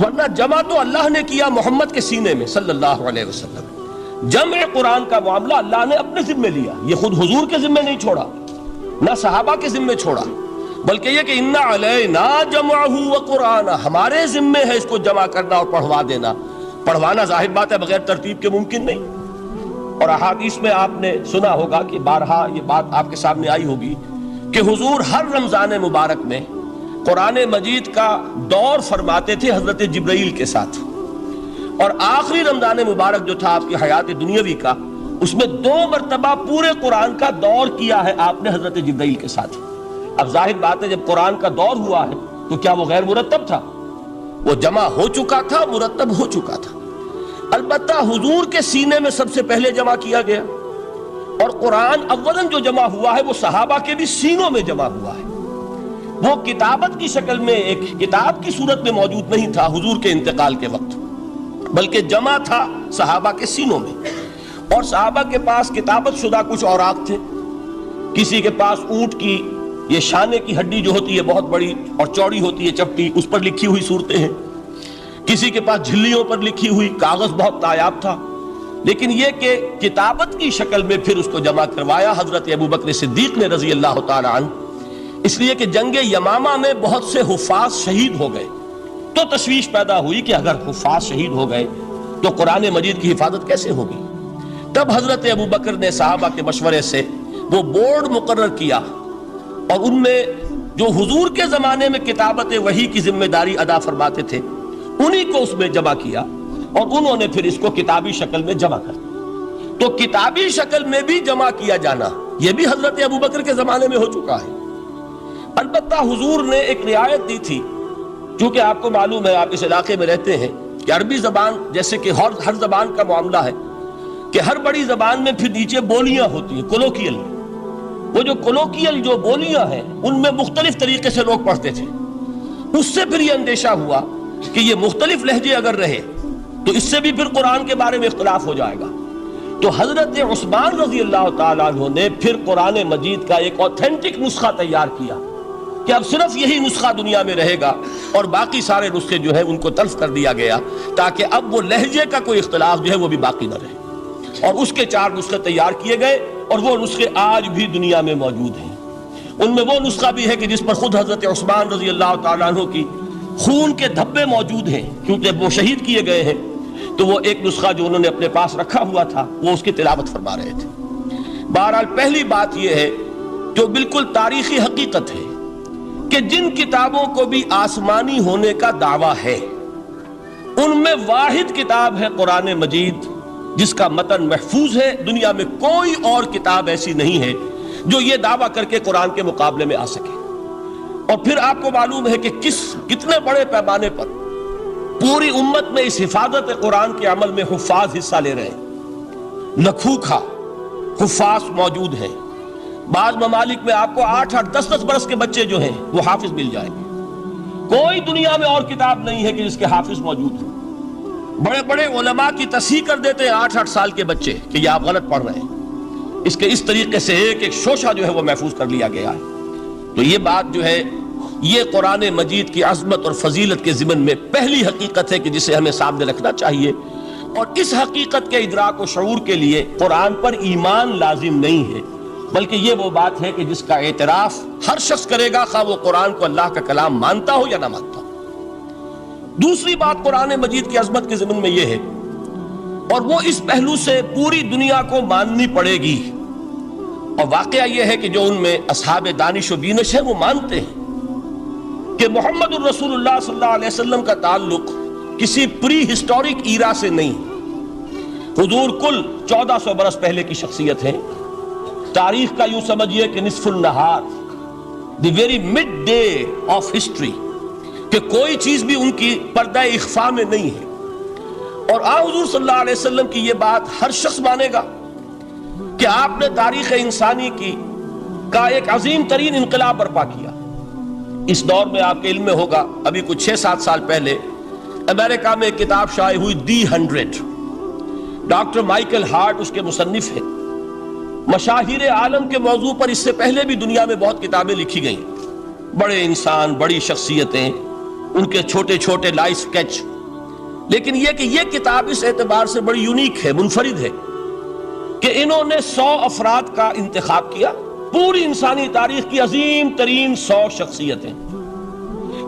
ورنہ جمع تو اللہ نے کیا محمد کے سینے میں صلی اللہ علیہ وسلم. جمع قرآن کا معاملہ اللہ نے اپنے ذمے لیا، یہ خود حضور کے ذمے نہیں چھوڑا، نہ صحابہ کے ذمے چھوڑا، بلکہ یہ کہ اِنَّ عَلَيْنَا جَمْعَهُ وَقُرْآنَهُ، ہمارے ذمے ہے اس کو جمع کرنا اور پڑھوا دینا. پڑھوانا ظاہر بات ہے بغیر ترتیب کے ممکن نہیں. اور احادیث میں آپ نے سنا ہوگا کہ بارہا یہ بات آپ کے سامنے آئی ہوگی کہ حضور ہر رمضان مبارک میں قرآن مجید کا دور فرماتے تھے حضرت جبرائیل کے ساتھ، اور آخری رمضان مبارک جو تھا آپ کی حیات دنیاوی کا، اس میں 2 مرتبہ پورے قرآن کا دور کیا ہے آپ نے حضرت جبرائیل کے ساتھ. اب ظاہر بات ہے جب قرآن کا دور ہوا ہے تو کیا وہ غیر مرتب تھا؟ وہ جمع ہو چکا تھا، مرتب ہو چکا تھا. البتہ حضور کے سینے میں سب سے پہلے جمع کیا گیا، اور قرآن اولاً جو جمع ہوا ہے وہ صحابہ کے بھی سینوں میں جمع ہوا ہے. وہ کتابت کی شکل میں ایک کتاب کی صورت میں موجود نہیں تھا حضور کے انتقال کے وقت، بلکہ جمع تھا صحابہ کے سینوں میں. اور صحابہ کے پاس کتابت شدہ کچھ اوراق تھے. کسی کے پاس اونٹ کی یہ شانے کی ہڈی جو ہوتی ہے بہت بڑی اور چوڑی ہوتی ہے چپٹی، اس پر لکھی ہوئی صورتیں ہیں. کسی کے پاس جھلیوں پر لکھی ہوئی، کاغذ بہت نایاب تھا. لیکن یہ کہ کتابت کی شکل میں پھر اس کو جمع کروایا حضرت ابوبکر صدیق نے رضی اللہ تعالی عنہ، اس لیے کہ جنگ یمامہ میں بہت سے حفاظ شہید ہو گئے. تو تشویش پیدا ہوئی کہ اگر حفاظ شہید ہو گئے تو قرآن مجید کی حفاظت کیسے ہوگی؟ تب حضرت ابوبکر نے صحابہ کے مشورے سے وہ بورڈ مقرر کیا، اور ان میں جو حضور کے زمانے میں کتابت وحی کی ذمہ داری ادا فرماتے تھے انہی کو اس میں جمع کیا، اور انہوں نے پھر اس کو کتابی شکل میں جمع کر دیا. تو کتابی شکل میں بھی جمع کیا جانا یہ بھی حضرت ابوبکر کے زمانے میں ہو چکا ہے. البتہ حضور نے ایک رعایت دی تھی، چونکہ آپ کو معلوم ہے آپ اس علاقے میں رہتے ہیں کہ عربی زبان جیسے کہ ہر زبان کا معاملہ ہے کہ ہر بڑی زبان میں پھر نیچے بولیاں ہوتی ہیں، کولوکیل. وہ جو کولوکیل جو بولیاں ہیں ان میں مختلف طریقے سے لوگ پڑھتے تھے. اس سے پھر یہ اندیشہ ہوا کہ یہ مختلف لہجے اگر رہے تو اس سے بھی پھر قرآن کے بارے میں اختلاف ہو جائے گا. تو حضرت عثمان رضی اللہ تعالیٰ عنہ نے پھر قرآن مجید کا ایک اوتھینٹک نسخہ تیار کیا کہ اب صرف یہی نسخہ دنیا میں رہے گا، اور باقی سارے نسخے جو ہیں ان کو تلف کر دیا گیا تاکہ اب وہ لہجے کا کوئی اختلاف جو ہے وہ بھی باقی نہ رہے. اور اس کے 4 نسخے تیار کیے گئے، اور وہ نسخے آج بھی دنیا میں موجود ہیں. ان میں وہ نسخہ بھی ہے کہ جس پر خود حضرت عثمان رضی اللہ تعالیٰ عنہ کی خون کے دھبے موجود ہیں، کیونکہ وہ شہید کیے گئے ہیں. تو وہ ایک نسخہ جو انہوں نے اپنے پاس رکھا ہوا تھا وہ اس کی تلاوت فرما رہے تھے. بہرحال پہلی بات یہ ہے جو بالکل تاریخی حقیقت ہے کہ جن کتابوں کو بھی آسمانی ہونے کا دعویٰ ہے ان میں واحد کتاب ہے قرآن مجید، جس کا متن محفوظ ہے. دنیا میں کوئی اور کتاب ایسی نہیں ہے جو یہ دعویٰ کر کے قرآن کے مقابلے میں آ سکے. اور پھر آپ کو معلوم ہے کہ کتنے بڑے پیمانے پر پوری امت میں اس حفاظت قرآن کے عمل میں حفاظ حصہ لے رہے ہیں. لکھوکھا حفاظ موجود ہیں. بعض ممالک میں آپ کو 8-8 10-10 برس کے بچے جو ہیں وہ حافظ مل جائیں گے. کوئی دنیا میں اور کتاب نہیں ہے کہ جس کے حافظ موجود ہوں. بڑے بڑے علماء کی تصحیح کر دیتے ہیں 8-8 سال کے بچے کہ یہ آپ غلط پڑھ رہے ہیں. اس کے اس طریقے سے ایک شوشہ جو ہے وہ محفوظ کر لیا گیا ہے. تو یہ بات جو ہے یہ قرآن مجید کی عظمت اور فضیلت کے ضمن میں پہلی حقیقت ہے کہ جسے ہمیں سامنے رکھنا چاہیے. اور اس حقیقت کے ادراک و شعور کے لیے قرآن پر ایمان لازم نہیں ہے، بلکہ یہ وہ بات ہے کہ جس کا اعتراف ہر شخص کرے گا، خواہ وہ قرآن کو اللہ کا کلام مانتا ہو یا نہ مانتا ہو. دوسری بات قرآن مجید کی عظمت کے ضمن میں یہ ہے، اور وہ اس پہلو سے پوری دنیا کو ماننی پڑے گی، اور واقعہ یہ ہے کہ جو ان میں اصحاب دانش و بینش ہیں وہ مانتے ہیں کہ محمد الرسول اللہ صلی اللہ علیہ وسلم کا تعلق کسی پری ہسٹورک ایرا سے نہیں. حضور کل 1400 برس پہلے کی شخصیت ہیں. تاریخ کا یوں سمجھیے کہ نصف النہار، the very midday of history, کہ کوئی چیز بھی ان کی پردہ اخفاء میں نہیں ہے. اور حضور صلی اللہ علیہ وسلم کی یہ بات ہر شخص مانے گا کہ آپ نے تاریخ انسانی کا ایک عظیم ترین انقلاب برپا کیا. اس دور میں آپ کے علم میں ہوگا ابھی کچھ 6-7 سال پہلے امریکہ میں ایک کتاب شائع ہوئی دی 100. ڈاکٹر مائیکل ہارٹ اس کے مصنف ہیں. مشاہیر عالم کے موضوع پر اس سے پہلے بھی دنیا میں بہت کتابیں لکھی گئیں. بڑے انسان، بڑی شخصیتیں، ان کے چھوٹے چھوٹے لائف سکیچ لیکن یہ کہ یہ کتاب اس اعتبار سے بڑی یونیک ہے، منفرد ہے کہ انہوں نے 100 افراد کا انتخاب کیا، پوری انسانی تاریخ کی عظیم ترین 100 شخصیتیں،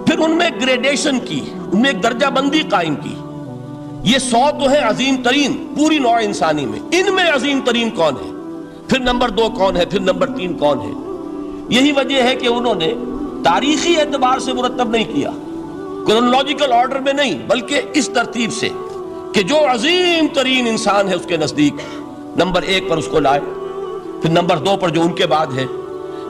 پھر ان میں گریڈیشن کی، ان میں ایک درجہ بندی قائم کی۔ یہ 100 تو ہے عظیم ترین پوری نوع انسانی میں، ان میں عظیم ترین کون ہے، پھر نمبر 2 کون ہے، پھر نمبر 3 کون ہے۔ یہی وجہ ہے کہ انہوں نے تاریخی اعتبار سے مرتب نہیں کیا، کرونالوجیکل آرڈر میں نہیں، بلکہ اس ترتیب سے کہ جو عظیم ترین انسان ہے اس کے نزدیک نمبر 1 پر اس کو لائے، پھر نمبر 2 پر جو ان کے بعد ہے۔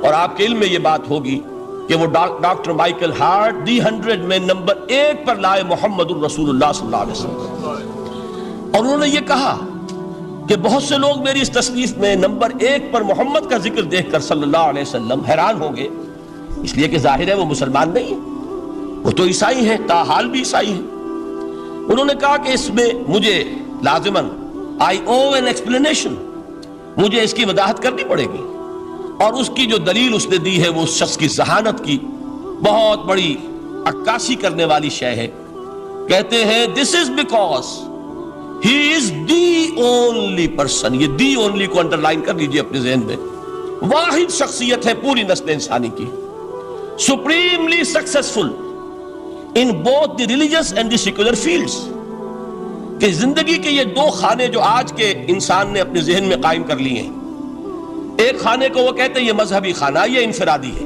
اور آپ کے علم میں یہ بات ہوگی کہ وہ ڈاکٹر مائیکل ہارٹ دی 100 میں نمبر 1 پر لائے محمد الرسول اللہ صلی اللہ علیہ وسلم، اور انہوں نے یہ کہا کہ بہت سے لوگ میری اس تصنیف میں نمبر 1 پر محمد کا ذکر دیکھ کر صلی اللہ علیہ وسلم حیران ہوں گے، اس لیے کہ ظاہر ہے وہ مسلمان نہیں ہیں، وہ تو عیسائی ہیں، تاحال بھی عیسائی ہیں۔ انہوں نے کہا کہ اس میں مجھے لازماً I owe an explanation، مجھے اس کی وضاحت کرنی پڑے گی، اور اس کی جو دلیل اس نے دی ہے وہ اس شخص کی ذہانت کی بہت بڑی عکاسی کرنے والی شے ہے۔ کہتے ہیں this is because he is the only person، یہ the only کو انڈرلائن کر لیجئے اپنے ذہن میں، واحد شخصیت ہے پوری نسل انسانی کی، supremely successful in both the religious and the secular fields، کہ زندگی کے یہ 2 خانے جو آج کے انسان نے اپنے ذہن میں قائم کر لیے ہیں، ایک خانے کو وہ کہتے ہیں یہ مذہبی خانہ، یہ انفرادی ہے،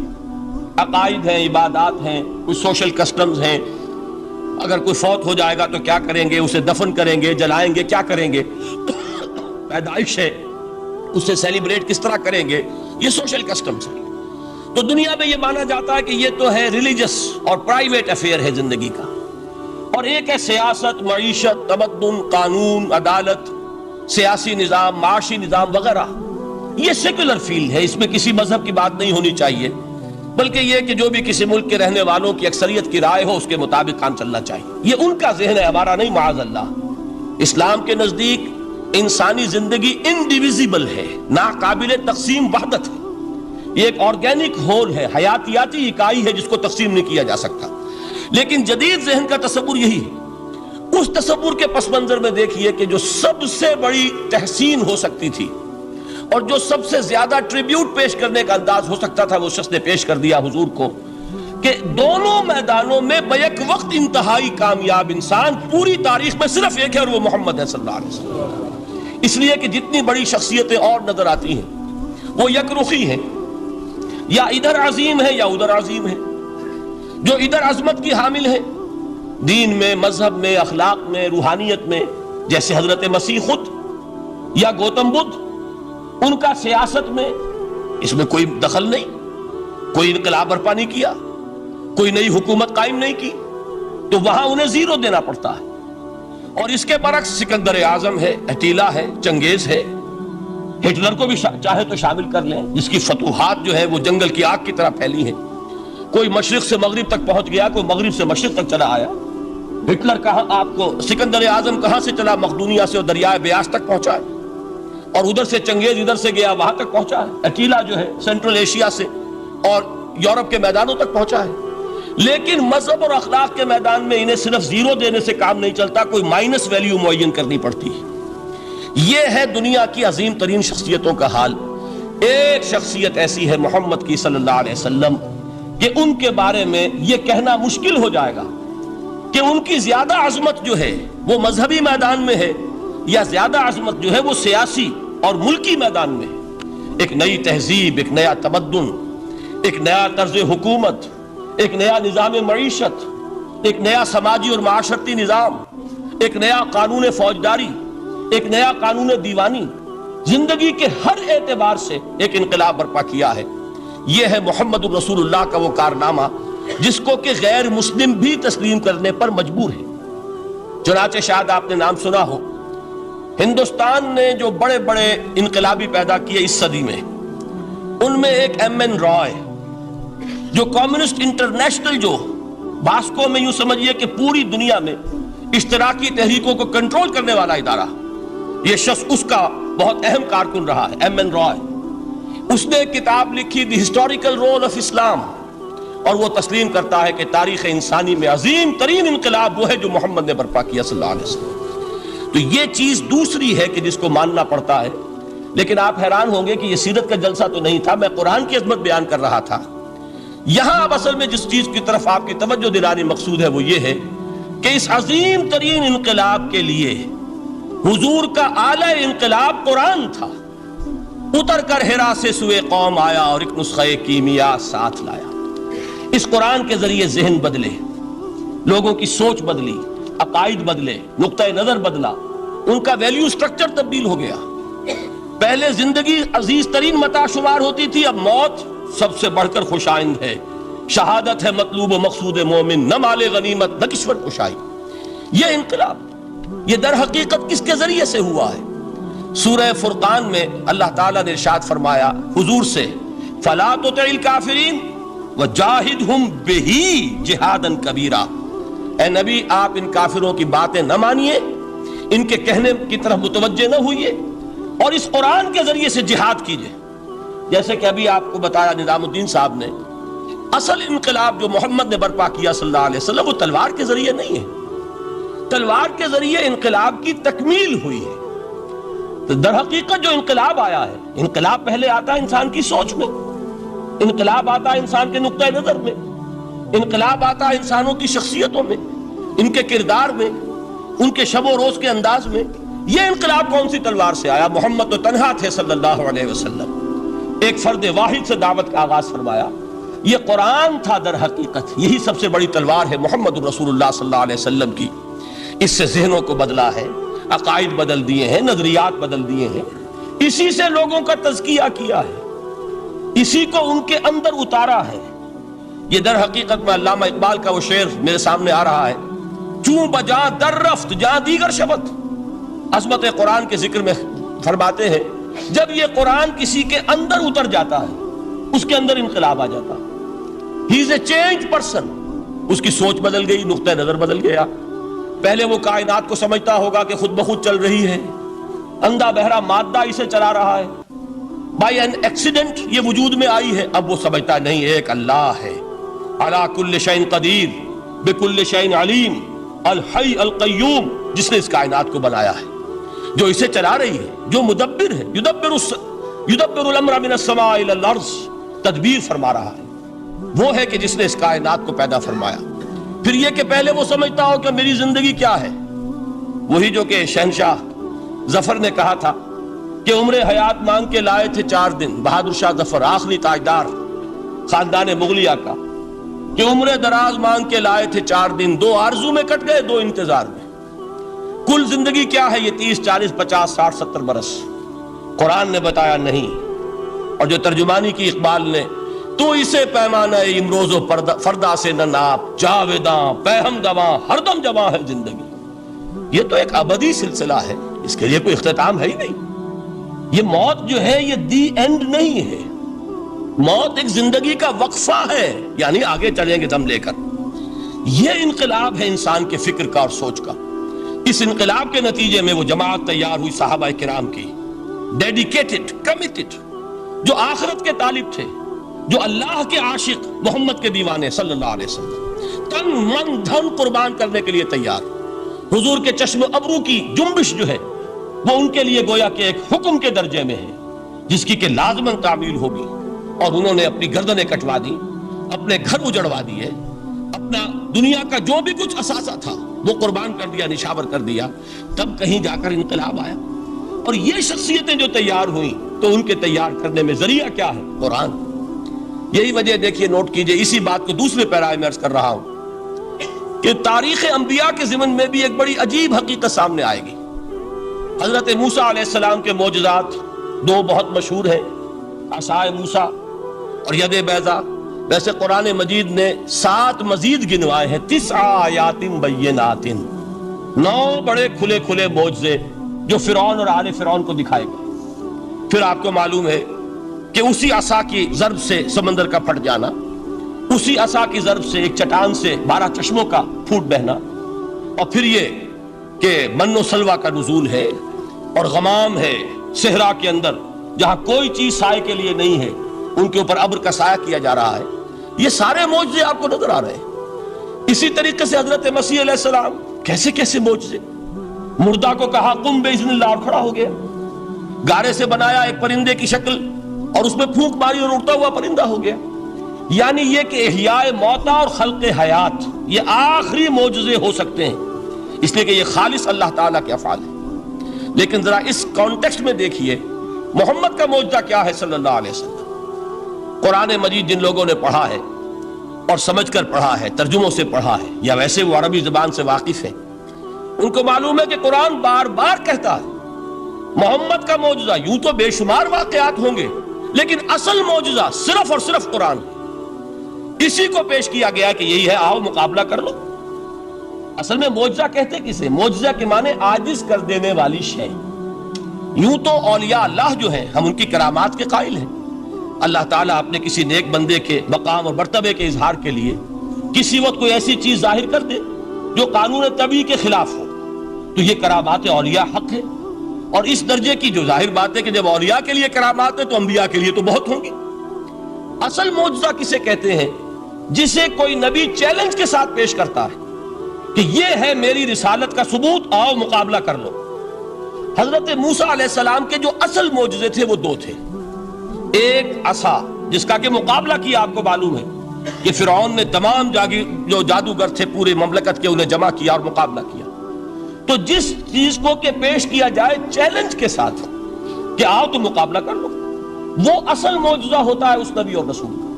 عقائد ہیں، عبادات ہیں، کچھ سوشل کسٹمز ہیں، اگر کوئی فوت ہو جائے گا تو کیا کریں گے، اسے دفن کریں گے، جلائیں گے، کیا کریں گے، پیدائش ہے اسے سیلیبریٹ کس طرح کریں گے، یہ سوشل کسٹمز ہیں۔ تو دنیا میں یہ مانا جاتا ہے کہ یہ تو ہے ریلیجس اور پرائیویٹ افیئر ہے زندگی کا، اور ایک ہے سیاست، معیشت، تمدن، قانون، عدالت، سیاسی نظام، معاشی نظام وغیرہ، یہ سیکولر فیلڈ ہے، اس میں کسی مذہب کی بات نہیں ہونی چاہیے، بلکہ یہ کہ جو بھی کسی ملک کے رہنے والوں کی اکثریت کی رائے ہو اس کے مطابق کام چلنا چاہیے۔ یہ ان کا ذہن ہے، ہمارا نہیں، معاذ اللہ۔ اسلام کے نزدیک انسانی زندگی انڈیویزیبل ہے، ناقابل تقسیم وحدت ہے، یہ ایک آرگینک ہول ہے، حیاتیاتی اکائی ہے جس کو تقسیم نہیں کیا جا سکتا۔ لیکن جدید ذہن کا تصور یہی ہے۔ اس تصور کے پس منظر میں دیکھیے کہ جو سب سے بڑی تحسین ہو سکتی تھی اور جو سب سے زیادہ ٹریبیوٹ پیش کرنے کا انداز ہو سکتا تھا وہ شخص نے پیش کر دیا حضور کو، کہ دونوں میدانوں میں بیک وقت انتہائی کامیاب انسان پوری تاریخ میں صرف ایک ہے، اور وہ محمد ہے صلی اللہ علیہ وسلم۔ اس لیے کہ جتنی بڑی شخصیتیں اور نظر آتی ہیں وہ یک رخی ہیں، یا ادھر عظیم ہے یا ادھر عظیم ہے۔ جو ادھر عظمت کی حامل ہے دین میں، مذہب میں، اخلاق میں، روحانیت میں، جیسے حضرت مسیح خود یا گوتم بدھ، ان کا سیاست میں اس میں کوئی دخل نہیں، کوئی انقلاب برپا نہیں کیا، کوئی نئی حکومت قائم نہیں کی، تو وہاں انہیں 0 دینا پڑتا ہے۔ اور اس کے برعکس سکندر اعظم ہے، اٹیلا ہے، چنگیز ہے، ہٹلر کو بھی چاہے تو شامل کر لیں، جس کی فتوحات جو ہے وہ جنگل کی آگ کی طرح پھیلی ہیں، کوئی مشرق سے مغرب تک پہنچ گیا، کوئی مغرب سے مشرق تک چلا آیا۔ ہٹلر کہاں، آپ کو سکندر اعظم کہاں سے چلا، مقدونیہ سے اور دریائے بیاس تک پہنچا ہے، اور ادھر سے چنگیز ادھر سے گیا وہاں تک پہنچا ہے، اٹیلا جو ہے سینٹرل ایشیا سے اور یورپ کے میدانوں تک پہنچا ہے۔ لیکن مذہب اور اخلاق کے میدان میں انہیں صرف 0 دینے سے کام نہیں چلتا، کوئی مائنس ویلیو معین کرنی پڑتی ہے۔ یہ ہے دنیا کی عظیم ترین شخصیتوں کا حال۔ ایک شخصیت ایسی ہے محمد کی صلی اللہ علیہ وسلم کہ ان کے بارے میں یہ کہنا مشکل ہو جائے گا کہ ان کی زیادہ عظمت جو ہے وہ مذہبی میدان میں ہے یا زیادہ عظمت جو ہے وہ سیاسی اور ملکی میدان میں ہے۔ ایک نئی تہذیب، ایک نیا تمدن، ایک نیا طرز حکومت، ایک نیا نظام معیشت، ایک نیا سماجی اور معاشرتی نظام، ایک نیا قانون فوجداری، ایک نیا قانون دیوانی، زندگی کے ہر اعتبار سے ایک انقلاب برپا کیا ہے۔ یہ ہے محمد الرسول اللہ کا وہ کارنامہ جس کو کہ غیر مسلم بھی تسلیم کرنے پر مجبور ہے۔ چنانچہ شاید آپ نے نام سنا ہو، ہندوستان نے جو بڑے بڑے انقلابی پیدا کیے اس صدی میں، ان میں ایک M.N. رائے، جو کمیونسٹ انٹرنیشنل، جو باسکو میں یوں سمجھیے کہ پوری دنیا میں اشتراکی تحریکوں کو کنٹرول کرنے والا ادارہ، یہ شخص اس کا بہت اہم کارکن رہا ہے، M.N. رائے۔ اس نے ایک کتاب لکھی دی ہسٹوریکل رول آف اسلام، اور وہ تسلیم کرتا ہے کہ تاریخ انسانی میں عظیم ترین انقلاب وہ ہے جو محمد نے برپا کیا صلی اللہ علیہ وسلم۔ تو یہ چیز دوسری ہے کہ جس کو ماننا پڑتا ہے۔ لیکن آپ حیران ہوں گے کہ یہ سیرت کا جلسہ تو نہیں تھا، میں قرآن کی عظمت بیان کر رہا تھا۔ یہاں اب اصل میں جس چیز کی طرف آپ کی توجہ دلانی مقصود ہے وہ یہ ہے کہ اس عظیم ترین انقلاب کے لیے حضور کا اعلی انقلاب قرآن تھا۔ اتر کر حرا سے سوئے قوم آیا اور ایک نسخہ کیمیا ساتھ لایا۔ اس قرآن کے ذریعے ذہن بدلے، لوگوں کی سوچ بدلی، عقائد بدلے، نقطہ نظر بدلا، ان کا ویلیو سٹرکچر تبدیل ہو گیا۔ پہلے زندگی عزیز ترین متاع شمار ہوتی تھی، اب موت سب سے بڑھ کر خوش آئند ہے۔ شہادت ہے مطلوب و مقصود مومن، نہ مال غنیمت نہ کشور کشائی۔ یہ انقلاب یہ در حقیقت کس کے ذریعے سے ہوا ہے؟ سورہ فرقان میں اللہ تعالیٰ نے ارشاد فرمایا حضور سے، فَلَا تُطِعِ الْكَافِرِينَ وَجَاهِدْهُمْ بِهِ جِهَادًا كَبِيرًا۔ اے نبی آپ ان کافروں کی باتیں نہ مانیے، ان کے کہنے کی طرف متوجہ نہ ہوئیے، اور اس قرآن کے ذریعے سے جہاد کیجئے۔ جیسے کہ ابھی آپ کو بتایا نظام الدین صاحب نے، اصل انقلاب جو محمد نے برپا کیا صلی اللہ علیہ وسلم وہ تلوار کے ذریعے نہیں ہے، تلوار کے ذریعے انقلاب کی تکمیل ہوئی ہے۔ تو در حقیقت جو انقلاب آیا ہے، انقلاب پہلے آتا ہے انسان کی سوچ میں، انقلاب آتا ہے انسان کے نقطہ نظر میں، انقلاب آتا ہے انسانوں کی شخصیتوں میں، ان کے کردار میں، ان کے شب و روز کے انداز میں۔ یہ انقلاب کون سی تلوار سے آیا؟ محمد تو تنہا تھے صلی اللہ علیہ وسلم، ایک فرد واحد سے دعوت کا آغاز فرمایا۔ یہ قرآن تھا در حقیقت، یہی سب سے بڑی تلوار ہے محمد رسول اللہ صلی اللہ علیہ وسلم کی۔ اس سے ذہنوں کو بدلا ہے، عقائد بدل دیے ہیں، نظریات بدل دیے ہیں، اسی سے لوگوں کا تزکیہ کیا ہے، اسی کو ان کے اندر اتارا ہے۔ یہ در حقیقت میں علامہ اقبال کا وہ شعر میرے سامنے آ رہا ہے، چوں بجا در رفت جہاں دیگر شبت۔ عظمت قرآن کے ذکر میں فرماتے ہیں جب یہ قرآن کسی کے اندر اتر جاتا ہے اس کے اندر انقلاب آ جاتا ہے۔ ہی از اے چینج پرسن، اس کی سوچ بدل گئی، نقطہ نظر بدل گیا۔ پہلے وہ کائنات کو سمجھتا ہوگا کہ خود بخود چل رہی ہے، اندھا بہرا مادہ اسے چلا رہا ہے، بائی این ایکسیڈنٹ یہ وجود میں آئی ہے۔ اب وہ سمجھتا نہیں ایک اللہ ہے، علی کل شیء قدیر بکل شیء علیم، الحی القیوم، جس نے اس کائنات کو بنایا ہے، جو اسے چلا رہی ہے، جو مدبر ہے، یدبر الامر من السماء الى الارض، تدبیر فرما رہا ہے، وہ ہے کہ جس نے اس کائنات کو پیدا فرمایا۔ پھر یہ کہ پہلے وہ سمجھتا ہو کہ میری زندگی کیا ہے، وہی جو کہ شہنشاہ ظفر نے کہا تھا کہ عمر حیات مانگ کے لائے تھے 4 دن، بہادر شاہ ظفر آخری تاجدار خاندان مغلیہ کا، کہ عمر دراز مانگ کے لائے تھے 4 دن، 2 آرزو میں کٹ گئے 2 انتظار میں۔ کل زندگی کیا ہے؟ یہ 30 40 50 60 70 برس۔ قرآن نے بتایا نہیں، اور جو ترجمانی کی اقبال نے، تو اسے پیمانہ امروز و فردا سے نہ ناپ، جاویداں پہم دواں ہر دم جواں ہے زندگی۔ یہ تو ایک ابدی سلسلہ ہے، اس کے لیے کوئی اختتام ہے ہی نہیں۔ یہ موت جو ہے یہ دی اینڈ نہیں ہے، موت ایک زندگی کا وقفہ ہے، یعنی آگے چلیں گے دم لے کر۔ یہ انقلاب ہے انسان کے فکر کا اور سوچ کا۔ اس انقلاب کے نتیجے میں وہ جماعت تیار ہوئی صحابہ کرام کی، ڈیڈیکیٹڈ، کمیٹڈ، جو آخرت کے طالب تھے، جو اللہ کے عاشق، محمد کے دیوانے صلی اللہ علیہ وسلم، تن من دھن قربان کرنے کے لیے تیار۔ حضور کے چشم ابرو کی جنبش جو ہے وہ ان کے لیے گویا کہ ایک حکم کے درجے میں ہے، جس کی کہ لازماً تعمیل ہوگی۔ اور انہوں نے اپنی گردنیں کٹوا دی، اپنے گھر اجڑوا دیے، اپنا دنیا کا جو بھی کچھ اثاثہ تھا وہ قربان کر دیا، نشاور کر دیا، تب کہیں جا کر انقلاب آیا۔ اور یہ شخصیتیں جو تیار ہوئیں تو ان کے تیار کرنے میں ذریعہ کیا ہے؟ قرآن۔ یہی وجہ دیکھیے، نوٹ کیجئے، اسی بات کو دوسرے پیرائے میں عرض کر رہا ہوں کہ تاریخ انبیاء کے ضمن میں بھی ایک بڑی عجیب حقیقت سامنے آئے گی۔ حضرت موسیٰ علیہ السلام کے معجزات 2 بہت مشہور ہیں، عصائے موسیٰ اور ید بیضا۔ ویسے قرآن مجید نے 7 مزید گنوائے ہیں، 9 آیات بینات، 9 بڑے کھلے کھلے معجزے جو فرعون اور آل فرعون کو دکھائے گئے۔ پھر آپ کو معلوم ہے کہ اسی عصا کی ضرب سے سمندر کا پھٹ جانا، اسی عصا کی ضرب سے ایک چٹان سے 12 چشموں کا پھوٹ بہنا، اور پھر یہ کہ من و سلوہ کا نزول ہے، اور غمام ہے صحرا کے اندر، جہاں کوئی چیز سائے کے لیے نہیں ہے، ان کے اوپر ابر کا سایہ کیا جا رہا ہے۔ یہ سارے معجزے آپ کو نظر آ رہے ہیں۔ اسی طریقے سے حضرت مسیح علیہ السلام، کیسے کیسے معجزے، مردہ کو کہا قم باذن اللہ اور کھڑا ہو گیا، گارے سے بنایا ایک پرندے کی شکل اور اس میں پھونک ماری اور اڑتا ہوا پرندہ ہو گیا۔ یعنی یہ کہ احیاء موتا اور خلق حیات یہ آخری معجزے ہو سکتے ہیں، اس لیے کہ یہ خالص اللہ تعالیٰ کے افعال ہیں۔ لیکن ذرا اس کانٹیکسٹ میں دیکھیے محمد کا معجزہ کیا ہے صلی اللہ علیہ وسلم۔ قرآن مجید جن لوگوں نے پڑھا ہے اور سمجھ کر پڑھا ہے، ترجموں سے پڑھا ہے، یا ویسے وہ عربی زبان سے واقف ہیں، ان کو معلوم ہے کہ قرآن بار بار کہتا ہے محمد کا معجزہ، یوں تو بے شمار واقعات ہوں گے لیکن اصل معجزہ صرف اور صرف قرآن، اسی کو پیش کیا گیا کہ یہی ہے، آؤ مقابلہ کر لو۔ اصل میں معجزہ کہتے کسے؟ معجزہ کے معنی عاجز کر دینے والی شے۔ یوں تو اولیاء اللہ جو ہیں ہم ان کی کرامات کے قائل ہیں، اللہ تعالیٰ اپنے کسی نیک بندے کے مقام اور مرتبے کے اظہار کے لیے کسی وقت کوئی ایسی چیز ظاہر کر دے جو قانون طبیعی کے خلاف ہو، تو یہ کرامات اولیاء حق ہے۔ اور اس درجے کی جو ظاہر بات ہے کہ جب اولیاء کے لیے کرامات ہے تو انبیاء کے لیے تو بہت ہوں گی۔ اصل معجزہ کسے کہتے ہیں؟ جسے کوئی نبی چیلنج کے ساتھ پیش کرتا ہے کہ یہ ہے میری رسالت کا ثبوت، آؤ مقابلہ کر لو۔ حضرت موسیٰ علیہ السلام کے جو اصل معجزے تھے وہ دو تھے، ایک عصا جس کا کہ مقابلہ کیا، آپ کو معلوم ہے کہ فرعون نے تمام جو جادوگر تھے پورے مملکت کے انہیں جمع کیا اور مقابلہ کیا۔ تو جس چیز کو کہ پیش کیا جائے چیلنج کے ساتھ کہ آؤ تو مقابلہ کر لو، وہ اصل معجزہ ہوتا ہے اس نبی اور رسول کا۔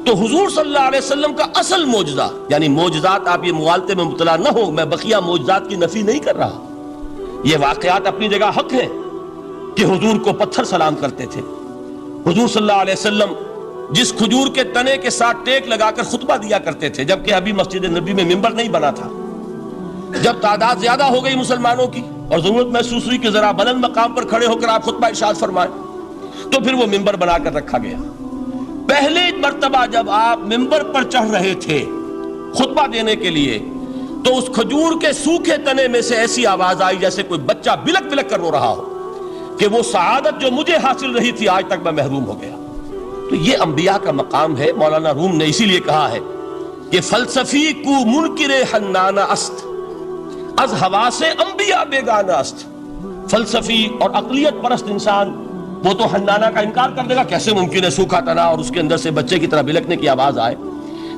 تو حضور صلی اللہ علیہ وسلم کا اصل معجزہ، یعنی معجزات، آپ یہ مغالطے میں مبتلا نہ ہو، میں بقیہ معجزات کی نفی نہیں کر رہا، یہ واقعات اپنی جگہ حق ہیں کہ حضور کو پتھر سلام کرتے تھے۔ حضور صلی اللہ علیہ وسلم جس کھجور کے تنے کے ساتھ ٹیک لگا کر خطبہ دیا کرتے تھے، جبکہ ابھی مسجد نبی میں ممبر نہیں بنا تھا، جب تعداد زیادہ ہو گئی مسلمانوں کی اور ضرورت محسوس ہوئی کہ ذرا بلند مقام پر کھڑے ہو کر آپ خطبہ ارشاد فرمائیں، تو پھر وہ ممبر بنا کر رکھا گیا۔ پہلے مرتبہ جب آپ ممبر پر چڑھ رہے تھے خطبہ دینے کے لیے، تو اس کھجور کے سوکھے تنے میں سے ایسی آواز آئی جیسے کوئی بچہ بلک بلک کر رو رہا ہو کہ وہ سعادت جو مجھے حاصل رہی تھی آج تک میں محروم ہو گیا۔ تو یہ انبیاء کا مقام ہے۔ مولانا روم نے اسی لیے کہا ہے کہ فلسفی کو منکر حنانہ است، از ہوا سے انبیاء بیگانہ است۔ فلسفی اور عقلیت پرست انسان وہ تو حنانہ کا انکار کر دے گا، کیسے ممکن ہے سوکھا تنا اور اس کے اندر سے بچے کی طرح بلکنے کی آواز آئے،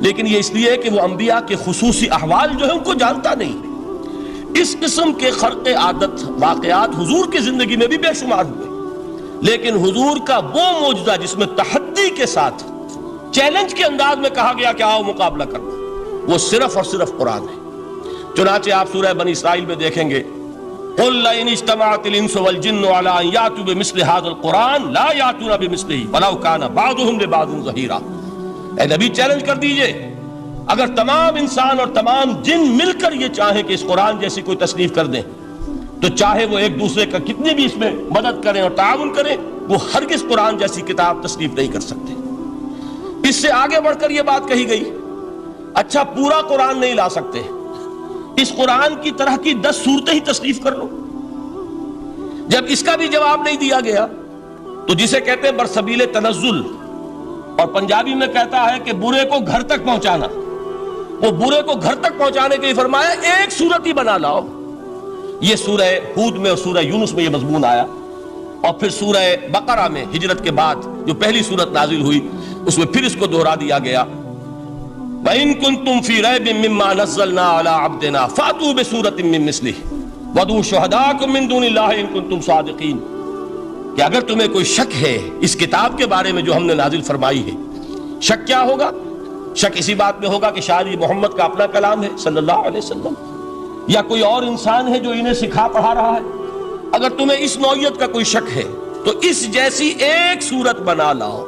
لیکن یہ اس لیے ہے کہ وہ انبیاء کے خصوصی احوال جو ہے ان کو جانتا نہیں۔ اس قسم کے خرق عادت واقعات حضور کی زندگی میں بھی بے شمار ہوئے، لیکن حضور کا وہ معجزہ جس میں تحدی کے ساتھ چیلنج کے انداز میں کہا گیا کہ آؤ مقابلہ کرو، وہ صرف اور صرف قرآن ہے۔ چنانچہ آپ سورہ بنی اسرائیل میں دیکھیں گے قُلْ لَئِنِ اجْتَمَعَتِ الْإِنسُ وَالْجِنُّ عَلَىٰ أَن يَأْتُوا بِمِثْلِ هَٰذَا الْقُرْآنِ لَا يَأْتُونَ بِمِثْلِهِ وَلَوْ كَانَ بَعْضُهُمْ لِبَعْضٍ ظَهِيرًا۔ اے نبی چیلنج کر دیجئے، اگر تمام انسان اور تمام جن مل کر یہ چاہیں کہ اس قرآن جیسی کوئی تصنیف کر دیں، تو چاہے وہ ایک دوسرے کا کتنی بھی اس میں مدد کریں اور تعاون کریں، وہ ہرگز قرآن جیسی کتاب تصنیف نہیں کر سکتے۔ اس سے آگے بڑھ کر یہ بات کہی گئی، اچھا پورا قرآن نہیں لا سکتے، اس قرآن کی طرح کی 10 صورتیں ہی تصنیف کر لو۔ جب اس کا بھی جواب نہیں دیا گیا تو جسے کہتے ہیں برسبیل تنزل، اور پنجابی میں کہتا ہے کہ برے کو گھر تک پہنچانا، وہ برے کو گھر تک پہنچانے کے لیے فرمایا ایک صورت ہی بنا لاؤ۔ یہ سورہ ہود میں اور سورہ یونس میں یہ مضمون آیا، اور پھر سورہ بقرہ میں ہجرت کے بعد جو پہلی سورت نازل ہوئی اس میں پھر اس کو دہرا دیا گیا، وَإِن كُنتُمْ فِي رَيْبٍ مِّمَّا نَزَّلْنَا عَلَىٰ عَبْدِنَا فَأْتُوا بِسُورَةٍ مِّن مِّثْلِهِ وَادْعُوا شُهَدَاءَكُم مِّن دُونِ اللَّهِ إِن كُنتُمْ صَادِقِينَ۔ کہ اگر تمہیں کوئی شک ہے اس کتاب کے بارے میں جو ہم نے نازل فرمائی ہے، شک کیا ہوگا؟ شک اسی بات میں ہوگا کہ شاید یہ محمد کا اپنا کلام ہے صلی اللہ علیہ وسلم، یا کوئی اور انسان ہے جو انہیں سکھا پڑھا رہا ہے۔ اگر تمہیں اس نوعیت کا کوئی شک ہے تو اس جیسی ایک سورت بنا لاؤ،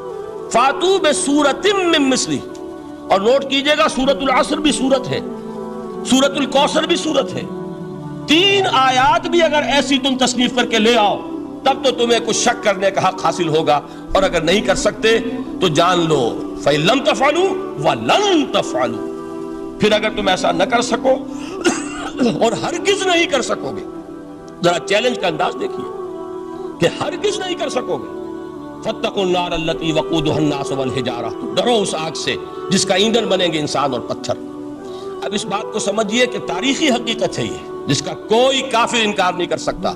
فَأْتُوا بِسُورَةٍ مِّن مِّثْلِهِ۔ اور نوٹ کیجئے گا سورۃ العصر بھی سورت ہے، سورۃ الکوثر بھی سورت ہے، 3 آیات بھی اگر ایسی تم تصنیف کر کے لے آؤ تب تو تمہیں کچھ شک کرنے کا حق حاصل ہوگا، اور اگر نہیں کر سکتے تو جان لو فَإِن لَمْ تَفْعَلُوا وَلَن تَفْعَلُوا، پھر اگر تم ایسا نہ کر سکو اور ہرگز نہیں کر سکو گے، ذرا چیلنج کا انداز دیکھیے کہ ہرگز نہیں کر سکو گے، فاتقوا النار التي وقودها الناس والحجارہ، ڈرو اس آگ سے جس کا ایندھن بنیں گے انسان اور پتھر۔ اب اس بات کو سمجھیے کہ تاریخی حقیقت ہے یہ، جس کا کوئی کافر انکار نہیں کر سکتا،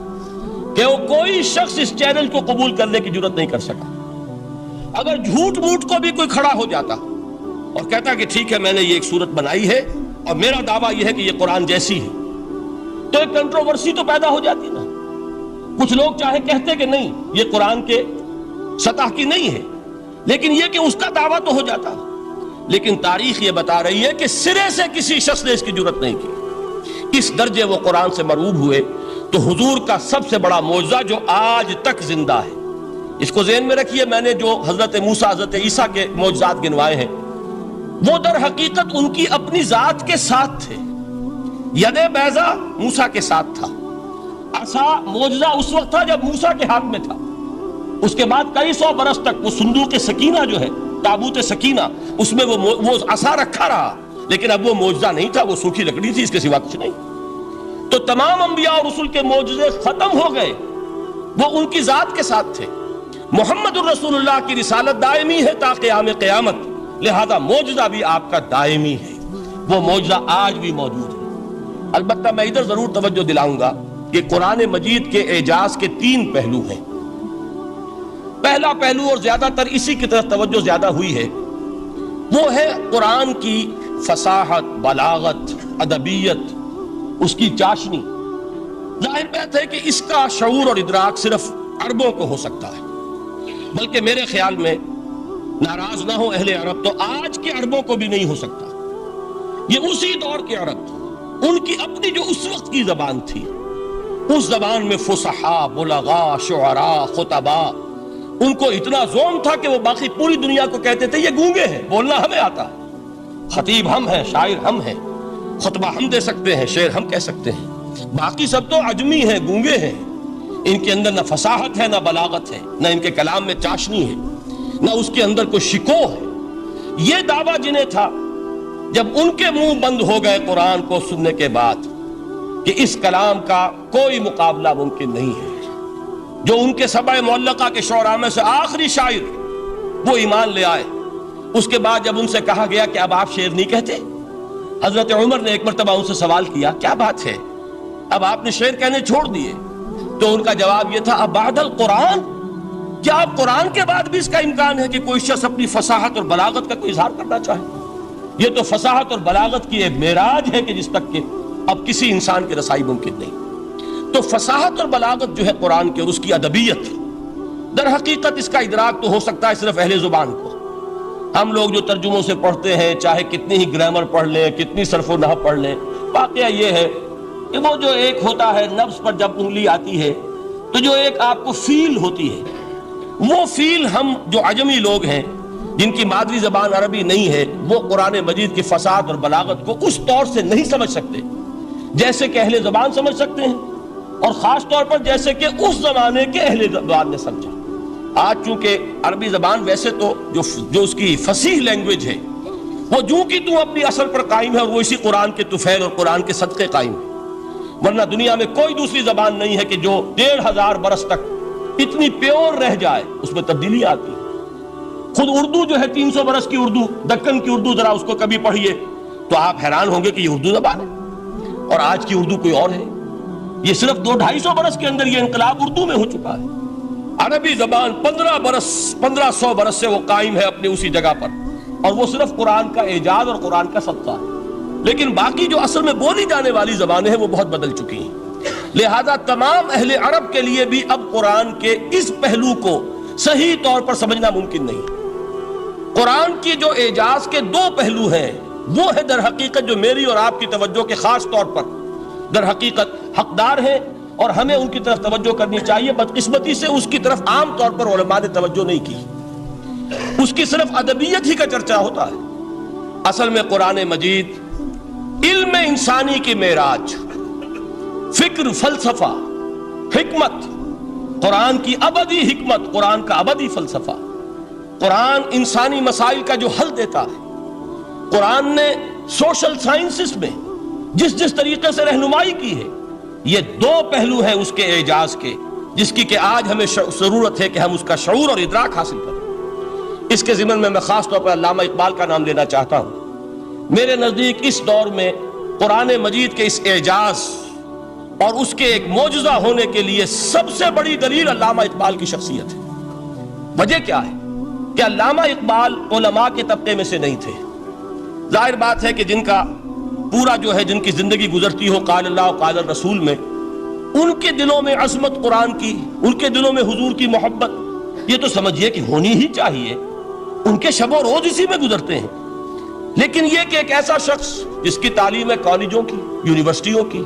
کہ وہ کوئی شخص اس چیلنج کو قبول کرنے کی جرات نہیں کر سکا۔ اگر جھوٹ موٹ کو بھی کوئی کھڑا ہو جاتا اور کہتا کہ ٹھیک ہے میں نے یہ ایک صورت بنائی ہے اور میرا دعویٰ یہ ہے کہ یہ قرآن جیسی ہے، تو ایک کنٹروورسی تو پیدا ہو جاتی نا۔ کچھ لوگ چاہے کہتے کہ نہیں یہ قرآن کے سطح کی نہیں ہے، لیکن یہ کہ اس کا دعویٰ تو ہو جاتا۔ لیکن تاریخ یہ بتا رہی ہے کہ سرے سے کسی شخص نے اس کی جرات نہیں کی، اس درجے وہ قرآن سے مرعوب ہوئے۔ تو حضور کا سب سے بڑا معجزہ جو آج تک زندہ ہے، اس کو ذہن میں رکھیے، میں نے جو حضرت موسیٰ حضرت عیسیٰ کے معجزات گنوائے ہیں وہ در حقیقت ان کی اپنی ذات کے ساتھ تھے۔ ید بیضا موسیٰ کے ساتھ تھا، عصا معجزہ اس وقت تھا جب موسیٰ کے ہاتھ میں تھا، اس کے بعد کئی سو برس تک وہ صندوق سکینہ جو ہے، تابوت سکینہ، اس میں وہ عصا رکھا رہا، لیکن اب وہ معجزہ نہیں تھا، وہ سوکھی لکڑی تھی، اس کے سوا کچھ نہیں۔ تو تمام انبیاء اور رسول کے معجزے ختم ہو گئے، وہ ان کی ذات کے ساتھ تھے۔ محمد الرسول اللہ کی رسالت دائمی ہے تا قیام قیامت، لہذا معجزہ بھی آپ کا دائمی ہے، وہ معجزہ آج بھی موجود ہے۔ البتہ میں ادھر ضرور توجہ دلاؤں گا کہ قرآن مجید کے اعجاز کے 3 پہلو ہیں۔ پہلا پہلو، اور زیادہ تر اسی کی طرف توجہ زیادہ ہوئی ہے، وہ ہے قرآن کی فصاحت، بلاغت، ادبیت، اس کی چاشنی۔ ظاہر بات ہے کہ اس کا شعور اور ادراک صرف عربوں کو ہو سکتا ہے، بلکہ میرے خیال میں ناراض نہ ہو اہل عرب تو آج کے عربوں کو بھی نہیں ہو سکتا۔ یہ اسی دور کے عرب، ان کی اپنی جو اس وقت کی زبان تھی، اس زبان میں فصحاء، بلغاء، شعراء، خطباء، ان کو اتنا ذوق تھا کہ وہ باقی پوری دنیا کو کہتے تھے یہ گونگے ہیں، بولنا ہمیں آتا ہے، خطیب ہم ہیں، شاعر ہم ہیں، خطبہ ہم دے سکتے ہیں، شعر ہم کہہ سکتے ہیں، باقی سب تو عجمی ہیں، گونگے ہیں، ان کے اندر نہ فصاحت ہے، نہ بلاغت ہے، نہ ان کے کلام میں چاشنی ہے، نہ اس کے اندر کوئی شکو ہے۔ یہ دعویٰ جنہیں تھا، جب ان کے منہ بند ہو گئے قرآن کو سننے کے بعد کہ اس کلام کا کوئی مقابلہ ممکن نہیں ہے، جو ان کے سبع معلقہ کے شعراء میں سے آخری شاعر وہ ایمان لے آئے، اس کے بعد جب ان سے کہا گیا کہ اب آپ شعر نہیں کہتے، حضرت عمر نے ایک مرتبہ ان سے سوال کیا کیا بات ہے، اب آپ نے شعر کہنے چھوڑ دیے؟ تو ان کا جواب یہ تھا اب بعد القرآن، کیا اب قرآن کے بعد بھی اس کا امکان ہے کہ کوئی شخص اپنی فصاحت اور بلاغت کا کوئی اظہار کرنا چاہے؟ یہ تو فصاحت اور بلاغت کی ایک معراج ہے کہ جس تک کہ اب کسی انسان کی رسائی ممکن نہیں۔ تو فصاحت اور بلاغت جو ہے قرآن کے اور اس کی ادبیت، در حقیقت اس کا ادراک تو ہو سکتا ہے صرف اہل زبان کو۔ ہم لوگ جو ترجموں سے پڑھتے ہیں، چاہے کتنی ہی گرامر پڑھ لیں، کتنی صرف و نحو پڑھ لیں، واقعہ یہ ہے کہ وہ جو ایک ہوتا ہے نفس پر جب انگلی آتی ہے تو جو ایک آپ کو فیل ہوتی ہے، وہ فیل ہم جو عجمی لوگ ہیں جن کی مادری زبان عربی نہیں ہے، وہ قرآن مجید کی فصاحت اور بلاغت کو اس طور سے نہیں سمجھ سکتے جیسے کہ اہل زبان سمجھ سکتے ہیں، اور خاص طور پر جیسے کہ اس زمانے کے اہل زبان نے سمجھا۔ آج چونکہ عربی زبان ویسے تو جو اس کی فصیح لینگویج ہے وہ جو کہ تو اپنی اصل پر قائم ہے، اور وہ اسی قرآن کے طفیل اور قرآن کے صدقے قائم ہے، ورنہ دنیا میں کوئی دوسری زبان نہیں ہے کہ جو 1500 برس تک اتنی پیور رہ جائے، اس میں تبدیلی آتی ہے۔ خود اردو جو ہے 300 برس کی اردو، دکن کی اردو، ذرا اس کو کبھی پڑھیے تو آپ حیران ہوں گے کہ یہ اردو زبان ہے اور آج کی اردو کوئی اور ہے۔ یہ صرف 200-250 برس کے اندر یہ انقلاب اردو میں ہو چکا ہے۔ عربی زبان 1500 برس سے وہ قائم ہے اپنی اسی جگہ پر، اور وہ صرف قرآن کا اعجاز اور قرآن کا صدقہ ہے، لیکن باقی جو اصل میں بولی جانے والی زبانیں ہیں وہ بہت بدل چکی ہیں۔ لہذا تمام اہل عرب کے لیے بھی اب قرآن کے اس پہلو کو صحیح طور پر سمجھنا ممکن نہیں۔ قرآن کی جو اعجاز کے 2 پہلو ہیں، وہ ہے در حقیقت جو میری اور آپ کی توجہ کے خاص طور پر در حقیقت حقدار ہیں، اور ہمیں ان کی طرف توجہ کرنی چاہیے۔ بدقسمتی سے اس کی طرف عام طور پر علماء نے توجہ نہیں کی، اس کی صرف ادبیت ہی کا چرچا ہوتا ہے۔ اصل میں قرآن مجید علم انسانی کی معراج، فکر، فلسفہ، حکمت، قرآن کی ابدی حکمت، قرآن کا ابدی فلسفہ، قرآن انسانی مسائل کا جو حل دیتا ہے، قرآن نے سوشل سائنسز میں جس طریقے سے رہنمائی کی ہے، یہ 2 پہلو ہیں اس کے اعجاز کے جس کی کہ آج ہمیں ضرورت ہے کہ ہم اس کا شعور اور ادراک حاصل کریں۔ اس کے ضمن میں میں خاص طور پر علامہ اقبال کا نام لینا چاہتا ہوں۔ میرے نزدیک اس دور میں قرآن مجید کے اس اعجاز اور اس کے ایک معجزہ ہونے کے لیے سب سے بڑی دلیل علامہ اقبال کی شخصیت ہے۔ وجہ کیا ہے کہ علامہ اقبال علماء کے طبقے میں سے نہیں تھے۔ ظاہر بات ہے کہ جن کا پورا جو ہے جن کی زندگی گزرتی ہو قال اللہ و قال الرسول میں، ان کے دلوں میں عظمت قرآن کی، ان کے دلوں میں حضور کی محبت یہ تو سمجھیے کہ ہونی ہی چاہیے، ان کے شب و روز اسی میں گزرتے ہیں۔ لیکن یہ کہ ایک ایسا شخص جس کی تعلیم ہے کالجوں کی، یونیورسٹیوں کی،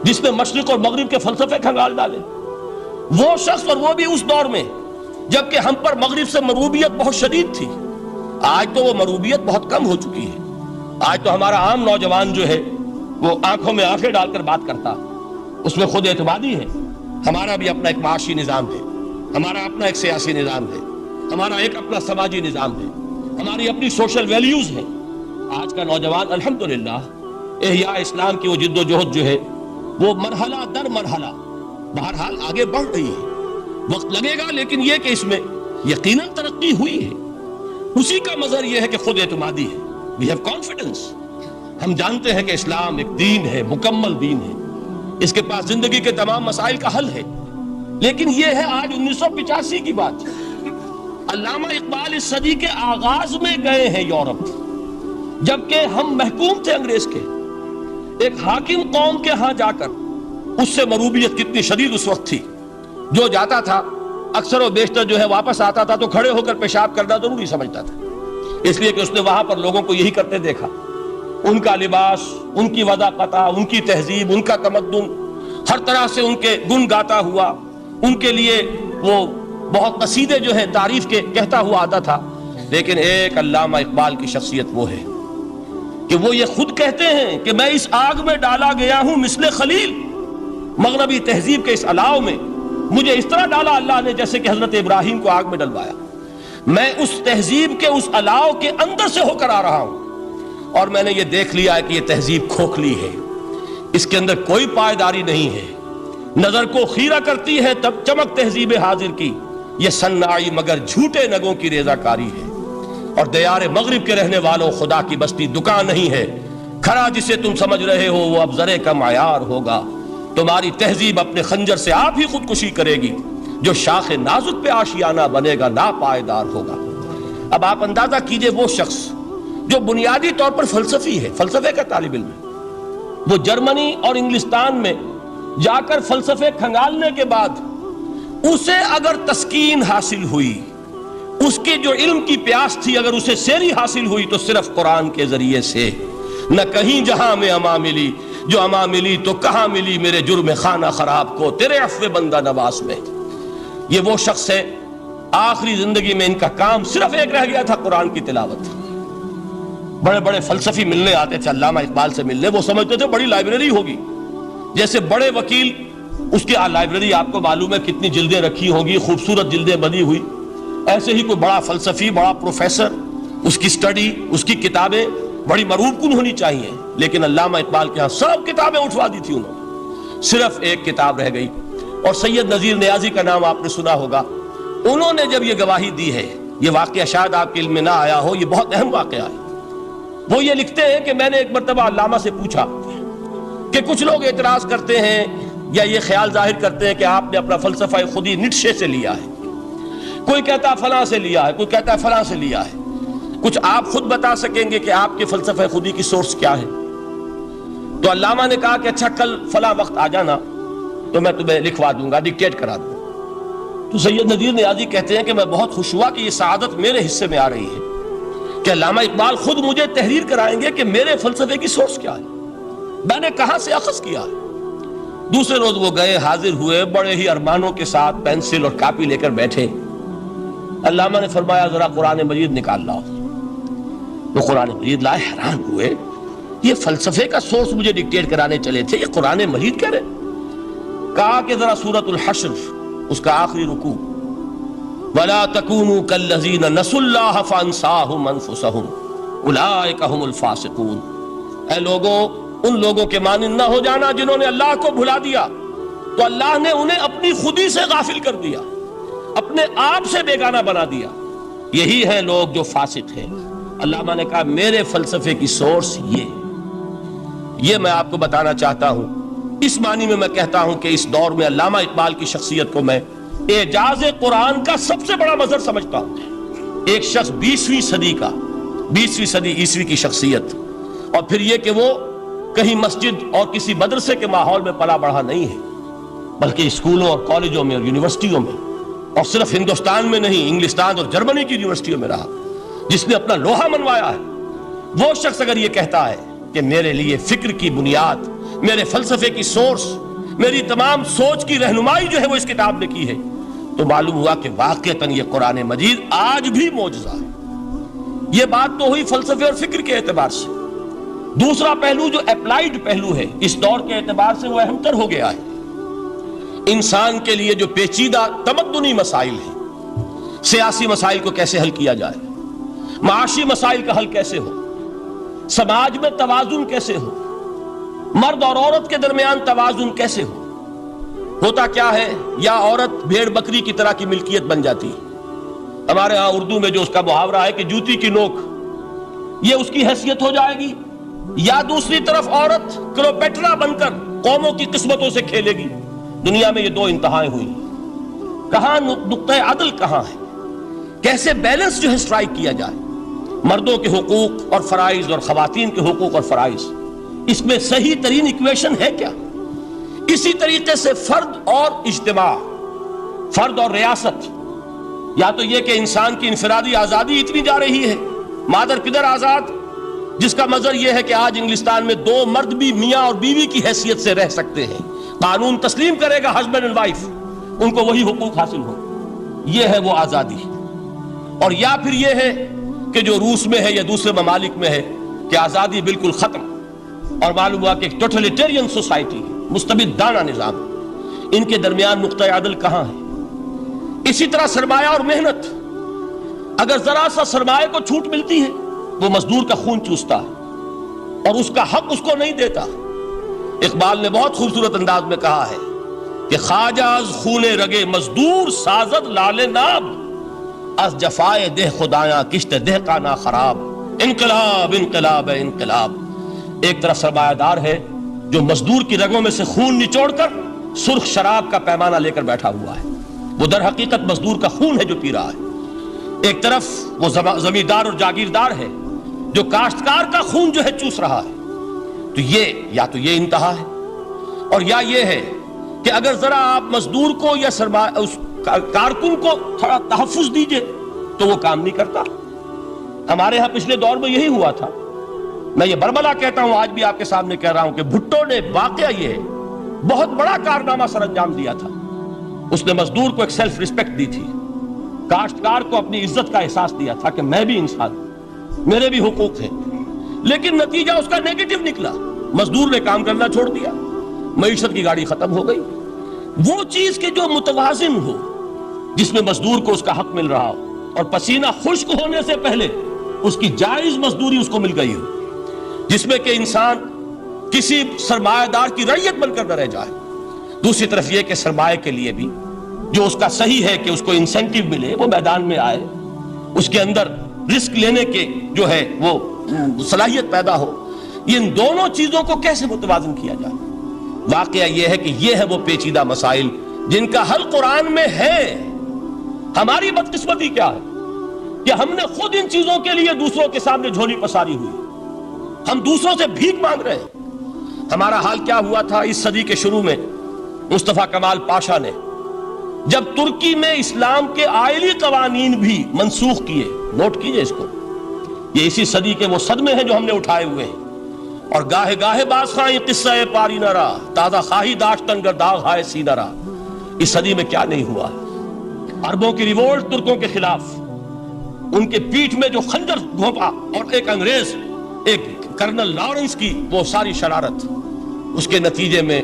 جس نے مشرق اور مغرب کے فلسفے کھنگال ڈالے، وہ شخص اور وہ بھی اس دور میں جبکہ ہم پر مغرب سے مروبیت بہت شدید تھی۔ آج تو وہ مروبیت بہت کم ہو چکی ہے۔ آج تو ہمارا عام نوجوان جو ہے وہ آنکھوں میں آنکھیں ڈال کر بات کرتا، اس میں خود اعتمادی ہے۔ ہمارا بھی اپنا ایک معاشی نظام ہے، ہمارا اپنا ایک سیاسی نظام ہے، ہمارا ایک اپنا سماجی نظام ہے، ہماری اپنی سوشل ویلیوز ہیں۔ آج کا نوجوان الحمدللہ احیاء اسلام کی وہ جد و جہد جو ہے وہ مرحلہ در مرحلہ بہرحال آگے بڑھ رہی ہے۔ وقت لگے گا لیکن یہ کہ اس میں یقیناً ترقی ہوئی ہے۔ اسی کا مظہر یہ ہے کہ خود اعتمادی ہے۔ We have confidence۔ ہم جانتے ہیں کہ اسلام ایک دین ہے، مکمل دین ہے، اس کے پاس زندگی کے تمام مسائل کا حل ہے۔ لیکن یہ ہے آج 1985 کی بات۔ علامہ اقبال اس صدی کے آغاز میں گئے ہیں یورپ، جبکہ ہم محکوم تھے انگریز کے۔ ایک حاکم قوم کے ہاں جا کر اس سے مروبیت کتنی شدید اس وقت تھی، جو جاتا تھا اکثر و بیشتر جو ہے واپس آتا تھا تو کھڑے ہو کر پیشاب کرنا ضروری سمجھتا تھا، اس لیے کہ اس نے وہاں پر لوگوں کو یہی کرتے دیکھا۔ ان کا لباس، ان کی وضاقت، ان کی تہذیب، ان کا تمدن، ہر طرح سے ان کے گن گاتا ہوا، ان کے لیے وہ بہت قصیدے جو ہے تعریف کے کہتا ہوا آتا تھا۔ لیکن ایک علامہ اقبال کی شخصیت وہ ہے کہ وہ یہ خود کہتے ہیں کہ میں اس آگ میں ڈالا گیا ہوں مثل خلیل، مغربی تہذیب کے اس الاؤ میں مجھے اس طرح ڈالا اللہ نے جیسے کہ حضرت ابراہیم کو آگ میں ڈلوایا۔ میں اس تہذیب کے اس الاؤ کے اندر سے ہو کر آ رہا ہوں، اور میں نے یہ دیکھ لیا ہے کہ یہ تہذیب کھوکھلی ہے، اس کے اندر کوئی پائیداری نہیں ہے، نظر کو خیرہ کرتی ہے تب چمک تہذیب حاضر کی، یہ سنائی مگر جھوٹے نگوں کی ریزہ کاری ہے۔ اور دیار مغرب کے رہنے والوں خدا کی بستی دکان نہیں ہے، کھڑا جسے تم سمجھ رہے ہو وہ اب ذرے کا معیار ہوگا۔ تمہاری تہذیب اپنے خنجر سے آپ ہی خودکشی کرے گی، جو شاخ نازک پہ آشیانہ بنے گا ناپائیدار ہوگا۔ اب آپ اندازہ کیجئے وہ شخص جو بنیادی طور پر فلسفی ہے، فلسفے کا طالب علم ہے، وہ جرمنی اور انگلستان میں جا کر فلسفے کھنگالنے کے بعد اسے اگر تسکین حاصل ہوئی، اس کے جو علم کی پیاس تھی اگر اسے سیری حاصل ہوئی تو صرف قرآن کے ذریعے سے، نہ کہیں جہاں میں اما ملی، جو اما ملی تو کہاں ملی میرے جرم خانہ خراب کو تیرے عفو بندہ نواز میں۔ یہ وہ شخص ہے آخری زندگی میں ان کا کام صرف ایک رہ گیا تھا، قرآن کی تلاوت۔ بڑے بڑے فلسفی ملنے آتے تھے علامہ اقبال سے ملنے، وہ سمجھتے تھے بڑی لائبریری ہوگی، جیسے بڑے وکیل اس کی لائبریری آپ کو معلوم ہے کتنی جلدیں رکھی ہوں گی، خوبصورت جلدیں بنی ہوئی، ایسے ہی کوئی بڑا فلسفی، بڑا پروفیسر، اس کی سٹڈی، اس کی کتابیں بڑی مروب کن ہونی چاہیے۔ لیکن علامہ اقبال کے ہاں سب کتابیں اٹھوا دی تھی انہوں نے، صرف ایک کتاب رہ گئی، اور سید نذیر نیازی کا نام آپ نے سنا ہوگا۔ انہوں نے جب یہ گواہی دی ہے، یہ واقعہ شاید آپ کے علم میں نہ آیا ہو، یہ بہت اہم واقعہ ہے۔ وہ یہ لکھتے ہیں کہ میں نے ایک مرتبہ علامہ سے پوچھا کہ کچھ لوگ اعتراض کرتے ہیں یا یہ خیال ظاہر کرتے ہیں کہ آپ نے اپنا فلسفہ خودی نیٹشے سے لیا ہے، کوئی کہتا فلاں سے لیا ہے، کوئی کہتا فلاں سے لیا ہے، کچھ آپ خود بتا سکیں گے کہ آپ کے فلسفہ خودی کی سورس کیا ہے؟ تو علامہ نے کہا کہ اچھا کل فلاں وقت آ جانا تو میں تمہیں لکھوا دوں گا، ڈکٹیٹ کرا دوں گا۔ تو سید نذیر نیازی کہتے ہیں کہ میں بہت خوش ہوا کہ یہ سعادت میرے حصے میں آ رہی ہے کہ علامہ اقبال خود مجھے تحریر کرائیں گے کہ میرے فلسفے کی سورس کیا ہے، میں نے کہاں سے اخذ کیا ہے۔ دوسرے روز وہ گئے، حاضر ہوئے، بڑے ہی ارمانوں کے ساتھ پینسل اور کاپی لے کر بیٹھے۔ علامہ نے فرمایا ذرا قرآن مجید نکال لاؤ۔ وہ قرآن مجید لائے، حیران ہوئے، یہ فلسفے کا سورس مجھے ڈکٹیٹ کرانے چلے تھے، یہ قرآن مجید کہہ رہے۔ کہا کہ ذرا سورۃ الحشر اس کا آخری رکوع، وَلَا تَكُونُوا كَالَّذِينَ نَسُوا اللَّهَ فَأَنسَاهُمْ أَنفُسَهُمْ أُولَٰئِكَ هُمُ الْفَاسِقُونَ۔ اے لوگوں، ان لوگوں کے مانند نہ ہو جانا جنہوں نے اللہ کو بھلا دیا، تو اللہ نے انہیں اپنی خودی سے غافل کر دیا، اپنے آپ سے بیگانہ بنا دیا۔ یہی ہیں لوگ جو فاسق ہیں۔ علامہ نے کہا میرے فلسفے کی سورس یہ میں آپ کو بتانا چاہتا ہوں۔ اس معنی میں کہتا ہوں کہ اس دور میں علامہ اقبال کی شخصیت کو میں اعجاز قرآن کا سب سے بڑا مظہر سمجھتا ہوں۔ ایک شخص 20ویں صدی عیسوی کی شخصیت، اور پھر یہ کہ وہ کہیں مسجد اور کسی مدرسے کے ماحول میں پلا بڑھا نہیں ہے، بلکہ اسکولوں اور کالجوں میں اور یونیورسٹیوں میں، اور صرف ہندوستان میں نہیں، انگلستان اور جرمنی کی یونیورسٹیوں میں رہا، جس نے اپنا لوہا منوایا ہے۔ وہ شخص اگر یہ کہتا ہے کہ میرے لیے فکر کی بنیاد، میرے فلسفے کی سورس، میری تمام سوچ کی رہنمائی جو ہے وہ اس کتاب نے کی ہے، تو معلوم ہوا کہ واقعتاً یہ قرآن مجید آج بھی معجزہ ہے۔ یہ بات تو ہوئی فلسفے اور فکر کے اعتبار سے۔ دوسرا پہلو جو اپلائیڈ پہلو ہے، اس دور کے اعتبار سے وہ اہم تر ہو گیا ہے۔ انسان کے لیے جو پیچیدہ تمدنی مسائل ہیں، سیاسی مسائل کو کیسے حل کیا جائے، معاشی مسائل کا حل کیسے ہو، سماج میں توازن کیسے ہو، مرد اور عورت کے درمیان توازن کیسے ہو، ہوتا کیا ہے، یا عورت بھیڑ بکری کی طرح کی ملکیت بن جاتی ہے۔ ہمارے ہاں اردو میں جو اس کا محاورہ ہے کہ جوتی کی نوک، یہ اس کی حیثیت ہو جائے گی، یا دوسری طرف عورت کلوپیٹرا بن کر قوموں کی قسمتوں سے کھیلے گی۔ دنیا میں یہ دو انتہائیں ہوئی، کہاں نقطہ عدل کہاں ہے، کیسے بیلنس جو ہے اسٹرائک کیا جائے، مردوں کے حقوق اور فرائض اور خواتین کے حقوق اور فرائض، اس میں صحیح ترین ایکویشن ہے کیا؟ اسی طریقے سے فرد اور اجتماع، فرد اور ریاست، یا تو یہ کہ انسان کی انفرادی آزادی اتنی جا رہی ہے، مادر پدر آزاد، جس کا مظہر یہ ہے کہ آج انگلستان میں دو مرد بھی میاں اور بیوی کی حیثیت سے رہ سکتے ہیں، قانون تسلیم کرے گا ہسبینڈ اینڈ وائف، ان کو وہی حقوق حاصل ہو، یہ ہے وہ آزادی۔ اور یا پھر یہ ہے کہ جو روس میں ہے یا دوسرے ممالک میں ہے کہ آزادی بالکل ختم، اور معلوم ہوا کہ ایک ٹوٹلیٹیرین سوسائٹی، مستبدانہ نظام، ان کے درمیان نقطہ عدل کہاں ہے؟ اسی طرح سرمایہ اور محنت، اگر ذرا سا سرمایہ کو چھوٹ ملتی ہے وہ مزدور کا خون چوستا ہے اور اس کا حق اس کو نہیں دیتا۔ اقبال نے بہت خوبصورت انداز میں کہا ہے کہ خواجہ از خون رگے مزدور سازد لال ناب، از جفائے دہ خدایاں کشت دہ کا نا خراب۔ انقلاب انقلاب انقلاب، ایک طرف سرمایہ دار ہے جو مزدور کی رگوں میں سے خون نچوڑ کر سرخ شراب کا پیمانہ لے کر بیٹھا ہوا ہے، وہ در حقیقت مزدور کا خون ہے جو پی رہا ہے۔ ایک طرف وہ زمیندار اور جاگیردار ہے جو کاشتکار کا خون جو ہے چوس رہا ہے۔ تو یہ انتہا ہے، اور یا یہ ہے کہ اگر ذرا آپ مزدور کو یا اس کارکن کو تھوڑا تحفظ دیجئے تو وہ کام نہیں کرتا۔ ہمارے ہاں پچھلے دور میں یہی ہوا تھا۔ میں یہ بربلا کہتا ہوں، آج بھی آپ کے سامنے کہہ رہا ہوں کہ بھٹو نے واقعہ یہ بہت بڑا کارنامہ سر انجام دیا تھا۔ اس نے مزدور کو ایک سیلف ریسپیکٹ دی تھی، کاشتکار کو اپنی عزت کا احساس دیا تھا کہ میں بھی انسان ہوں، میرے بھی حقوق ہیں، لیکن نتیجہ اس کا نیگیٹو نکلا۔ مزدور نے کام کرنا چھوڑ دیا، معیشت کی گاڑی ختم ہو گئی۔ وہ چیز کہ جو متوازن ہو، جس میں مزدور کو اس کا حق مل رہا ہو اور پسینہ خشک ہونے سے پہلے اس کی جائز مزدوری اس کو مل گئی ہو، جس میں کہ انسان کسی سرمایہ دار کی رعیت بن کر نہ رہ جائے۔ دوسری طرف یہ کہ سرمایہ کے لیے بھی جو اس کا صحیح ہے کہ اس کو انسینٹیو ملے، وہ میدان میں آئے، اس کے اندر رسک لینے کے جو ہے وہ صلاحیت پیدا ہو۔ ان دونوں چیزوں کو کیسے متوازن کیا جائے؟ واقعہ یہ ہے کہ یہ ہے وہ پیچیدہ مسائل جن کا حل قرآن میں ہے۔ ہماری بدقسمتی کیا ہے کہ ہم نے خود ان چیزوں کے لیے دوسروں کے سامنے جھولی پساری ہوئی، ہم دوسروں سے بھیک مانگ رہے ہیں۔ ہمارا حال کیا ہوا تھا اس صدی کے شروع میں؟ مصطفیٰ کمال پاشا نے جب ترکی میں اسلام کے آئلی قوانین بھی منسوخ کیے، نوٹ کیجئے اس کو، یہ اسی صدی کے وہ صدمے ہیں جو ہم نے اٹھائے ہوئے ہیں۔ اور گاہے گاہے باز خواہی قصہ پاری نہ رہا، تازہ خواہی داشتن گر داغ ہائے سی نہ رہا۔ اس صدی میں کیا نہیں ہوا؟ عربوں کی ریوولٹ ترکوں کے خلاف، ان کے پیٹھ میں جو خنجر گھونپا، اور ایک انگریز، ایک کرنل لارنس کی وہ ساری شرارت، اس کے نتیجے میں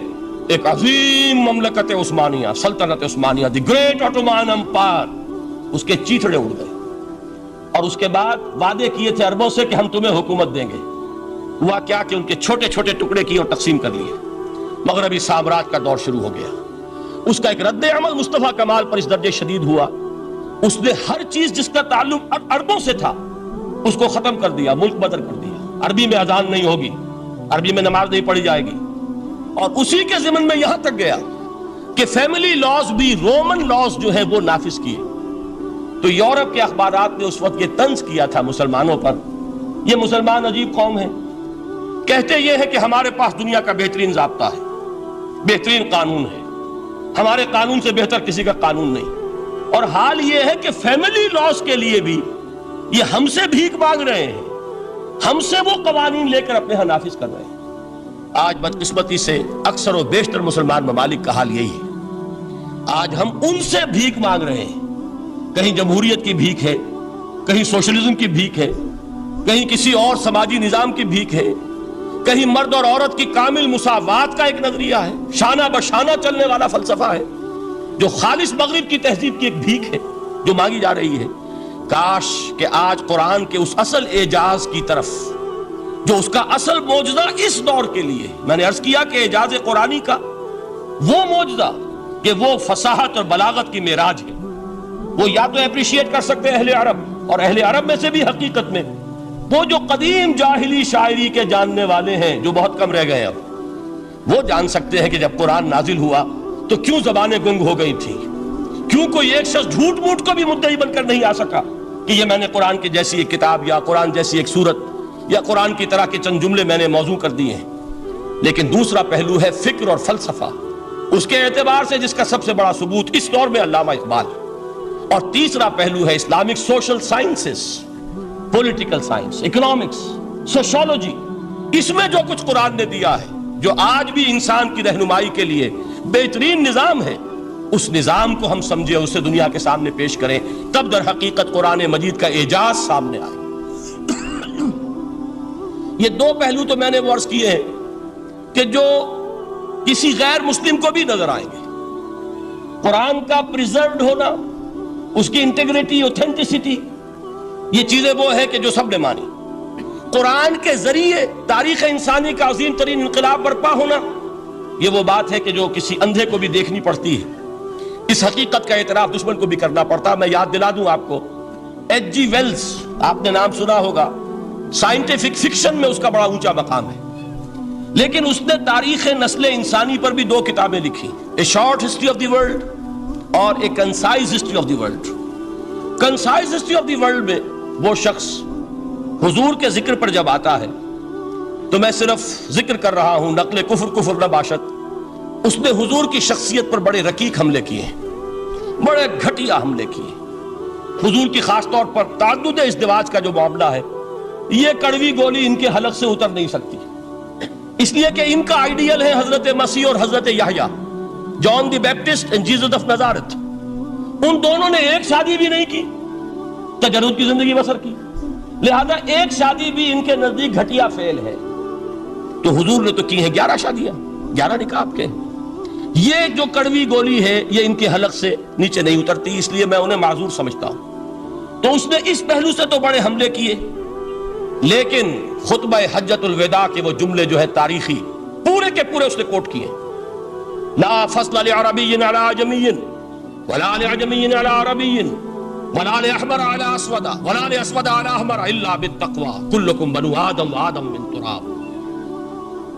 ایک عظیم مملکت عثمانیہ، سلطنت عثمانیہ، دی گریٹ آٹومان امپائر، اس کے چیتڑے اڑ گئے۔ اور اس کے بعد وعدے کیے تھے عربوں سے کہ ہم تمہیں حکومت دیں گے۔ ہوا کیا کہ ان کے چھوٹے چھوٹے ٹکڑے کیے اور تقسیم کر لیے۔ مغربی سامراج کا دور شروع ہو گیا۔ اس کا ایک رد عمل مصطفیٰ کمال پر اس درجے شدید ہوا، اس نے ہر چیز جس کا تعلق عربوں سے تھا اس کو ختم کر دیا، ملک بدر کر دیا۔ عربی میں اذان نہیں ہوگی، عربی میں نماز نہیں پڑھی جائے گی، اور اسی کے ضمن میں یہاں تک گیا کہ فیملی لاز بھی رومن لاز جو ہے وہ نافذ کیے۔ تو یورپ کے اخبارات نے اس وقت یہ طنز کیا تھا مسلمانوں پر، یہ مسلمان عجیب قوم ہے، کہتے یہ ہے کہ ہمارے پاس دنیا کا بہترین ضابطہ ہے، بہترین قانون ہے، ہمارے قانون سے بہتر کسی کا قانون نہیں، اور حال یہ ہے کہ فیملی لاز کے لیے بھی یہ ہم سے بھیک مانگ رہے ہیں، ہم سے وہ قوانین لے کر اپنے ہاں نافذ کر رہے ہیں۔ آج بدقسمتی سے اکثر و بیشتر مسلمان ممالک کا حال یہی ہے، آج ہم ان سے بھیک مانگ رہے ہیں، کہیں جمہوریت کی بھیک ہے، کہیں سوشلزم کی بھیک ہے، کہیں کسی اور سماجی نظام کی بھیک ہے، کہیں مرد اور عورت کی کامل مساوات کا ایک نظریہ ہے، شانہ بشانہ چلنے والا فلسفہ ہے، جو خالص مغرب کی تہذیب کی ایک بھیک ہے جو مانگی جا رہی ہے۔ کاش کہ آج قرآن کے اس اصل اعجاز کی طرف، جو اس کا اصل معجزہ اس دور کے لیے، میں نے عرض کیا کہ اعجاز قرآنی کا وہ معجزہ کہ وہ فصاحت اور بلاغت کی معراج ہے، وہ یا تو اپریشیٹ کر سکتے ہیں اہل عرب، اور اہل عرب میں سے بھی حقیقت میں وہ جو قدیم جاہلی شاعری کے جاننے والے ہیں جو بہت کم رہ گئے، اب وہ جان سکتے ہیں کہ جب قرآن نازل ہوا تو کیوں زبانیں گنگ ہو گئی تھیں، کیوں کوئی ایک شخص جھوٹ موٹ کو بھی مدعی بن کر نہیں آ سکا کہ یہ میں نے قرآن کی جیسی ایک کتاب یا قرآن جیسی ایک سورت یا قرآن کی طرح کے چند جملے میں نے موضوع کر دیے ہیں۔ لیکن دوسرا پہلو ہے فکر اور فلسفہ، اس کے اعتبار سے جس کا سب سے بڑا ثبوت اس دور میں علامہ اقبال، اور تیسرا پہلو ہے Islamic social sciences, political science, economics, sociology. اس میں جو کچھ قرآن نے دیا ہے، جو آج بھی انسان کی رہنمائی کے لیے بہترین نظام ہے، اس نظام کو ہم سمجھے، اسے دنیا کے سامنے پیش کریں، تب در حقیقت قرآن مجید کا اعجاز سامنے آئے۔ یہ دو پہلو تو میں نے وہ عرض کیے ہیں کہ جو کسی غیر مسلم کو بھی نظر آئیں گے۔ قرآن کا پریزروڈ ہونا، اس کی انٹیگریٹی، اوتھینٹسٹی، یہ چیزیں وہ ہے کہ جو سب نے مانی۔ قرآن کے ذریعے تاریخ انسانی کا عظیم ترین انقلاب برپا ہونا، یہ وہ بات ہے کہ جو کسی اندھے کو بھی دیکھنی پڑتی ہے۔ اس حقیقت کا اعتراف دشمن کو بھی کرنا پڑتا۔ میں یاد دلا دوں آپ کو، ایچ جی ویلز، آپ نے نام سنا ہوگا، سائنٹیفک فکشن میں اس کا بڑا اونچا مقام ہے، لیکن اس نے تاریخ نسل انسانی پر بھی دو کتابیں لکھی، a short history of the world اور a concise history of the world. Concise history of the world میں وہ شخص حضور کے ذکر پر جب آتا ہے تو میں صرف ذکر کر رہا ہوں، نقل کفر نہ باشد، اس نے حضور کی شخصیت پر بڑے رقیق حملے کیے ہیں، بڑے گھٹیا حملے کیے۔ حضور کی خاص طور پر تعدد ازدواج کا جو معاملہ ہے، یہ کڑوی گولی ان کے حلق سے اتر نہیں سکتی، اس لیے کہ ان کا آئیڈیل ہے حضرت مسیح اور حضرت یحییٰ، جان دی بیپٹسٹ اینڈ جیسس آف نازارت۔ ان دونوں نے ایک شادی بھی نہیں کی، تجرد کی زندگی بسر کی، لہذا ایک شادی بھی ان کے نزدیک گھٹیا فعل ہے۔ تو حضور نے تو کی ہیں 11 شادیاں، 11 نکاح آپ کے۔ یہ جو کڑوی گولی ہے یہ ان کے حلق سے نیچے نہیں اترتی، اس لیے میں انہیں معذور سمجھتا ہوں۔ تو اس نے اس پہلو سے تو بڑے حملے کیے، لیکن خطبہ حجۃ الوداع کے وہ جملے جو ہے تاریخی، پورے کے پورے اس نے کوٹ کیے، لا فصل لعربی علی عجمی ولا لعجمی علی عربی ولا لأحمر علی اسود ولا لأسود علی احمر الا بالتقوی کلکم بنو آدم وآدم من تراب۔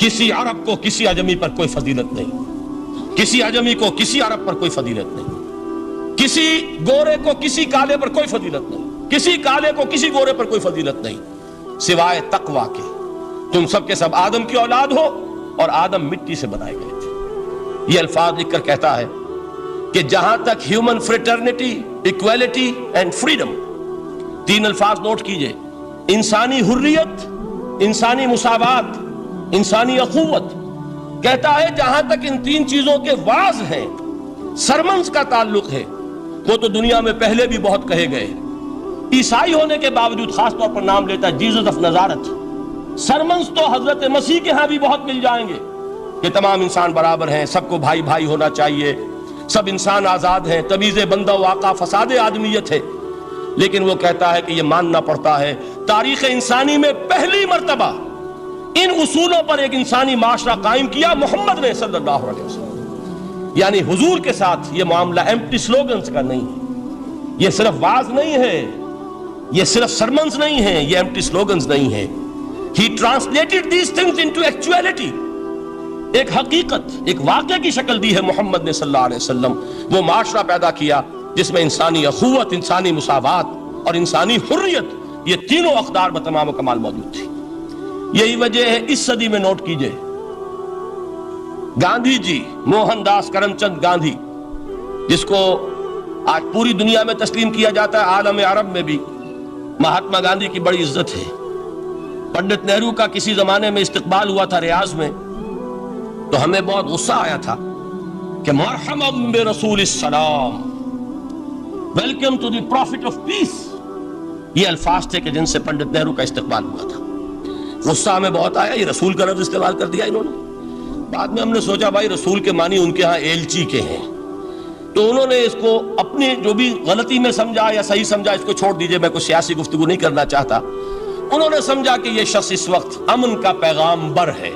کسی عرب کو کسی عجمی پر کوئی فضیلت نہیں، کسی عجمی کو کسی عرب پر کوئی فضیلت نہیں، کسی گورے کو کسی کالے پر کوئی فضیلت نہیں، کسی کالے کو کسی گورے پر کوئی فضیلت نہیں سوائے تقوی کے۔ تم سب کے سب آدم کی اولاد ہو اور آدم مٹی سے بنائے گئے تھے۔ یہ الفاظ لکھ کر کہتا ہے کہ جہاں تک human fraternity, equality and freedom, 3 الفاظ نوٹ کیجئے، انسانی حریت، انسانی مساوات، انسانی اخوت، کہتا ہے جہاں تک ان 3 چیزوں کے واز ہیں، سرمنز کا تعلق ہے، وہ تو دنیا میں پہلے بھی بہت کہے گئے۔ عیسائی ہونے کے باوجود خاص طور پر نام لیتا ہے جیسس آف نازارت۔ سرمنز تو حضرت مسیح کے ہاں بھی بہت مل جائیں گے کہ تمام انسان برابر ہیں، سب کو بھائی بھائی ہونا چاہیے، سب انسان آزاد ہیں، تمیز بندہ و آقا فساد آدمیت ہے۔ لیکن وہ کہتا ہے کہ یہ ماننا پڑتا ہے تاریخ انسانی میں پہلی مرتبہ ان اصولوں پر ایک انسانی معاشرہ قائم کیا محمد نے صلی اللہ علیہ وسلم۔ یعنی حضور کے ساتھ یہ معاملہ ایمپٹی سلوگنز کا نہیں ہے، یہ صرف واز نہیں ہے، یہ صرف سرمنز نہیں ہیں، یہ ایمپٹی سلوگنز نہیں ہیں. He translated these things into actuality. ایک حقیقت، ایک واقعہ کی شکل دی ہے محمد نے صلی اللہ علیہ وسلم. وہ معاشرہ پیدا کیا جس میں انسانی اخوت، انسانی مساوات اور انسانی حریت، یہ تینوں اقدار بتمام و کمال موجود تھی. یہی وجہ ہے اس صدی میں نوٹ کیجئے، گاندھی جی، موہن داس کرم چند گاندھی، جس کو آج پوری دنیا میں تسلیم کیا جاتا ہے، عالم عرب میں بھی مہاتما گاندھی کی بڑی عزت ہے. پنڈت نہرو کا کسی زمانے میں استقبال ہوا تھا ریاض میں، تو ہمیں بہت غصہ آیا تھا کہ مرحبا برسول السلام، welcome to the prophet of peace. یہ الفاظ تھے کہ جن سے پنڈت نہرو کا استقبال ہوا تھا. غصہ ہمیں بہت آیا، یہ رسول کا لفظ استعمال کر دیا انہوں نے. بعد میں ہم نے سوچا بھائی رسول کے معنی ان کے ہاں ایلچی کے ہیں، تو انہوں نے اس کو اپنے جو بھی غلطی میں سمجھا یا صحیح سمجھا، اس کو چھوڑ دیجئے، میں کوئی سیاسی گفتگو نہیں کرنا چاہتا. انہوں نے سمجھا کہ یہ شخص اس وقت امن کا پیغام بر ہے،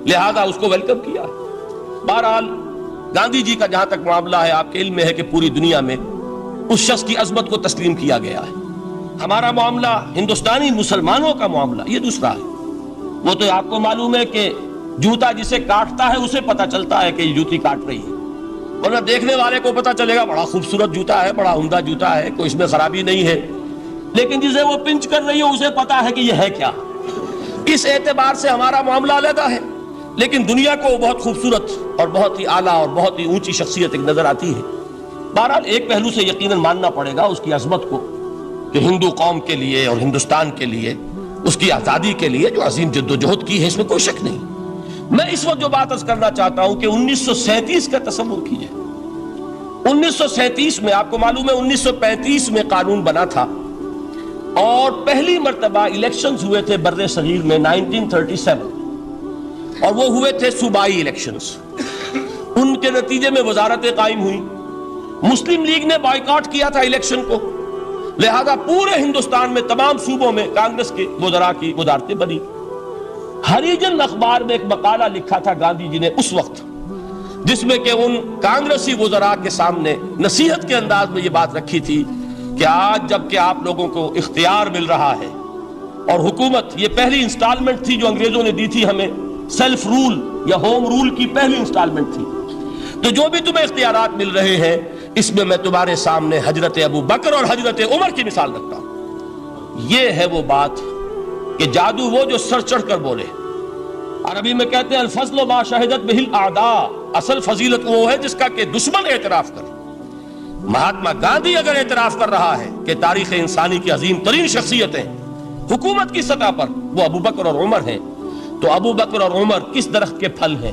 لہذا اس کو ویلکم کیا. بہرحال گاندھی جی کا جہاں تک معاملہ ہے، آپ کے علم میں ہے کہ پوری دنیا میں اس شخص کی عظمت کو تسلیم کیا گیا ہے. ہمارا معاملہ، ہندوستانی مسلمانوں کا معاملہ، یہ دوسرا ہے. وہ تو آپ کو معلوم ہے کہ جوتا جسے کاٹتا ہے اسے پتا چلتا ہے کہ یہ جوتی کاٹ رہی ہے، ورنہ دیکھنے والے کو پتا چلے گا بڑا خوبصورت جوتا ہے، بڑا عمدہ جوتا ہے، کوئی اس میں خرابی نہیں ہے. لیکن جسے وہ پنچ کر رہی ہے اسے پتا ہے کہ یہ ہے کیا. اس اعتبار سے ہمارا معاملہ علیحدہ ہے، لیکن دنیا کو وہ بہت خوبصورت اور بہت ہی اعلیٰ اور بہت ہی اونچی شخصیت ایک نظر آتی ہے. بہرحال ایک پہلو سے یقیناً ماننا پڑے گا اس کی عظمت کو، کہ ہندو قوم کے لیے اور ہندوستان کے لیے، اس کی آزادی کے لیے جو عظیم جد و جہد کی ہے، اس میں کوئی شک نہیں. میں اس وقت جو بات عرض کرنا چاہتا ہوں کہ 1937 کا تصور کیجئے. 1937 میں آپ کو معلوم ہے 1935 میں قانون بنا تھا، اور پہلی مرتبہ الیکشنز ہوئے تھے بر صغیر میں 1937، اور وہ ہوئے تھے صوبائی الیکشنز. ان کے نتیجے میں وزارتیں قائم ہوئی. مسلم لیگ نے بائیکاٹ کیا تھا الیکشن کو، لہذا پورے ہندوستان میں تمام صوبوں میں کانگریس کے وزراء کی وزارتیں بنی. ہریجن اخبار میں ایک مقالہ لکھا تھا گاندھی جی نے اس وقت، جس میں کہ ان کانگریسی وزراء کے سامنے نصیحت کے انداز میں یہ بات رکھی تھی کہ آج جب کہ آپ لوگوں کو اختیار مل رہا ہے، اور حکومت، یہ پہلی انسٹالمنٹ تھی جو انگریزوں نے دی تھی ہمیں، سیلف رول یا ہوم رول کی پہلی انسٹالمنٹ تھی، تو جو بھی تمہیں اختیارات مل رہے ہیں اس میں میں تمہارے سامنے حضرت ابو بکر اور حضرت عمر کی مثال رکھتا ہوں. یہ ہے وہ بات کہ جادو وہ جو سر چڑھ کر بولے. عربی میں کہتے ہیں الفضل ما شہدت بہ الاعداء، اصل فضیلت وہ ہے جس کا کہ دشمن اعتراف کرے. مہاتما گاندھی اگر اعتراف کر رہا ہے کہ تاریخ انسانی کی عظیم ترین شخصیتیں حکومت کی سطح پر وہ ابو بکر اور عمر ہیں، تو ابو بکر اور عمر کس درخت کے پھل ہیں؟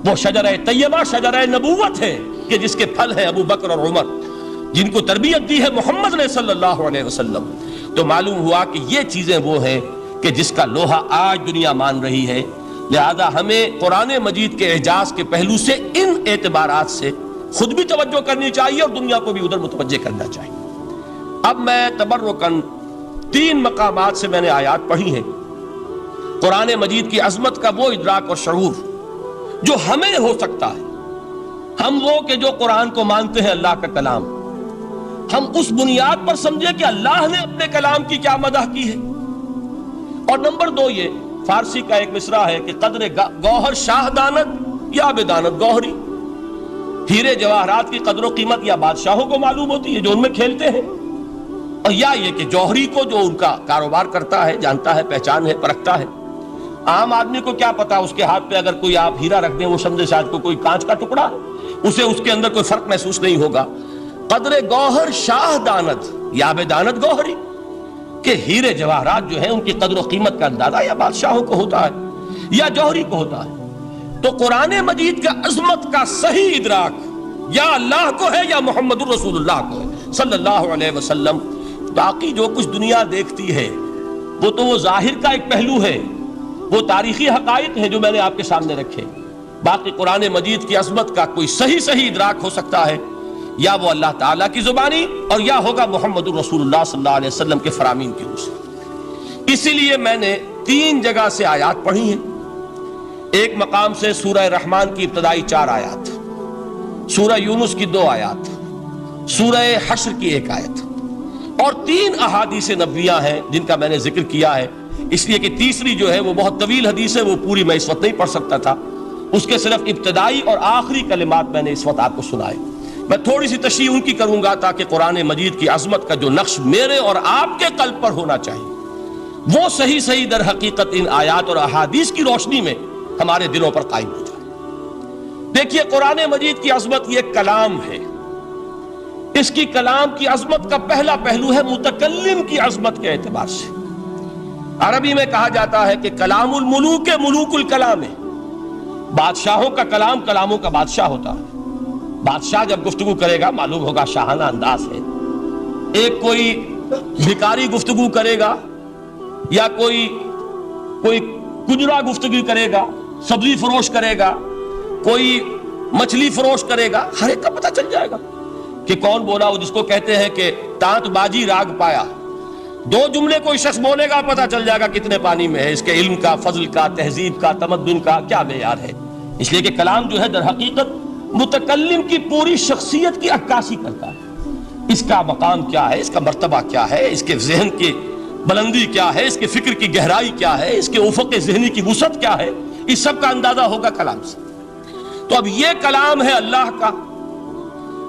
وہ شجرہ طیبہ، شجرہ نبوت ہے کہ جس کے پھل ہیں ابو بکر اور عمر، جن کو تربیت دی ہے محمد نے صلی اللہ علیہ وسلم. تو معلوم ہوا کہ یہ چیزیں وہ ہیں کہ جس کا لوہا آج دنیا مان رہی ہے. لہذا ہمیں قرآن مجید کے اعجاز کے پہلو سے ان اعتبارات سے خود بھی توجہ کرنی چاہیے اور دنیا کو بھی ادھر متوجہ کرنا چاہیے. اب میں تبرکاً 3 مقامات سے میں نے آیات پڑھی ہیں. قرآن مجید کی عظمت کا وہ ادراک اور شعور جو ہمیں ہو سکتا ہے، ہم وہ کہ جو قرآن کو مانتے ہیں اللہ کا کلام، ہم اس بنیاد پر سمجھے کہ اللہ نے اپنے کلام کی کیا مدح کی ہے. اور نمبر 2 یہ فارسی کا ایک مصرع ہے کہ قدر گوہر شاہ دانت یا بدانت گوہری. ہیرے جواہرات کی قدر و قیمت یا بادشاہوں کو معلوم ہوتی ہے جو ان میں کھیلتے ہیں، اور یا یہ کہ جوہری کو جو ان کا کاروبار کرتا ہے، جانتا ہے، پہچان ہے، پرکھتا ہے. عام آدمی کو کیا پتا، اس کے ہاتھ پہ اگر کوئی آپ ہیرا رکھ دیں وہ سمجھے شاید کوئی کانچ کا ٹکڑا ہے، اسے اس کے اندر کوئی فرق محسوس نہیں ہوگا. قدر گوہر شاہ دانت یا بدانت گوہری، کہ ہیرے جواہرات جو ہیں ان کی قدر و قیمت کا اندازہ یا بادشاہوں کو ہوتا ہے یا جوہری کو ہوتا ہے. تو قرآن مجید کا عظمت کا صحیح ادراک یا اللہ کو ہے یا محمد الرسول اللہ کو ہے صلی اللہ علیہ وسلم. باقی جو کچھ دنیا دیکھتی ہے وہ تو وہ ظاہر کا ایک پہلو ہے، وہ تاریخی حقائق ہیں جو میں نے آپ کے سامنے رکھے. باقی قرآن مجید کی عظمت کا کوئی صحیح ادراک ہو سکتا ہے یا وہ اللہ تعالیٰ کی زبانی اور یا ہوگا محمد الرسول اللہ صلی اللہ علیہ وسلم کے فرامین کی روح سے. اسی لیے میں نے 3 جگہ سے آیات پڑھی ہیں. ایک مقام سے سورہ رحمان کی ابتدائی 4 آیات، سورہ یونس کی 2 آیات، سورہ حشر کی 1 آیت، اور 3 احادیث نبویہ ہیں جن کا میں نے ذکر کیا ہے، اس لیے کہ تیسری جو ہے وہ بہت طویل حدیث ہے، وہ پوری میں اس وقت نہیں پڑھ سکتا تھا، اس کے صرف ابتدائی اور آخری کلمات میں نے اس وقت آپ کو سنائے۔ میں تھوڑی سی تشریح ان کی کروں گا تاکہ قرآن مجید کی عظمت کا جو نقش میرے اور آپ کے قلب پر ہونا چاہیے وہ صحیح در حقیقت ان آیات اور احادیث کی روشنی میں ہمارے دلوں پر قائم ہو جائے۔ دیکھیے قرآن مجید کی عظمت یہ کلام ہے، اس کی کلام کی عظمت کا پہلا پہلو ہے متکلم کی عظمت کے اعتبار سے۔ عربی میں کہا جاتا ہے کہ کلام الملوک ملوک الکلام ہے، بادشاہوں کا کلام کلاموں کا بادشاہ ہوتا ہے۔ بادشاہ جب گفتگو کرے گا معلوم ہوگا شاہانہ انداز ہے، ایک کوئی بھکاری گفتگو کرے گا یا کوئی کجرا گفتگو کرے گا، سبزی فروش کرے گا، کوئی مچھلی فروش کرے گا، ہر ایک کا پتہ چل جائے گا کہ کون بولا، وہ جس کو کہتے ہیں کہ تانت بازی راگ پایا، 2 جملے کوئی شخص بولے گا پتہ چل جائے گا کتنے پانی میں ہے، اس کے علم کا، فضل کا، تہذیب کا، تمدن کا کیا معیار ہے۔ اس لیے کہ کلام جو ہے در حقیقت متکلم کی پوری شخصیت کی عکاسی کرتا ہے، اس کا مقام کیا ہے، اس کا مرتبہ کیا ہے، اس کے ذہن کی بلندی کیا ہے، اس کے فکر کی گہرائی کیا ہے، اس کے افق ذہنی کی وسعت کیا ہے، اس سب کا اندازہ ہوگا کلام سے۔ تو اب یہ کلام ہے اللہ کا،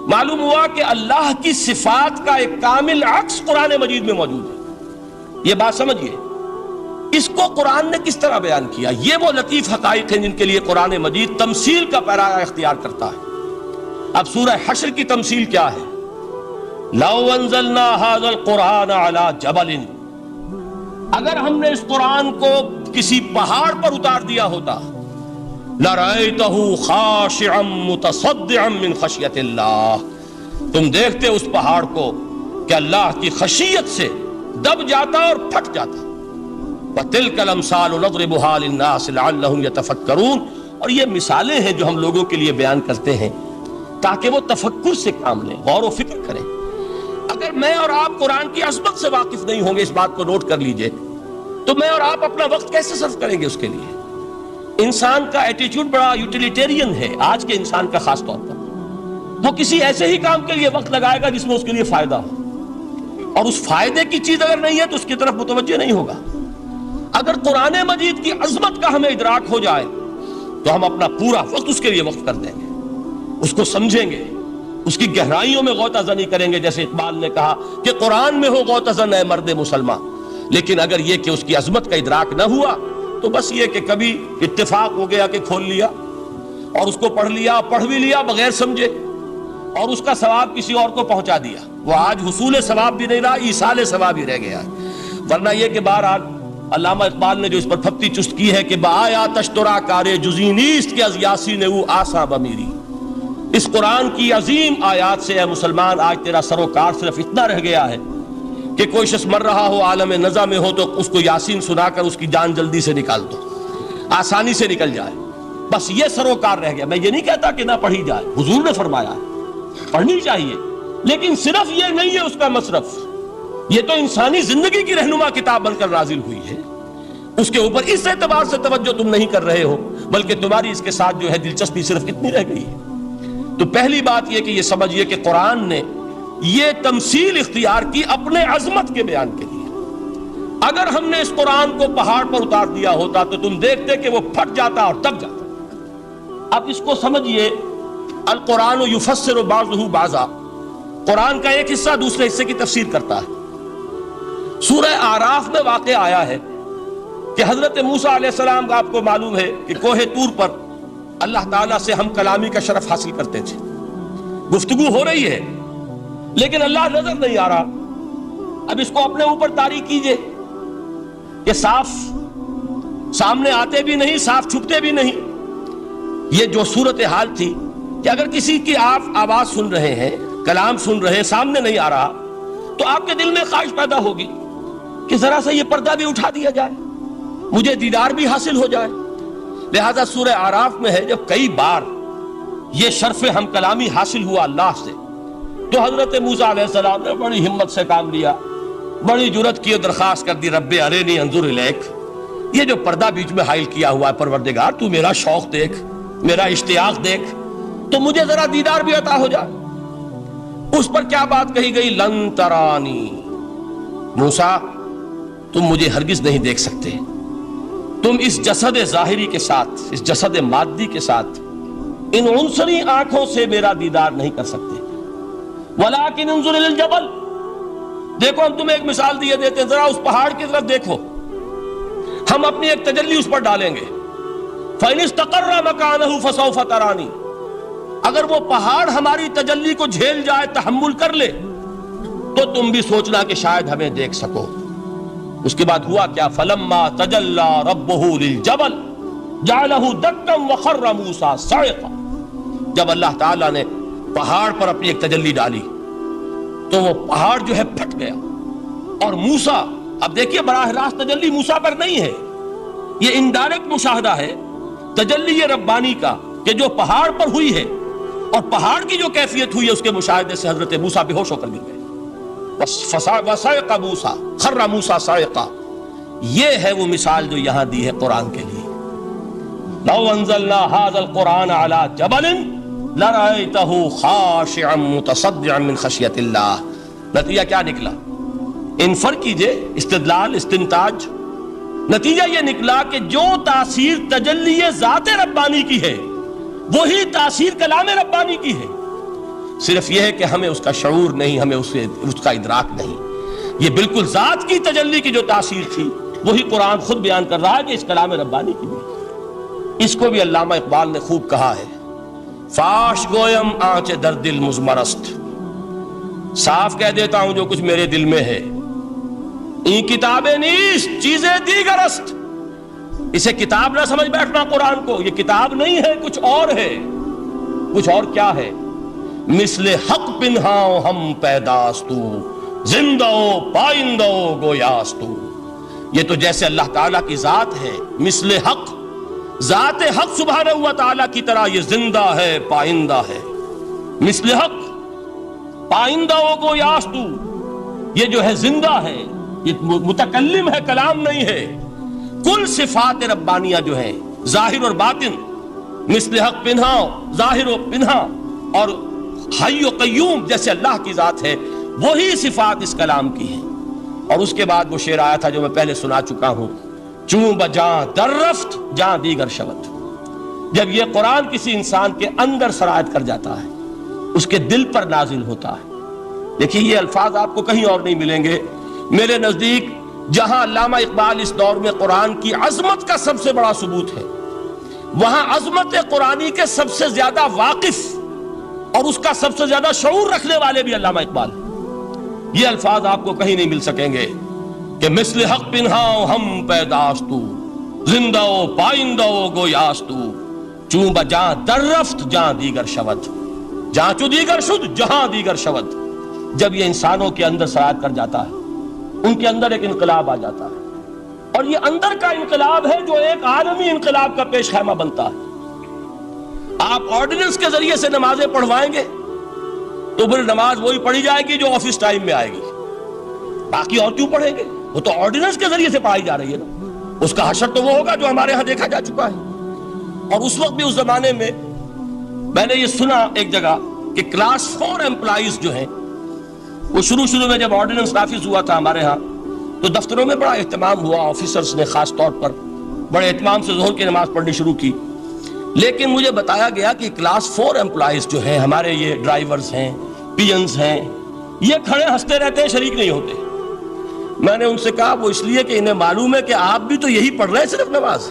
معلوم ہوا کہ اللہ کی صفات کا ایک کامل عکس قرآن مجید میں موجود ہے۔ یہ بات سمجھیے، اس کو قرآن نے کس طرح بیان کیا، یہ وہ لطیف حقائق ہیں جن کے لیے قرآن مجید تمثیل کا پیرایا اختیار کرتا ہے۔ اب سورہ حشر کی تمثیل کیا ہے؟ لو انزلنا هذا القرآن على جبل، اگر ہم نے اس قرآن کو کسی پہاڑ پر اتار دیا ہوتا، لرأيته خاشعا متصدعا من خشیت اللہ، تم دیکھتے اس پہاڑ کو کہ اللہ کی خشیت سے دب جاتا اور پھٹ جاتا۔ وَتِلْكَ الْأَمْثَالُ نَضْرِبُهَا لِلنَّاسِ لَعَلَّهُمْ يَتَفَكَّرُونَ، اور یہ مثالیں ہیں جو ہم لوگوں کے لیے بیان کرتے ہیں تاکہ وہ تفکر سے کام لیں، غور و فکر کریں۔ اگر میں اور آپ قرآن کی عظمت سے واقف نہیں ہوں گے، اس بات کو نوٹ کر لیجئے، تو میں اور آپ اپنا وقت کیسے صرف کریں گے اس کے لیے؟ انسان کا ایٹیچیوڈ بڑا یوٹیلیٹیرین ہے، آج کے انسان کا خاص طور پر، وہ کسی ایسے ہی کام کے لیے وقت لگائے گا جس میں اس کے لیے فائدہ ہو، اور اس فائدے کی چیز اگر نہیں ہے تو اس کی طرف متوجہ نہیں ہوگا۔ اگر قرآن مجید کی عظمت کا ہمیں ادراک ہو جائے تو ہم اپنا پورا وقت اس کے لیے وقف کر دیں گے، اس کو سمجھیں گے، اس کی گہرائیوں میں غوطہ زنی کریں گے، جیسے اقبال نے کہا کہ قرآن میں ہو غوطہ زن اے مرد مسلمان۔ لیکن اگر یہ کہ اس کی عظمت کا ادراک نہ ہوا تو بس یہ کہ کبھی اتفاق ہو گیا کہ کھول لیا اور اس کو پڑھ لیا، پڑھ بھی لیا بغیر سمجھے، اور اس کا ثواب کسی اور کو پہنچا دیا، وہ آج حصول ثواب بھی نہیں رہا، ایصال ثواب ہی رہ گیا ہے۔ ورنہ یہ کہ بہرحال علامہ اقبال نے جو اس پر پھپتی چست کی ہے کہ بآیا تشترا کارے جزی نیست کے از یاسین او آسا بمیری، اس قرآن کی عظیم آیات سے اے مسلمان آج تیرا سروکار صرف اتنا رہ گیا ہے کہ کوئی شخص مر رہا ہو، عالم نزع میں ہو، تو اس کو یاسین سنا کر اس کی جان جلدی سے نکال دو، آسانی سے نکل جائے، بس یہ سروکار رہ گیا۔ میں یہ نہیں کہتا کہ نہ پڑھی جائے، حضور نے فرمایا ہے پڑھنی چاہیے، لیکن صرف یہ نہیں ہے اس کا مصرف، یہ تو انسانی زندگی کی رہنما کتاب بن کر نازل ہوئی ہے، اس کے اوپر اس اعتبار سے توجہ تم نہیں کر رہے ہو، بلکہ تمہاری اس کے ساتھ جو ہے دلچسپی صرف اتنی رہ گئی ہے۔ تو پہلی بات یہ کہ یہ سمجھیے کہ قرآن نے یہ تمثیل اختیار کی اپنے عظمت کے بیان کے لیے۔ اگر ہم نے اس قرآن کو پہاڑ پر اتار دیا ہوتا تو تم دیکھتے کہ وہ پھٹ جاتا اور دب جاتا۔ اب اس کو سمجھیے، القرآن یفسر بعضہ بعضا، قرآن کا ایک حصہ دوسرے حصے کی تفسیر کرتا ہے۔ سورہ اعراف میں واقع آیا ہے کہ حضرت موسیٰ علیہ السلام کا آپ کو معلوم ہے کہ کوہ طور پر اللہ تعالیٰ سے ہم کلامی کا شرف حاصل کرتے تھے، گفتگو ہو رہی ہے لیکن اللہ نظر نہیں آ رہا۔ اب اس کو اپنے اوپر طاری کیجئے کہ صاف سامنے آتے بھی نہیں، صاف چھپتے بھی نہیں۔ یہ جو صورتحال تھی کہ اگر کسی کی آپ آواز سن رہے ہیں، کلام سن رہے ہیں، سامنے نہیں آ رہا، تو آپ کے دل میں خواہش پیدا ہوگی کہ ذرا سا یہ پردہ بھی اٹھا دیا جائے، مجھے دیدار بھی حاصل ہو جائے۔ لہذا سورہ اعراف میں ہے جب کئی بار یہ شرف ہم کلامی حاصل ہوا اللہ سے، تو حضرت موسیٰ علیہ السلام نے بڑی ہمت سے کام لیا، بڑی جرت کی، درخواست کر دی، رب ارینی انظر الیک، یہ جو پردہ بیچ میں حائل کیا ہوا ہے پروردگار، تو میرا شوق دیکھ، میرا اشتیاق دیکھ، تو مجھے ذرا دیدار بھی عطا ہو جائے۔ اس پر کیا بات کہی گئی؟ لن ترانی، موسیٰ تم مجھے ہرگز نہیں دیکھ سکتے، تم اس جسد ظاہری کے ساتھ، اس جسد مادی کے ساتھ، ان عنصری آنکھوں سے میرا دیدار نہیں کر سکتے۔ ولیکن انظر الی الجبل، دیکھو ہم تمہیں ایک مثال دیے دیتے ہیں، ذرا اس پہاڑ کی طرف دیکھو، ہم اپنی ایک تجلی اس پر ڈالیں گے۔ فَإِنِ اسْتَقَرَّ مَكَانَهُ فَسَوْفَ تَرَانِي، اگر وہ پہاڑ ہماری تجلی کو جھیل جائے، تحمل کر لے، تو تم بھی سوچنا کہ شاید ہمیں دیکھ سکو۔ اس کے بعد ہوا کیا؟ فَلَمَّا تَجَلَّى رَبُّهُ لِلْجَبَلِ جَعَلَهُ دَكًّا وَخَرَّ مُوسَىٰ صَعِقًا، جب اللہ تعالیٰ نے پہاڑ پر اپنی ایک تجلی ڈالی تو وہ پہاڑ جو ہے پھٹ گیا، اور موسیٰ، اب دیکھیے براہ راست تجلی موسیٰ پر نہیں ہے، یہ انڈائریکٹ مشاہدہ ہے تجلی ربانی کا، کہ جو پہاڑ پر ہوئی ہے اور پہاڑ کی جو کیفیت ہوئی ہے اس کے مشاہدے سے حضرت موسیٰ بے ہوش ہو کر گر گئے۔ وَصَعِقَ مُوسَىٰ خَرَّ مُوسَىٰ صَعِقًا، یہ ہے وہ مثال جو یہاں دی ہے قرآن کے لیے۔ لَوْ أَنزَلْنَا هَذَا الْقُرْآنَ عَلَىٰ جَبَلٍ لَرَأَيْتَهُ خَاشِعًا مُتَصَدِّعًا مِّنْ خَشْيَةِ اللَّهِ، نتیجہ کیا نکلا؟ انفر کیجئے، استدلال، استنتاج، نتیجہ یہ نکلا کہ جو تاثیر تجلی ذات ربانی کی ہے وہی تاثیر کلام ربانی کی ہے، صرف یہ ہے کہ ہمیں اس کا شعور نہیں، ہمیں اس کا ادراک نہیں۔ یہ بالکل ذات کی تجلی کی جو تاثیر تھی وہی قرآن خود بیان کر رہا ہے کہ اس کلام ربانی کی بھی۔ اس کو بھی علامہ اقبال نے خوب کہا ہے، فاش گویم آنچ در دل مزمرست، صاف کہہ دیتا ہوں جو کچھ میرے دل میں ہے، این کتابیں نیست چیزیں دیگرست، اسے کتاب نہ سمجھ بیٹھنا قرآن کو، یہ کتاب نہیں ہے، کچھ اور ہے۔ کچھ اور کیا ہے؟ مثل حق پنہاؤ ہم پیداستو، زندہ پائندہ گویاستو، یہ تو جیسے اللہ تعالیٰ کی ذات ہے، مثل حق، ذات حق سبحانہ و تعالیٰ کی طرح یہ زندہ ہے، پائندہ ہے، مثل حق پائندہ گویاستو، یہ جو ہے زندہ ہے، یہ متکلم ہے، کلام نہیں ہے۔ کل صفات ربانیہ جو ہیں ظاہر اور باطن، مثل حق پنہاؤ، ظاہر و پنہا، اور حی و قیوم جیسے اللہ کی ذات ہے، وہی صفات اس کلام کی ہیں۔ اور اس کے بعد وہ شعر آیا تھا جو میں پہلے سنا چکا ہوں، چوں بجاں در رفت جاں دیگر شود، جب یہ قرآن کسی انسان کے اندر سرایت کر جاتا ہے، اس کے دل پر نازل ہوتا ہے۔ دیکھیے یہ الفاظ آپ کو کہیں اور نہیں ملیں گے۔ میرے نزدیک جہاں علامہ اقبال اس دور میں قرآن کی عظمت کا سب سے بڑا ثبوت ہے، وہاں عظمت قرآنی کے سب سے زیادہ واقف اور اس کا سب سے زیادہ شعور رکھنے والے بھی علامہ اقبال۔ یہ الفاظ آپ کو کہیں نہیں مل سکیں گے کہ مثل حق پنہاؤ ہم پیداستو، زندہ و پائندہ و گویاستو، چوں بجاں در رفت جہاں دیگر شود، جہاں چو دیگر شد جہاں دیگر شود، جب یہ انسانوں کے اندر سرایت کر جاتا ہے، ان کے اندر ایک انقلاب آ جاتا ہے، اور یہ اندر کا انقلاب ہے جو ایک عالمی انقلاب کا پیش خیمہ بنتا ہے۔ آپ آرڈیننس کے ذریعے سے نمازیں پڑھوائیں گے تو پھر نماز وہی پڑھی جائے گی جو آفس ٹائم میں آئے گی، باقی اور کیوں پڑھیں گے؟ وہ تو آرڈیننس کے ذریعے سے پڑھائی جا رہی ہے نا، اس کا حشر تو وہ ہوگا جو ہمارے ہاں دیکھا جا چکا ہے۔ اور اس وقت بھی، اس زمانے میں نے یہ سنا ایک جگہ کہ کلاس 4 امپلائیز جو ہیں، وہ شروع میں جب آرڈیننس نافذ ہوا تھا ہمارے ہاں تو دفتروں میں بڑا اہتمام ہوا، آفیسرز نے خاص طور پر بڑے اہتمام سے ظہر کی نماز پڑھنی شروع کی، لیکن مجھے بتایا گیا کہ کلاس 4 امپلائیز جو ہیں ہمارے، یہ ڈرائیورز ہیں، پینز ہیں، یہ کھڑے ہنستے رہتے ہیں، شریک نہیں ہوتے۔ میں نے ان سے کہا وہ اس لیے کہ انہیں معلوم ہے کہ آپ بھی تو یہی پڑھ رہے ہیں صرف نماز،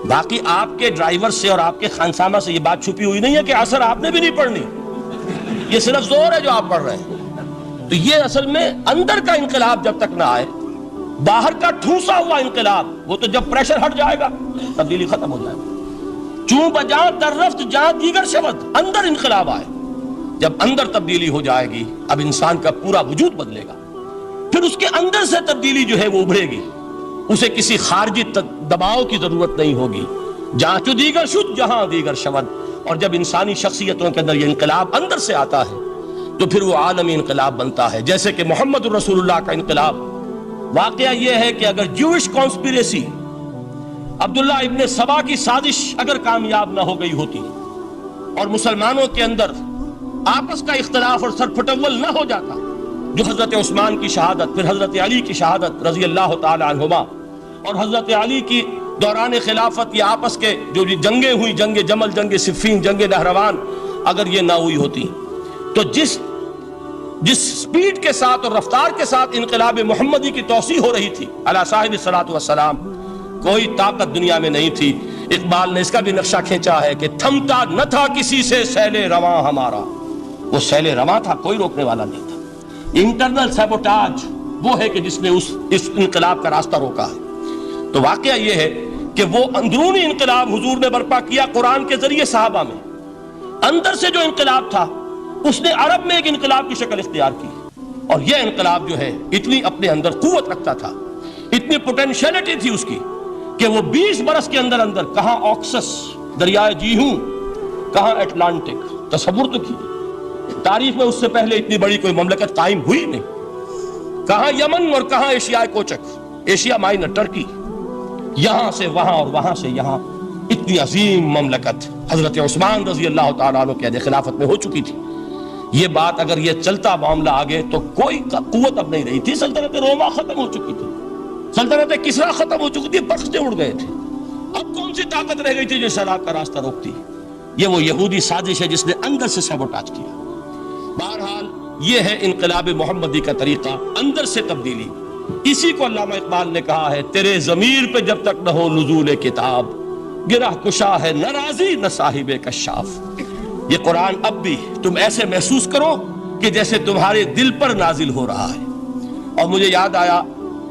باقی آپ کے ڈرائیور سے اور آپ کے خانسامہ سے یہ بات چھپی ہوئی نہیں ہے کہ عصر آپ نے بھی نہیں پڑھنی، یہ صرف زور ہے جو آپ پڑھ رہے ہیں۔ تو یہ اصل میں اندر کا انقلاب جب تک نہ آئے، باہر کا ٹھوسا ہوا انقلاب، وہ تو جب پریشر ہٹ جائے گا تبدیلی ختم ہو جائے گا۔ چوں بجاں در رفت جہاں دیگر شود، اندر انقلاب آئے، جب اندر تبدیلی ہو جائے گی اب انسان کا پورا وجود بدلے گا، پھر اس کے اندر سے تبدیلی جو ہے وہ ابھرے گی، اسے کسی خارجی دباؤ کی ضرورت نہیں ہوگی۔ جہاں چو دیگر شد جہاں دیگر شود، اور جب انسانی شخصیتوں کے اندر یہ انقلاب اندر سے آتا ہے تو پھر وہ عالمی انقلاب بنتا ہے، جیسے کہ محمد الرسول اللہ کا انقلاب۔ واقعہ یہ ہے کہ اگر جوئش اور مسلمانوں کے اندر آپس کا اختلاف اور سر پھٹول نہ ہو جاتا، جو حضرت عثمان کی شہادت، پھر حضرت علی کی شہادت رضی اللہ تعالی عنہما، اور حضرت علی کی دوران خلافت یہ آپس کے جو جنگیں ہوئی، جنگ جمل، جنگ صفین، جنگ نہروان، اگر یہ نہ ہوئی ہوتی تو جس سپیڈ کے ساتھ اور رفتار کے ساتھ انقلاب محمدی کی توسیع ہو رہی تھی علی صاحب الصلاۃ والسلام، کوئی طاقت دنیا میں نہیں تھی۔ اقبال نے اس کا بھی نقشہ کھینچا ہے کہ تھمتا نہ تھا کسی سے سیل رواں ہمارا، وہ سیل رواں تھا، کوئی روکنے والا نہیں تھا۔ انٹرنل سیبوٹاج وہ ہے کہ جس نے اس انقلاب کا راستہ روکا ہے۔ تو واقعہ یہ ہے کہ وہ اندرونی انقلاب حضور نے برپا کیا قرآن کے ذریعے صحابہ میں، اندر سے جو انقلاب تھا اس نے عرب میں ایک انقلاب کی شکل اختیار کی، اور یہ انقلاب جو ہے اتنی اپنے اندر قوت رکھتا تھا، اتنی پوٹینشیلٹی تھی اس کی کہ وہ 20 برس کے اندر کہاں آکسس دریائے جیہوں، کہاں اٹلانٹک، تصور تو کی تاریخ میں اس سے پہلے اتنی بڑی کوئی مملکت قائم ہوئی نہیں، کہاں یمن اور کہاں ایشیا کوچک، ایشیا مائنر ٹرکی، یہاں سے وہاں اور وہاں سے یہاں، اتنی عظیم مملکت حضرت عثمان رضی اللہ تعالیٰ عنہ کے خلافت میں ہو چکی تھی۔ یہ بات اگر یہ چلتا معاملہ آگے تو کوئی قوت اب نہیں رہی تھی، سلطنت روما ختم ہو چکی تھی، سلطنت کسریٰ ختم ہو چکی تھی، بخشتے اڑ گئے تھے، اب کون سی طاقت رہ گئی تھی جو شراب کا راستہ روکتی؟ یہ وہ یہودی سازش ہے جس نے اندر سے سیبوٹاج کیا۔ بہرحال یہ ہے انقلاب محمدی کا طریقہ، اندر سے تبدیلی۔ اسی کو علامہ اقبال نے کہا ہے، تیرے ضمیر پہ جب تک نہ ہو نزول کتاب، گرہ کشا ہے نہ راضی نہ صاحب کشاف۔ یہ قرآن اب بھی تم ایسے محسوس کرو کہ جیسے تمہارے دل پر نازل ہو رہا ہے۔ اور مجھے یاد آیا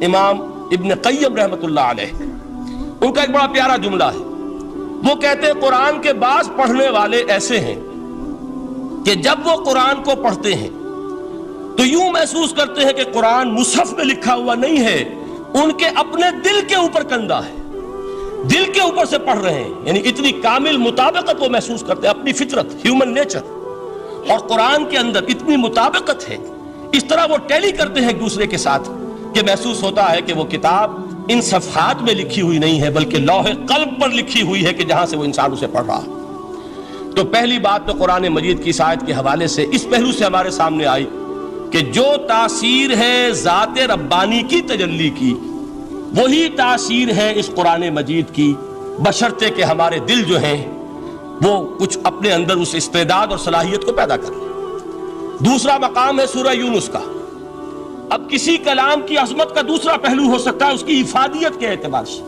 امام ابن قیم رحمۃ اللہ علیہ، ان کا ایک بڑا پیارا جملہ ہے، وہ کہتے ہیں قرآن کے بعض پڑھنے والے ایسے ہیں کہ جب وہ قرآن کو پڑھتے ہیں تو یوں محسوس کرتے ہیں کہ قرآن مصحف میں لکھا ہوا نہیں ہے، ان کے اپنے دل کے اوپر کندہ ہے، دل کے اوپر سے پڑھ رہے ہیں، یعنی اتنی کامل مطابقت وہ محسوس کرتے ہیں، اپنی فطرت، ہیومن نیچر اور قرآن کے اندر اتنی مطابقت ہے، اس طرح وہ ٹیلی کرتے ہیں ایک دوسرے کے ساتھ کہ محسوس ہوتا ہے کہ وہ کتاب ان صفحات میں لکھی ہوئی نہیں ہے بلکہ لوح قلب پر لکھی ہوئی ہے کہ جہاں سے وہ انسان اسے پڑھ رہا ہے۔ تو پہلی بات تو قرآن مجید کی آیت کے حوالے سے اس پہلو سے ہمارے سامنے آئی کہ جو تاثیر ہے ذات ربانی کی تجلی کی، وہی تاثیر ہے اس قرآن مجید کی، بشرطے کہ ہمارے دل جو ہیں وہ کچھ اپنے اندر اس استعداد اور صلاحیت کو پیدا کر لیں۔ دوسرا مقام ہے سورہ یونس کا۔ اب کسی کلام کی عظمت کا دوسرا پہلو ہو سکتا ہے اس کی افادیت کے اعتبار سے،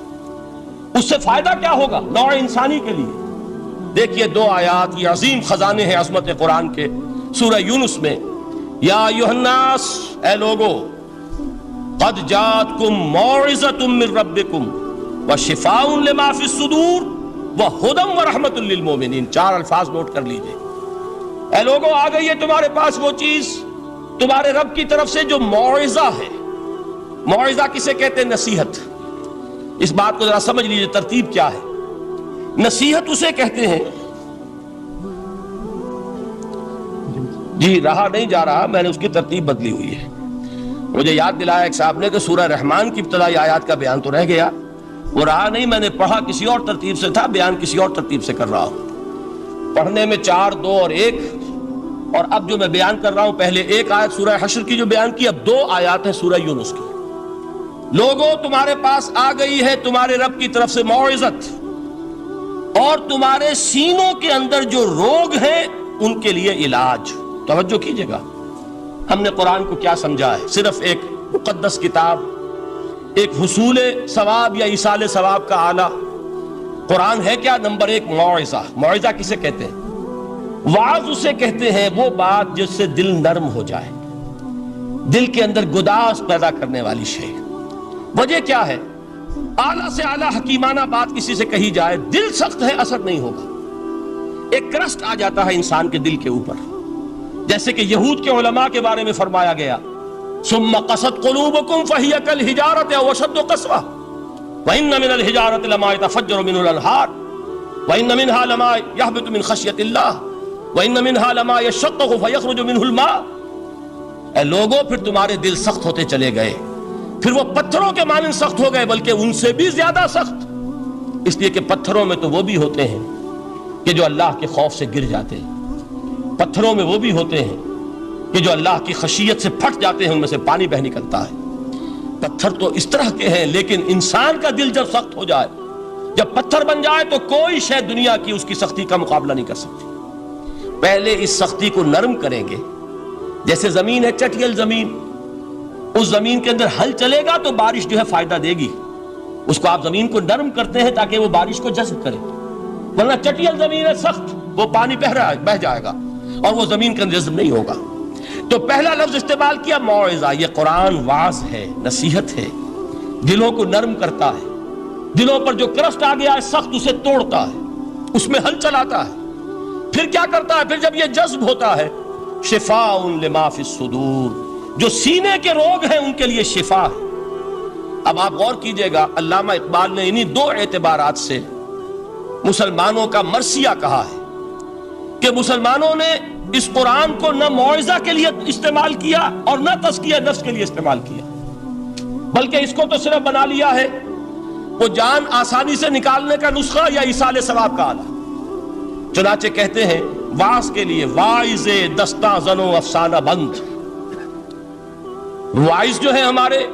اس سے فائدہ کیا ہوگا نوع انسانی کے لیے۔ دیکھیے 2 آیات، یہ عظیم خزانے ہیں عظمت قرآن کے۔ سورہ یونس میں یا ایھا الناس، اے لوگو، قد جاءتکم موعظۃ من ربکم وشفاء لما فی الصدور وہدی ورحمۃ للمؤمنین۔ 4 الفاظ نوٹ کر لیجئے۔ اے لوگو، آ گئی ہے تمہارے پاس وہ چیز تمہارے رب کی طرف سے جو موعظہ ہے۔ موعظہ کسے کہتے ہیں؟ نصیحت۔ اس بات کو ذرا سمجھ لیجئے ترتیب کیا ہے۔ نصیحت اسے کہتے ہیں، جی رہا نہیں جا رہا، میں نے اس کی ترتیب بدلی ہوئی ہے۔ مجھے یاد دلایا ایک صاحب نے کہ سورہ رحمان کی ابتدائی آیات کا بیان تو رہ گیا، وہ رہا نہیں، میں نے پڑھا کسی اور ترتیب سے تھا، بیان کسی اور ترتیب سے کر رہا ہوں۔ پڑھنے میں 4، 2 اور 1، اور اب جو میں بیان کر رہا ہوں پہلے 1 آیت سورہ حشر کی جو بیان کی، اب 2 آیات ہیں سورہ یونس کی۔ لوگوں، تمہارے پاس آ گئی ہے تمہارے رب کی طرف سے موعظت، اور تمہارے سینوں کے اندر جو روگ ہیں ان کے لیے علاج۔ توجہ کیجئے گا، ہم نے قرآن کو کیا سمجھا ہے؟ صرف ایک مقدس کتاب، ایک حصول ثواب یا ایصال ثواب کا آلہ۔ قرآن ہے کیا؟ نمبر 1 موعظہ۔ موعظہ کسے کہتے ہیں؟ وعظ اسے کہتے ہیں وہ بات جس سے دل نرم ہو جائے، دل کے اندر گداز پیدا کرنے والی شے۔ وجہ کیا ہے؟ اعلیٰ سے اعلیٰ حکیمانہ بات کسی سے کہی جائے، دل سخت ہے، اثر نہیں ہوگا، ایک کرسٹ آ جاتا ہے انسان کے دل کے اوپر۔ جیسے کہ یہود کے علماء کے بارے میں فرمایا گیا، ثم قست قلوبکم فہی کالحجارۃ او اشد قسوۃ وان من الحجارۃ لما يتفجر منه الانہار وان منها لما يهبط من خشیۃ اللہ وان منها لما يشقق فيخرج منه الماء۔ اے لوگوں، پھر تمہارے دل سخت ہوتے چلے گئے، پھر وہ پتھروں کے مانند سخت ہو گئے، بلکہ ان سے بھی زیادہ سخت، اس لیے کہ پتھروں میں تو وہ بھی ہوتے ہیں کہ جو اللہ کے خوف سے گر جاتے ہیں، پتھروں میں وہ بھی ہوتے ہیں کہ جو اللہ کی خشیت سے پھٹ جاتے ہیں، ان میں سے پانی بہ نکلتا ہے۔ پتھر تو اس طرح کے ہیں، لیکن انسان کا دل جب سخت ہو جائے، جب پتھر بن جائے، تو کوئی شے دنیا کی اس کی سختی کا مقابلہ نہیں کر سکتی۔ پہلے اس سختی کو نرم کریں گے، جیسے زمین ہے چٹیل زمین، اس زمین کے اندر ہل چلے گا تو بارش جو ہے فائدہ دے گی، اس کو آپ زمین کو نرم کرتے ہیں تاکہ وہ بارش کو جذب کرے، ورنہ چٹیل زمین ہے سخت، وہ پانی بہ جائے گا اور وہ زمین کے اندر جذب نہیں ہوگا۔ تو پہلا لفظ استعمال کیا موعظہ، یہ قرآن واعظ ہے، نصیحت ہے، دلوں کو نرم کرتا ہے، دلوں پر جو کرسٹ آ گیا ہے سخت اسے توڑتا ہے، اس میں ہل چلاتا ہے۔ پھر کیا کرتا ہے؟ پھر جب یہ جذب ہوتا ہے، شفاء لما فی الصدور، جو سینے کے روگ ہیں ان کے لیے شفا ہے۔ اب آپ غور کیجئے گا، علامہ اقبال نے انہی دو اعتبارات سے مسلمانوں کا مرثیہ کہا ہے کہ مسلمانوں نے اس قرآن کو نہ موعظہ کے لیے استعمال کیا اور نہ تزکیہ نفس کے لیے استعمال کیا، بلکہ اس کو تو صرف بنا لیا ہے وہ جان آسانی سے نکالنے کا نسخہ یا ایصال ثواب کا آلہ۔ چنانچہ کہتے ہیں واعظ کے لیے واعظ دستاں زن و افسانہ بند، واعظ جو ہے ہمارے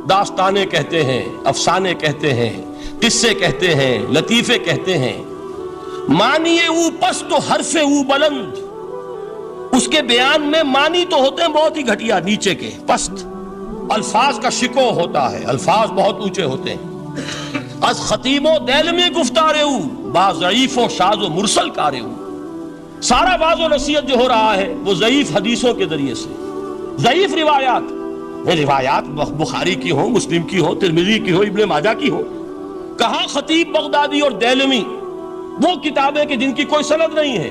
داستانے کہتے ہیں، افسانے کہتے ہیں، قصے کہتے ہیں، لطیفے کہتے ہیں، معنی او پست و حرف او بلند، اس کے بیان میں معنی تو ہوتے ہیں بہت ہی گھٹیا، نیچے کے پست، الفاظ کا شکو ہوتا ہے، الفاظ بہت اونچے ہوتے ہیں۔ از خطیب و دل میں گفتارے او با ضعیف و شاذ و مرسل کارے او، سارا واعظ و نصیحت جو ہو رہا ہے وہ ضعیف حدیثوں کے ذریعے سے، ضعیف روایات بخاری کی ہو، مسلم کی ہو، ترمذی کی ہو، ابن ماجہ کی ہو، کہاں خطیب بغدادی اور دیلمی وہ کتابیں کہ جن کی کوئی سند نہیں ہے،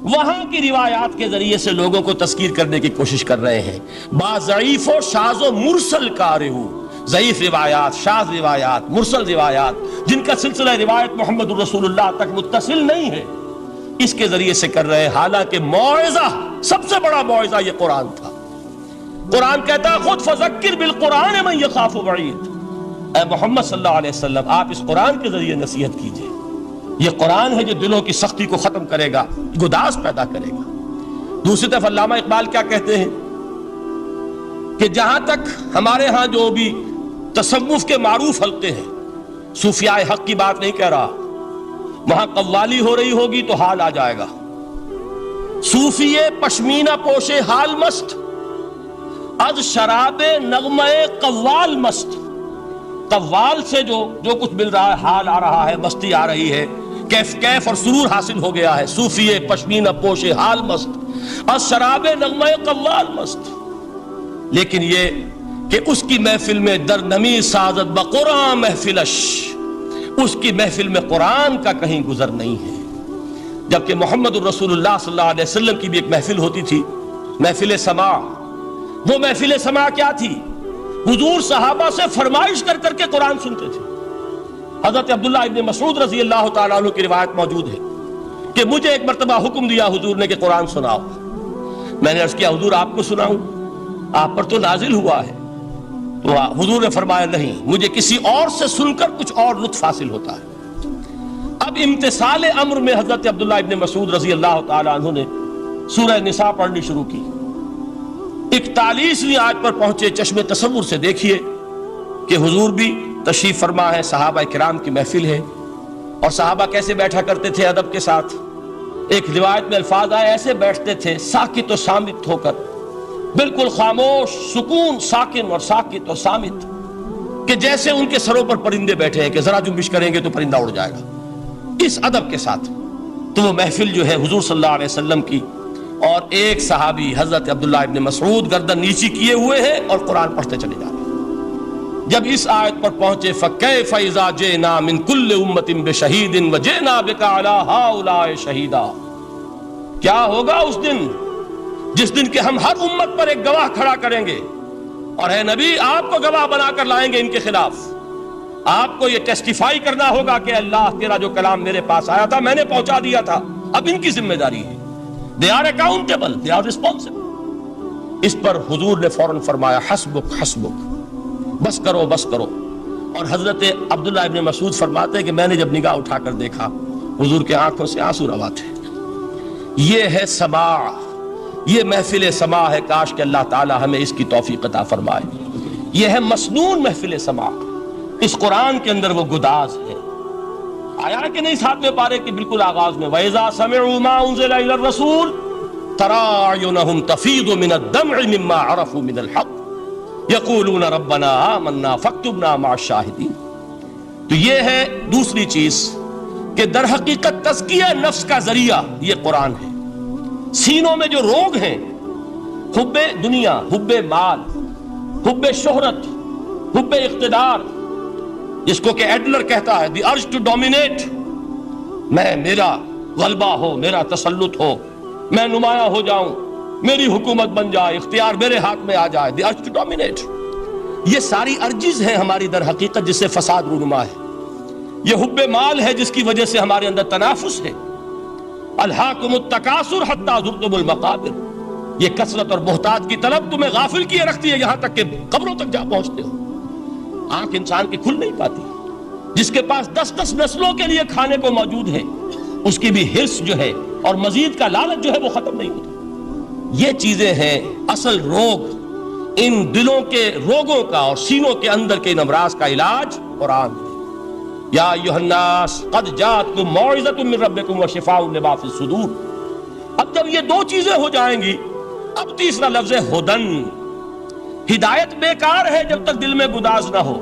وہاں کی روایات کے ذریعے سے لوگوں کو تذکیر کرنے کی کوشش کر رہے ہیں۔ با ضعیف و شاذ و مرسل کارے او، ضعیف روایات، شاذ روایات، مرسل روایات، جن کا سلسلہ روایت محمد الرسول اللہ تک متصل نہیں ہے، اس کے ذریعے سے کر رہے ہیں، حالانکہ موعظہ، سب سے بڑا موعظہ یہ قرآن تھا۔ قرآن کہتا ہے خود فذکر بالقرآن من یخاف وعید، اے محمد صلی اللہ علیہ وسلم آپ اس قرآن کے ذریعے نصیحت کیجئے، یہ قرآن ہے جو دلوں کی سختی کو ختم کرے گا، گداز پیدا کرے گا۔ دوسری طرف علامہ اقبال کیا کہتے ہیں کہ جہاں تک ہمارے ہاں جو بھی تصوف کے معروف حلقے ہیں، صوفیاء حق کی بات نہیں کہہ رہا، وہاں قوالی ہو رہی ہوگی تو حال آ جائے گا، صوفی پشمینہ پوشے حال مست، از شراب نغمہ قوال مست، قوال سے جو کچھ مل رہا ہے، حال آ رہا ہے، مستی آ رہی ہے، کیف اور سرور حاصل ہو گیا ہے، صوفی پشمینہ پوشے حال مست، از شراب نغمہ قوال مست۔ لیکن یہ کہ اس کی محفل میں در نمی سازد بقرآن محفلش، اس کی محفل میں قرآن کا کہیں گزر نہیں ہے، جبکہ محمد الرسول اللہ صلی اللہ علیہ وسلم کی بھی ایک محفل ہوتی تھی، محفل سماع۔ وہ محفل سماع کیا تھی؟ حضور صحابہ سے فرمائش کر کر کے قرآن سنتے تھے۔ حضرت عبداللہ ابن مسعود رضی اللہ تعالیٰ عنہ کی روایت موجود ہے کہ مجھے ایک مرتبہ حکم دیا حضور نے کہ قرآن سناؤ۔ میں نے عرض کیا حضور آپ کو سناؤں؟ آپ پر تو نازل ہوا ہے۔ تو حضور نے فرمایا نہیں، مجھے کسی اور سے سن کر کچھ اور لطف حاصل ہوتا ہے۔ اب امتثال امر میں حضرت عبداللہ ابن مسعود رضی اللہ تعالیٰ عنہ نے سورہ نساء پڑھنی شروع کی۔ 41ویں آیت پر پہنچے، چشم تصور سے دیکھیے کہ حضور بھی تشریف فرما ہے، صحابہ کرام کی محفل ہے، اور صحابہ کیسے بیٹھا کرتے تھے ادب کے ساتھ۔ ایک روایت میں الفاظ آئے ایسے بیٹھتے تھے ساکت و صامت ہو کر، بالکل خاموش، سکون، ساکن اور ساکت اور صامت، کہ جیسے ان کے سروں پر پرندے بیٹھے ہیں کہ ذرا جنبش کریں گے تو پرندہ اڑ جائے گا، اس ادب کے ساتھ۔ تو وہ محفل جو ہے حضور صلی اللہ علیہ وسلم کی، اور ایک صحابی حضرت عبداللہ ابن مسعود گردن نیچی کیے ہوئے ہیں اور قرآن پڑھتے چلے جا رہے ہیں۔ جب اس آیت پر پہنچے فَكَيْفَ إِذَا جِئْنَا مِن كُلِّ أُمَّةٍ بِشَهِيدٍ وَجِئْنَا بِكَ عَلَىٰ هَٰؤُلَاءِ شَهِيدًا، کیا ہوگا اس دن جس دن کہ ہم ہر امت پر ایک گواہ کھڑا کریں گے، اور اے نبی آپ کو گواہ بنا کر لائیں گے ان کے خلاف، آپ کو یہ ٹیسٹیفائی کرنا ہوگا کہ اللہ تیرا جو کلام میرے پاس آیا تھا میں نے پہنچا دیا تھا، اب ان کی ذمہ داری ہے، they are accountable, they are responsible۔ اس پر حضور نے فوراً فرمایا حسبک حسبک، بس کرو بس کرو۔ اور حضرت عبداللہ ابن مسعود فرماتے ہیں کہ میں نے جب نگاہ اٹھا کر دیکھا، حضور کے آنکھوں سے آنسو روا تھے۔ یہ ہے سماع، یہ محفل سماع ہے، کاش کہ اللہ تعالی ہمیں اس کی توفیق عطا فرمائے۔ یہ ہے مسنون محفل سماع، اس قرآن کے اندر وہ گداز ہے۔ آیا کہ نہیں ساتویں پارے کے بالکل آغاز میں وَإِذَا سَمِعُوا مَا أُنزِلَ إِلَى الرَّسُولِ تَرَىٰ أَعْيُنَهُمْ تَفِيضُ مِنَ الدَّمْعِ مِمَّا عَرَفُوا مِنَ الْحَقِّ يَقُولُونَ رَبَّنَا آمَنَّا فَاكْتُبْنَا مَعَ الشَّاهِدِينَ۔ تو یہ ہے دوسری چیز کہ در حقیقت تزکیہ نفس کا ذریعہ یہ قرآن ہے۔ سینوں میں جو روگ ہیں، حب دنیا، حب مال، حب شہرت، حب اقتدار، جس کو کہ ایڈلر کہتا ہے دی ارج ٹو ڈومینیٹ، میرا غلبہ ہو، میرا تسلط ہو، میں نمایاں ہو جاؤں، میری حکومت بن جائے، اختیار میرے ہاتھ میں آ جائے، دی ارج ٹو ڈومینیٹ۔ یہ ساری ارجز ہیں ہماری در حقیقت جس سے فساد رونما ہے۔ یہ حب مال ہے جس کی وجہ سے ہمارے اندر تنافس ہے۔ الہاکم التکاثر حتی زرتم المقابر، یہ کثرت اور بہتات کی طلب تمہیں غافل کیے رکھتی ہے یہاں تک کہ قبروں تک جا پہنچتے ہو۔ آنکھ انسان کی کھل نہیں پاتی، جس کے پاس 10 نسلوں کے لیے کھانے کو موجود ہے، اس کی بھی حرص جو ہے اور مزید کا لالچ جو ہے وہ ختم نہیں ہوتا۔ یہ چیزیں ہیں اصل روگ، ان دلوں کے روگوں کا اور سینوں کے اندر کے ان امراض کا علاج قرآن ہے۔ یا ایھا الناس قد جاءتکم موعظۃ من ربکم وشفاء لما فی الصدور۔ اب جب یہ دو چیزیں ہو جائیں گی، اب تیسرا لفظ ہے ہدن۔ ہدایت بیکار ہے جب تک دل میں گداز نہ ہو،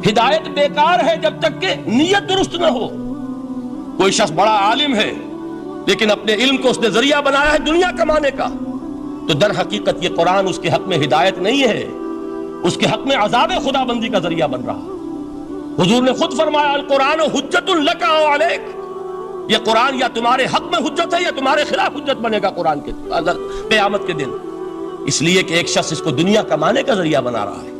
ہدایت بیکار ہے جب تک کہ نیت درست نہ ہو۔ کوئی شخص بڑا عالم ہے لیکن اپنے علم کو اس نے ذریعہ بنایا ہے دنیا کمانے کا، تو در حقیقت یہ قرآن اس کے حق میں ہدایت نہیں ہے، اس کے حق میں عذاب خدا بندی کا ذریعہ بن رہا۔ حضور نے خود فرمایا القرآن حجت لک او علیک، یہ قرآن یا تمہارے حق میں حجت ہے یا تمہارے خلاف حجت بنے گا قرآن کے قیامت کے دن۔ اس لیے کہ ایک شخص اس کو دنیا کمانے کا ذریعہ بنا رہا ہے،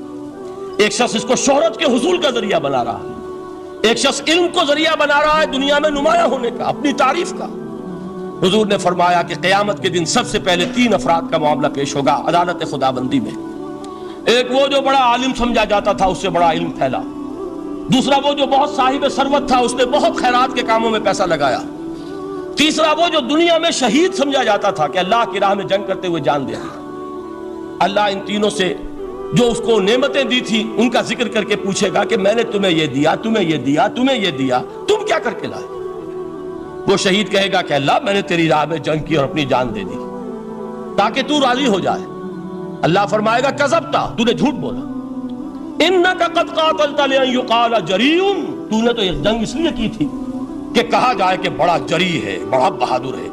ایک شخص اس کو شہرت کے حصول کا ذریعہ بنا رہا ہے، ایک شخص علم کو ذریعہ بنا رہا ہے دنیا میں نمایاں ہونے کا، اپنی تعریف کا۔ حضور نے فرمایا کہ قیامت کے دن سب سے پہلے 3 افراد کا معاملہ پیش ہوگا عدالت خدا بندی میں۔ ایک وہ جو بڑا عالم سمجھا جاتا تھا، اس سے بڑا علم پھیلا۔ دوسرا وہ جو بہت صاحب ثروت تھا، اس نے بہت خیرات کے کاموں میں پیسہ لگایا۔ تیسرا وہ جو دنیا میں شہید سمجھا جاتا تھا کہ اللہ کی راہ میں جنگ کرتے ہوئے جان دیا۔ اللہ ان تینوں سے جو اس کو نعمتیں دی تھی ان کا ذکر کر کے پوچھے گا کہ میں نے تمہیں یہ دیا، تمہیں یہ دیا، تمہیں یہ دیا، تم کیا کر کے لائے؟ وہ شہید کہے گا کہ اللہ میں نے تیری راہ میں جنگ کی اور اپنی جان دے دی تاکہ تو راضی ہو جائے۔ اللہ فرمائے گا کذبتا، تو نے جھوٹ بولا، انک قد قاتلت لئن یقال جریء، تو نے تو یہ جنگ اس لیے کی تھی کہ کہا جائے کہ بڑا جری ہے، بڑا بہادر ہے۔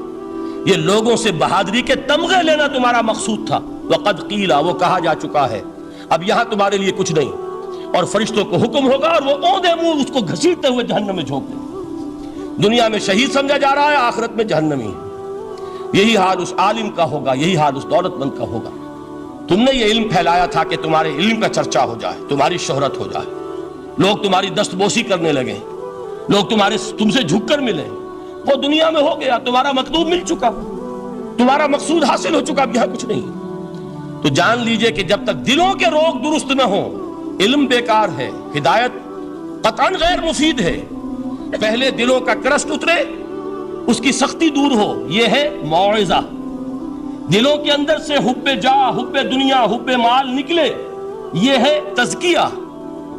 یہ لوگوں سے بہادری کے تمغے لینا تمہارا مقصود تھا۔ وقد قیل، وہ کہا جا چکا ہے، اب یہاں تمہارے لیے کچھ نہیں۔ اور فرشتوں کو حکم ہوگا اور وہ اوندے منہ اس کو گھسیٹتے ہوئے جہنم میں جھونک دیں۔ دنیا میں شہید سمجھا جا رہا ہے، آخرت میں جہنمی ہے۔ یہی حال اس عالم کا ہوگا، یہی حال اس دولت مند کا ہوگا۔ تم نے یہ علم پھیلایا تھا کہ تمہارے علم کا چرچا ہو جائے، تمہاری شہرت ہو جائے، لوگ تمہاری دستبوسی کرنے لگیں، لوگ تم سے جھک کر ملیں۔ وہ دنیا میں ہو گیا، تمہارا مطلوب مل چکا، تمہارا مقصود حاصل ہو چکا، اب یہاں کچھ نہیں۔ تو جان لیجئے کہ جب تک دلوں کے روگ درست نہ ہوں، علم بیکار ہے، ہدایت قطعاً غیر مفید ہے۔ پہلے دلوں کا کرسٹ اترے، اس کی سختی دور ہو، یہ ہے موعظہ۔ دلوں کے اندر سے حب جاہ، حب دنیا، حب مال نکلے، یہ ہے تزکیہ،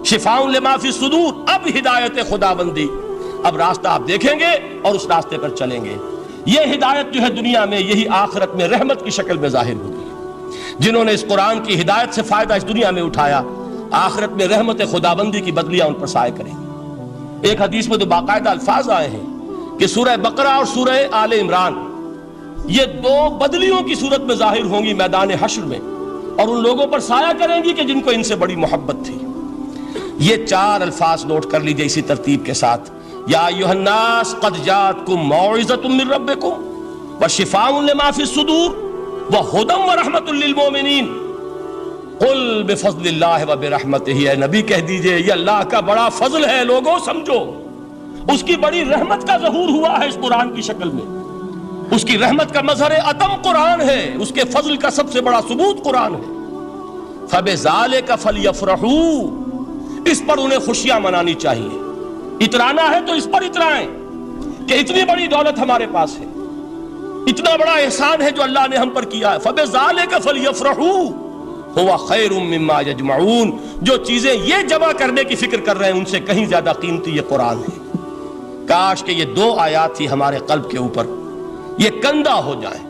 شفاء لما فی الصدور۔ اب ہدایت خدا بندی، اب راستہ آپ دیکھیں گے اور اس راستے پر چلیں گے۔ یہ ہدایت جو ہے دنیا میں، یہی آخرت میں رحمت کی شکل میں ظاہر ہوگی۔ جنہوں نے اس قرآن کی ہدایت سے فائدہ اس دنیا میں اٹھایا، آخرت میں رحمت خدا بندی کی بدلیاں ان پر سائے کریں گے۔ ایک حدیث میں تو باقاعدہ الفاظ آئے ہیں کہ سورہ بقرہ اور سورہ آل عمران یہ 2 بدلیوں کی صورت میں ظاہر ہوں گی میدان حشر میں، اور ان لوگوں پر سایہ کریں گی کہ جن کو ان سے بڑی محبت تھی۔ یہ 4 الفاظ نوٹ کر لیجئے اسی ترتیب کے ساتھ۔ یا ایھا الناس قد جاءتکم موعظۃ من ربکم وشفاء لما فی الصدور وہدی ورحمۃ للمؤمنین قل بفضل اللہ وبرحمتہ۔ اے نبی کہہ دیجئے یہ اللہ کا بڑا فضل ہے، لوگوں سمجھو، اس کی بڑی رحمت کا ظہور ہوا ہے اس قرآن کی شکل میں۔ اس کی رحمت کا مظہر اتم قرآن ہے، اس کے فضل کا سب سے بڑا ثبوت قرآن ہے۔ فبذالک فلیفرحوا، اس پر انہیں خوشیاں منانی چاہیے۔ اترانا ہے تو اس پر اترائیں، کہ اتنی بڑی دولت ہمارے پاس ہے، اتنا بڑا احسان ہے جو اللہ نے ہم پر کیا ہے، فَبِذَلِكَ فَلْيَفْرَحُوا هُوَ خَيْرٌ مِّمَّا يَجْمَعُونَ، جو چیزیں یہ جمع کرنے کی فکر کر رہے ہیں ان سے کہیں زیادہ قیمتی یہ قرآن ہے۔ کاش کہ یہ 2 آیات ہی ہمارے قلب کے اوپر یہ کندہ ہو جائیں۔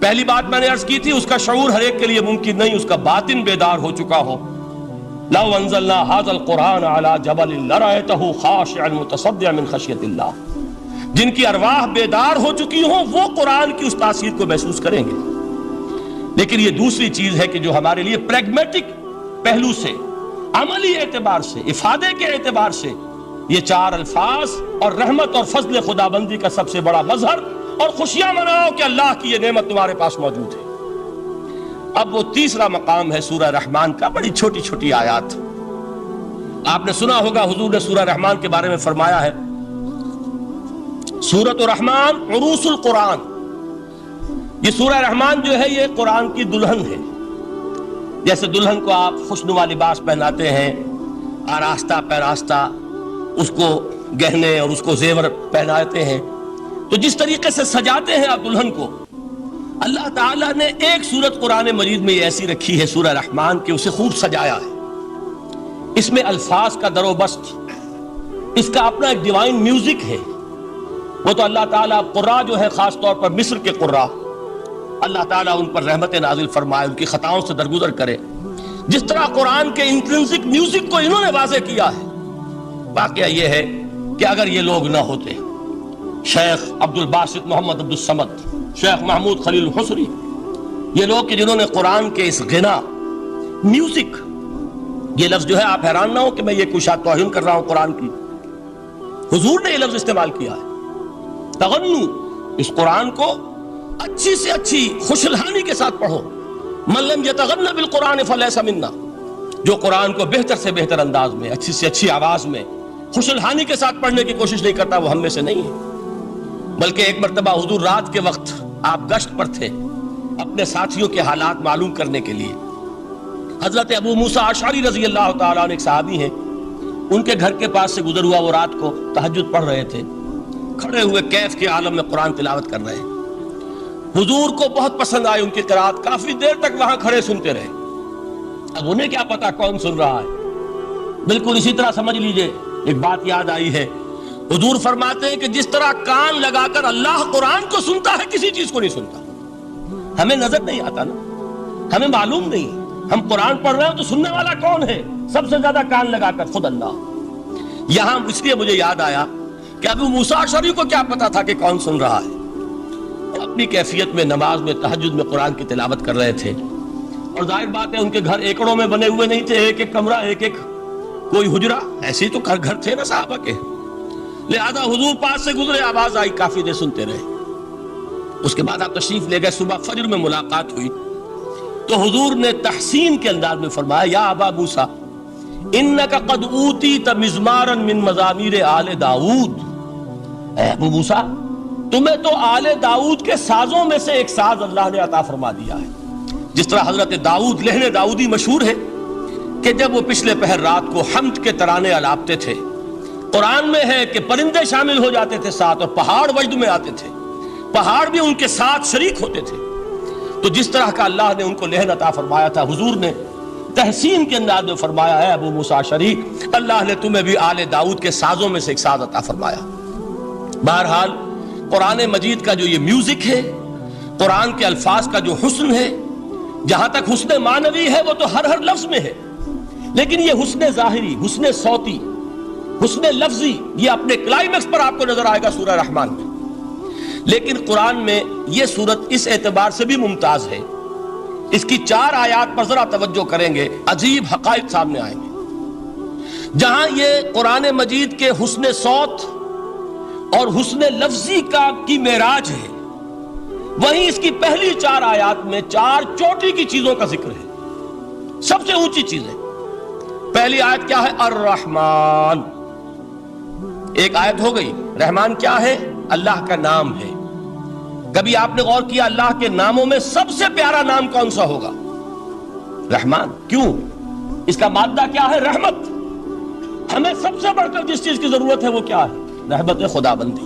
پہلی بات میں نے عرض کی تھی، اس کا شعور ہر ایک کے لیے ممکن نہیں، اس کا باطن بیدار ہو چکا ہو۔ لو انزلنا هذا القرآن على جبل لرأيته خاشعا متصدعا من خشية اللہ، جن کی ارواح بیدار ہو چکی ہوں وہ قرآن کی اس تاثیر کو محسوس کریں گے۔ لیکن یہ دوسری چیز ہے کہ جو ہمارے لیے پریگمیٹک پہلو سے، عملی اعتبار سے، افادے کے اعتبار سے یہ 4 الفاظ اور رحمت اور فضل خدابندی کا سب سے بڑا مظہر، اور خوشیاں مناؤ کہ اللہ کی یہ نعمت تمہارے پاس موجود ہے۔ اب وہ تیسرا مقام ہے سورہ رحمان کا، بڑی چھوٹی چھوٹی آیات۔ آپ نے سنا ہوگا حضور نے سورہ رحمان کے بارے میں فرمایا ہے، سورۃ الرحمن عروس القرآن، یہ سورہ رحمان جو ہے یہ قرآن کی دلہن ہے۔ جیسے دلہن کو آپ خوشنما لباس پہناتے ہیں، آراستہ پیراستہ اس کو گہنے اور اس کو زیور پہناتے ہیں، تو جس طریقے سے سجاتے ہیں آپ دلہن کو، اللہ تعالیٰ نے ایک سورت قرآن مجید میں یہ ایسی رکھی ہے سورہ رحمان کہ اسے خوب سجایا ہے۔ اس میں الفاظ کا در و بست، اس کا اپنا ایک ڈیوائن میوزک ہے۔ وہ تو اللہ تعالیٰ قراء جو ہے، خاص طور پر مصر کے قراء، اللہ تعالیٰ ان پر رحمت نازل فرمائے، ان کی خطاؤں سے درگزر کرے۔ جس طرح قرآن کے انٹرنسک میوزک کو انہوں نے واضح کیا ہے۔ واقعہ یہ ہے کہ اگر یہ لوگ نہ ہوتے، شیخ عبد الباسط محمد عبد الصمد، شیخ محمود خلیل الحصری، یہ لوگ کہ جنہوں نے قرآن کے اس غنا، میوزک، یہ لفظ جو ہے آپ حیران نہ ہو کہ میں یہ کوئی شاید توہین کر رہا ہوں قرآن کی، حضور نے یہ لفظ استعمال کیا ہے، تغنو، اس قرآن کو اچھی سے اچھی خوشلہانی کے ساتھ پڑھو۔ من لم یتغن بالقرآن فلیس منا، جو قرآن کو بہتر سے بہتر انداز میں، اچھی سے اچھی آواز میں، خوشلہانی کے ساتھ پڑھنے کی کوشش نہیں کرتا، وہ ہم میں سے نہیں ہے۔ بلکہ ایک مرتبہ حضور رات کے وقت آپ گشت پر تھے اپنے ساتھیوں کے حالات معلوم کرنے کے لیے۔ حضرت ابو موسیٰ اشعری رضی اللہ تعالیٰ عنہ ایک صحابی ہیں، ان کے گھر کے پاس سے گزر ہوا، وہ رات کو تہجد پڑھ رہے تھے، کھڑے ہوئے کیف کے عالم میں قرآن تلاوت کر رہے ہیں۔ حضور کو بہت پسند آئی ان کی قرات، کافی دیر تک وہاں کھڑے سنتے رہے۔ اب انہیں کیا پتا کون سن رہا ہے، بالکل اسی طرح سمجھ لیجئے ایک بات یاد آئی ہے، حضور فرماتے ہیں کہ جس طرح کان لگا کر اللہ قرآن کو سنتا ہے، کسی چیز کو نہیں سنتا۔ ہمیں نظر نہیں آتا نا، ہمیں معلوم نہیں، ہم قرآن پڑھ رہے ہیں تو سننے والا کون ہے؟ سب سے زیادہ کان لگا کر خود اللہ۔ یہاں اس لیے مجھے یاد آیا کہ ابو موسیٰ اشعری کو کیا پتا تھا کہ کون سن رہا ہے؟ اپنی کیفیت میں نماز میں تہجد میں قرآن کی تلاوت کر رہے تھے، اور ظاہر بات ہے ان کے گھر ایکڑوں میں بنے ہوئے نہیں تھے، ایک ایک کمرہ، ایک ایک کوئی حجرہ، ایسے ہی تو گھر تھے نا صحابہ کے، لہذا حضور پاس سے گزرے، آواز آئی، کافی دیر سنتے رہے۔ اس کے بعد آپ تشریف لے گئے، صبح فجر میں ملاقات ہوئی تو حضور نے تحسین کے انداز میں فرمایا، یا ابا موسیٰ انک قد اوتیت مزمارا من مزامیر آل داؤد، اے ابو موسیٰ تمہیں تو آل داؤد کے سازوں میں سے ایک ساز اللہ نے عطا فرما دیا ہے۔ جس طرح حضرت داؤد، لہن داؤدی مشہور ہے کہ جب وہ پچھلے پہر رات کو حمد کے ترانے الاپتے تھے، قرآن میں ہے کہ پرندے شامل ہو جاتے تھے ساتھ، اور پہاڑ وجد میں آتے تھے، پہاڑ بھی ان کے ساتھ شریک ہوتے تھے۔ تو جس طرح کا اللہ نے ان کو لہن عطا فرمایا تھا، حضور نے تحسین کے انداز میں فرمایا ہے ابو موسیٰ اشعری، اللہ نے تمہیں بھی آل داؤد کے سازوں میں سے ایک ساز عطا فرمایا۔ بہرحال قرآن مجید کا جو یہ میوزک ہے، قرآن کے الفاظ کا جو حسن ہے، جہاں تک حسن معنوی ہے وہ تو ہر لفظ میں ہے، لیکن یہ حسن ظاہری، حسن صوتی، حسن لفظی، یہ اپنے کلائمیکس پر آپ کو نظر آئے گا سورہ رحمان میں۔ لیکن قرآن میں یہ سورت اس اعتبار سے بھی ممتاز ہے، اس کی 4 آیات پر ذرا توجہ کریں گے، عجیب حقائق سامنے آئیں گے۔ جہاں یہ قرآن مجید کے حسن صوت اور حسن لفظی کی معراج ہے، وہیں اس کی پہلی 4 آیات میں 4 چوٹی کی چیزوں کا ذکر ہے، سب سے اونچی چیزیں۔ پہلی آیت کیا ہے؟ الرحمن، ایک آیت ہو گئی۔ رحمان کیا ہے؟ اللہ کا نام ہے۔ کبھی آپ نے غور کیا اللہ کے ناموں میں سب سے پیارا نام کون سا ہوگا؟ رحمان۔ کیوں؟ اس کا مادہ کیا ہے؟ رحمت۔ ہمیں سب سے بڑھ کر جس چیز کی ضرورت ہے وہ کیا ہے؟ رحمت خدا بندی۔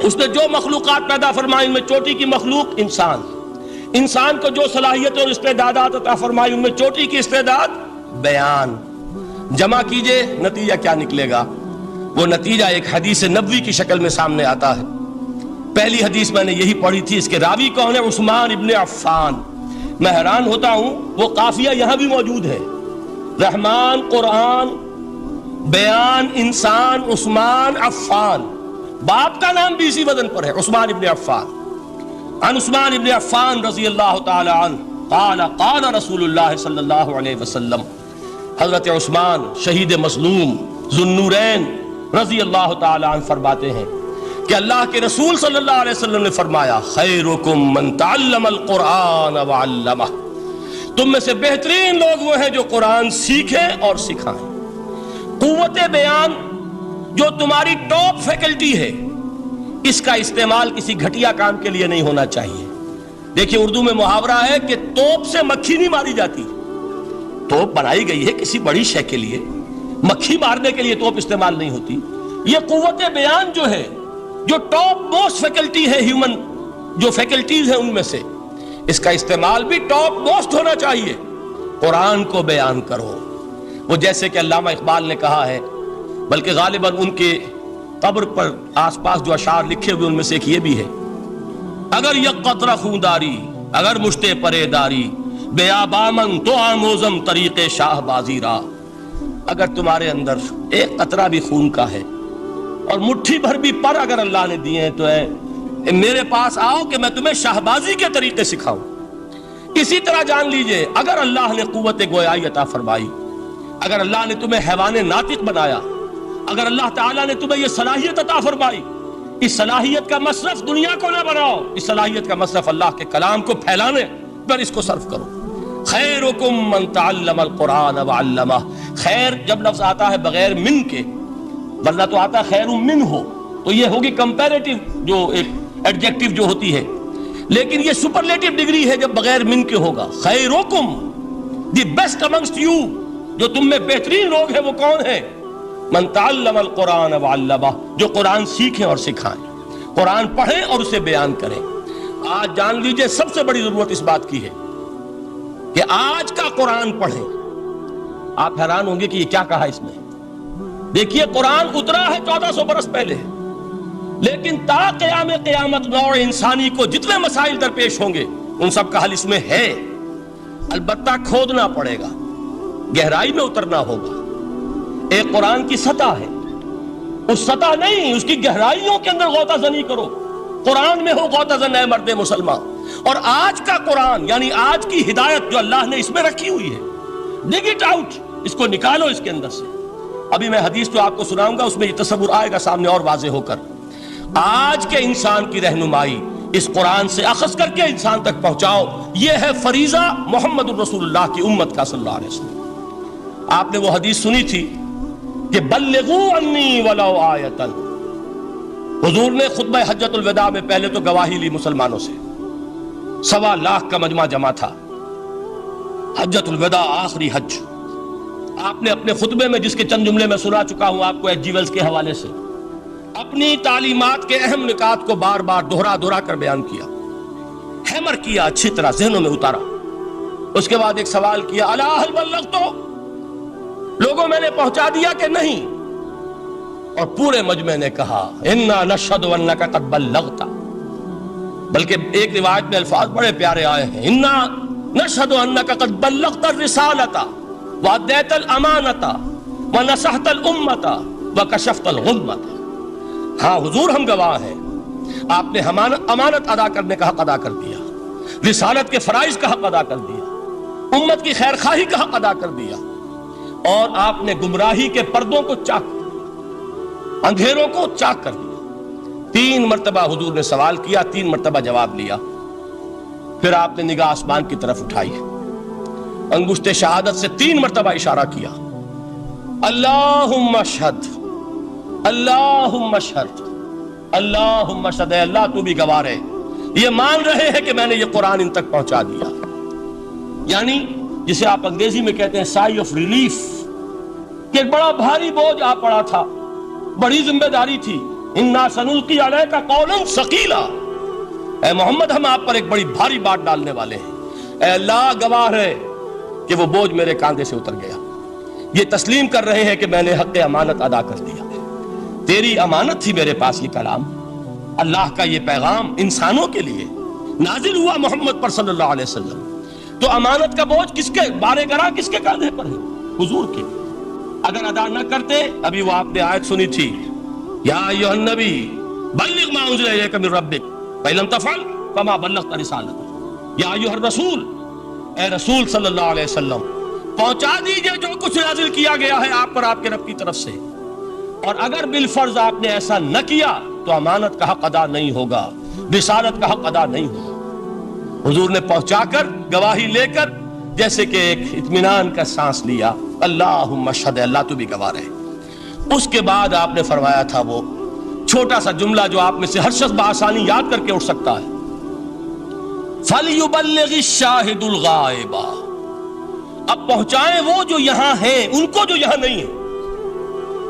اس نے جو مخلوقات پیدا فرمائی ان میں چوٹی کی مخلوق انسان کو جو صلاحیت اور استعدادات عطا فرمائی ان میں چوٹی کی استعداد بیان. جمع کیجئے نتیجہ کیا نکلے گا؟ وہ نتیجہ ایک حدیث نبوی کی شکل میں سامنے آتا ہے. پہلی حدیث میں نے یہی پڑھی تھی. اس کے راوی کون ہے؟ عثمان ابن عفان. میں حیران ہوتا ہوں وہ قافیہ یہاں بھی موجود ہے. رحمان، قرآن، بیان، انسان، عثمان، عفان. باپ کا نام بھی اسی وزن پر ہے، عثمان ابن عفان. عن عثمان ابن عفان رضی اللہ تعالی عنہ قال قال رسول اللہ صلی اللہ علیہ وسلم. حضرت عثمان شہید مظلوم ذو النورین رضی اللہ تعالی عنہ فرماتے ہیں کہ اللہ کے رسول صلی اللہ علیہ وسلم نے فرمایا خیرکم من تعلم القرآن وعلمہ. تم میں سے بہترین لوگ وہ ہیں جو قرآن سیکھیں اور سکھائیں. قوت بیان جو تمہاری ٹاپ فیکلٹی ہے، اس کا استعمال کسی گھٹیا کام کے لیے نہیں ہونا چاہیے. دیکھیے اردو میں محاورہ ہے کہ توپ سے مکھی نہیں ماری جاتی. توپ بنائی گئی ہے کسی بڑی شے کے لیے، مکھی مارنے کے لیے توپ استعمال نہیں ہوتی. یہ قوت بیان جو ہے، جو ٹاپ موسٹ فیکلٹی ہے ہیومن جو فیکلٹیز ہیں ان میں سے، اس کا استعمال بھی ٹاپ موسٹ ہونا چاہیے. قرآن کو بیان کرو. وہ جیسے کہ علامہ اقبال نے کہا ہے، بلکہ غالباً ان کے قبر پر آس پاس جو اشعار لکھے ہوئے ان میں سے ایک یہ بھی ہے: اگر یک قطرہ خونداری اگر مشتے پرے داری بیابامن تو آموزم طریق شاہ بازی را. اگر تمہارے اندر ایک قطرہ بھی خون کا ہے اور مٹھی بھر بھی پر اگر اللہ نے دیے ہیں تو میرے پاس آؤ کہ میں تمہیں شاہبازی کے طریقے سکھاؤں. اسی طرح جان لیجئے اگر اللہ نے قوت گویائی عطا فرمائی، اگر اللہ نے تمہیں حیوان ناطق بنایا، اگر اللہ تعالیٰ نے تمہیں یہ صلاحیت عطا فرمائی، اس صلاحیت کا مصرف دنیا کو نہ بناؤ، اس صلاحیت کا مصرف اللہ کے کلام کو پھیلانے پر اس کو صرف کرو. خیرکم من تعلم القرآن وعلمہ. خیر جب لفظ آتا ہے بغیر من کے، ورنہ تو آتا ہے خیر من ہو، تو یہ ہوگی کمپیریٹیو جو ایک ایڈجیکٹیو جو ہوتی ہے، لیکن یہ سپرلیٹیو ڈگری ہے جب بغیر من کے ہوگا. خیرکم دی بیسٹ امنگسٹ یو، جو تم میں بہترین لوگ ہیں وہ کون ہیں؟ من تعلم القرآن وعلمہ، جو قرآن سیکھیں اور سکھائیں، قرآن پڑھیں اور اسے بیان کریں. آج جان لیجئے سب سے بڑی ضرورت اس بات کی ہے کہ آج کا قرآن پڑھیں. آپ حیران ہوں گے کہ یہ کیا کہا اس میں. دیکھیے قرآن اترا ہے 1400 برس پہلے، لیکن تا قیام قیامت نوع انسانی کو جتنے مسائل درپیش ہوں گے ان سب کا حل اس میں ہے. البتہ کھودنا پڑے گا، گہرائی میں اترنا ہوگا. ایک قرآن کی سطح ہے، اس سطح نہیں، اس کی گہرائیوں کے اندر غوطہ زنی کرو. قرآن میں ہو غوطہ زن اے مرد مسلمان. اور آج کا قرآن یعنی آج کی ہدایت جو اللہ نے اس میں رکھی ہوئی ہے، ڈگ اٹ آؤٹ، اس کو نکالو اس کے اندر سے. ابھی میں حدیث جو آپ کو سناؤں گا اس میں یہ تصور آئے گا سامنے اور واضح ہو کر. آج کے انسان کی رہنمائی اس قرآن سے اخذ کر کے انسان تک پہنچاؤ. یہ ہے فریضہ محمد الرسول اللہ کی امت کا صلی اللہ علیہ وسلم. آپ نے وہ حدیث سنی تھی کہ بلغوا انی ولو آیۃ. حضور نے خطبہ حجۃ الوداع میں پہلے تو گواہی لی مسلمانوں سے، 1.25 لاکھ کا مجمع جمع تھا. حجۃ الوداع آخری حج. آپ نے اپنے خطبے میں جس کے چند جملے میں سنا چکا ہوں آپ کو ایچ جی ویلز کے حوالے سے، اپنی تعلیمات کے اہم نکات کو بار بار دہرا کر بیان کیا، ہیمر کیا، اچھی طرح ذہنوں میں اتارا. اس کے بعد ایک سوال کیا، الا هل بلغت؟ لوگوں میں نے پہنچا دیا کہ نہیں؟ اور پورے مجمع نے کہا انا نشهد انک قد بلغت. بلکہ ایک روایت میں الفاظ بڑے پیارے آئے ہیں، انا نشهد انک قد بلغت الرسالۃ وادیت الامانۃ ونصحت الامۃ وکشفت الغمۃ. ہاں حضور ہم گواہ ہیں، آپ نے امانت ادا کرنے کا حق ادا کر دیا، رسالت کے فرائض کا حق ادا کر دیا، امت کی خیر خواہی کا حق ادا کر دیا، اور آپ نے گمراہی کے پردوں کو چاک، اندھیروں کو چاک کر دیا. 3 مرتبہ حضور نے سوال کیا، 3 مرتبہ جواب لیا. پھر آپ نے نگاہ آسمان کی طرف اٹھائی، انگشت شہادت سے 3 مرتبہ اشارہ کیا، اللہم اشہد، اللہم اشہد، اللہم اشہد. اے اللہ تو بھی گواہ ہے، یہ مان رہے ہیں کہ میں نے یہ قرآن ان تک پہنچا دیا. یعنی جسے آپ انگریزی میں کہتے ہیں سائی آف ریلیف، کہ ایک بڑا بھاری بوجھ آ پڑا تھا، بڑی ذمہ داری تھی، انا سنلقی علیک قولا ثقیلا، اے محمد ہم آپ پر ایک بڑی بھاری بات ڈالنے والے ہیں۔ اے اللہ گواہ ہے کہ وہ بوجھ میرے کاندھے سے اتر گیا، یہ تسلیم کر رہے ہیں کہ میں نے حق امانت ادا کر دیا، تیری امانت تھی میرے پاس یہ کلام، اللہ کا یہ پیغام انسانوں کے لیے نازل ہوا محمد پر صلی اللہ علیہ وسلم، تو امانت کا بوجھ کس کے بارے گرا، کس کے کاندھے پر ہے؟ حضور کے۔ اگر ادا نہ کرتے، ابھی وہ آپ نے آیت سنی تھی، یا ایھا النبی بلغ ما انزل الیک من ربک فإن لم تفعل فما بلغت رسالتہ، یا ایھا الرسول، اے رسول صلی اللہ علیہ وسلم پہنچا دیجئے جو کچھ نازل کیا گیا ہے آپ پر آپ کے رب کی طرف سے، اور اگر بالفرض آپ نے ایسا نہ کیا تو امانت کا حق ادا نہیں ہوگا، رسالت کا حق ادا نہیں ہوگا۔ حضور نے پہنچا کر گواہی لے کر جیسے کہ ایک اطمینان کا سانس لیا، اللہم اشہد، اللہ تو بھی گواہ رہے۔ اس کے بعد آپ نے فرمایا تھا وہ چھوٹا سا جملہ جو آپ میں سے ہر شخص بآسانی یاد کر کے اٹھ سکتا ہے، فَلْيُبَلِّغِ الشَّاهِدُ الْغَائِبَ، اب پہنچائیں وہ جو یہاں ہیں ان کو جو یہاں نہیں ہیں،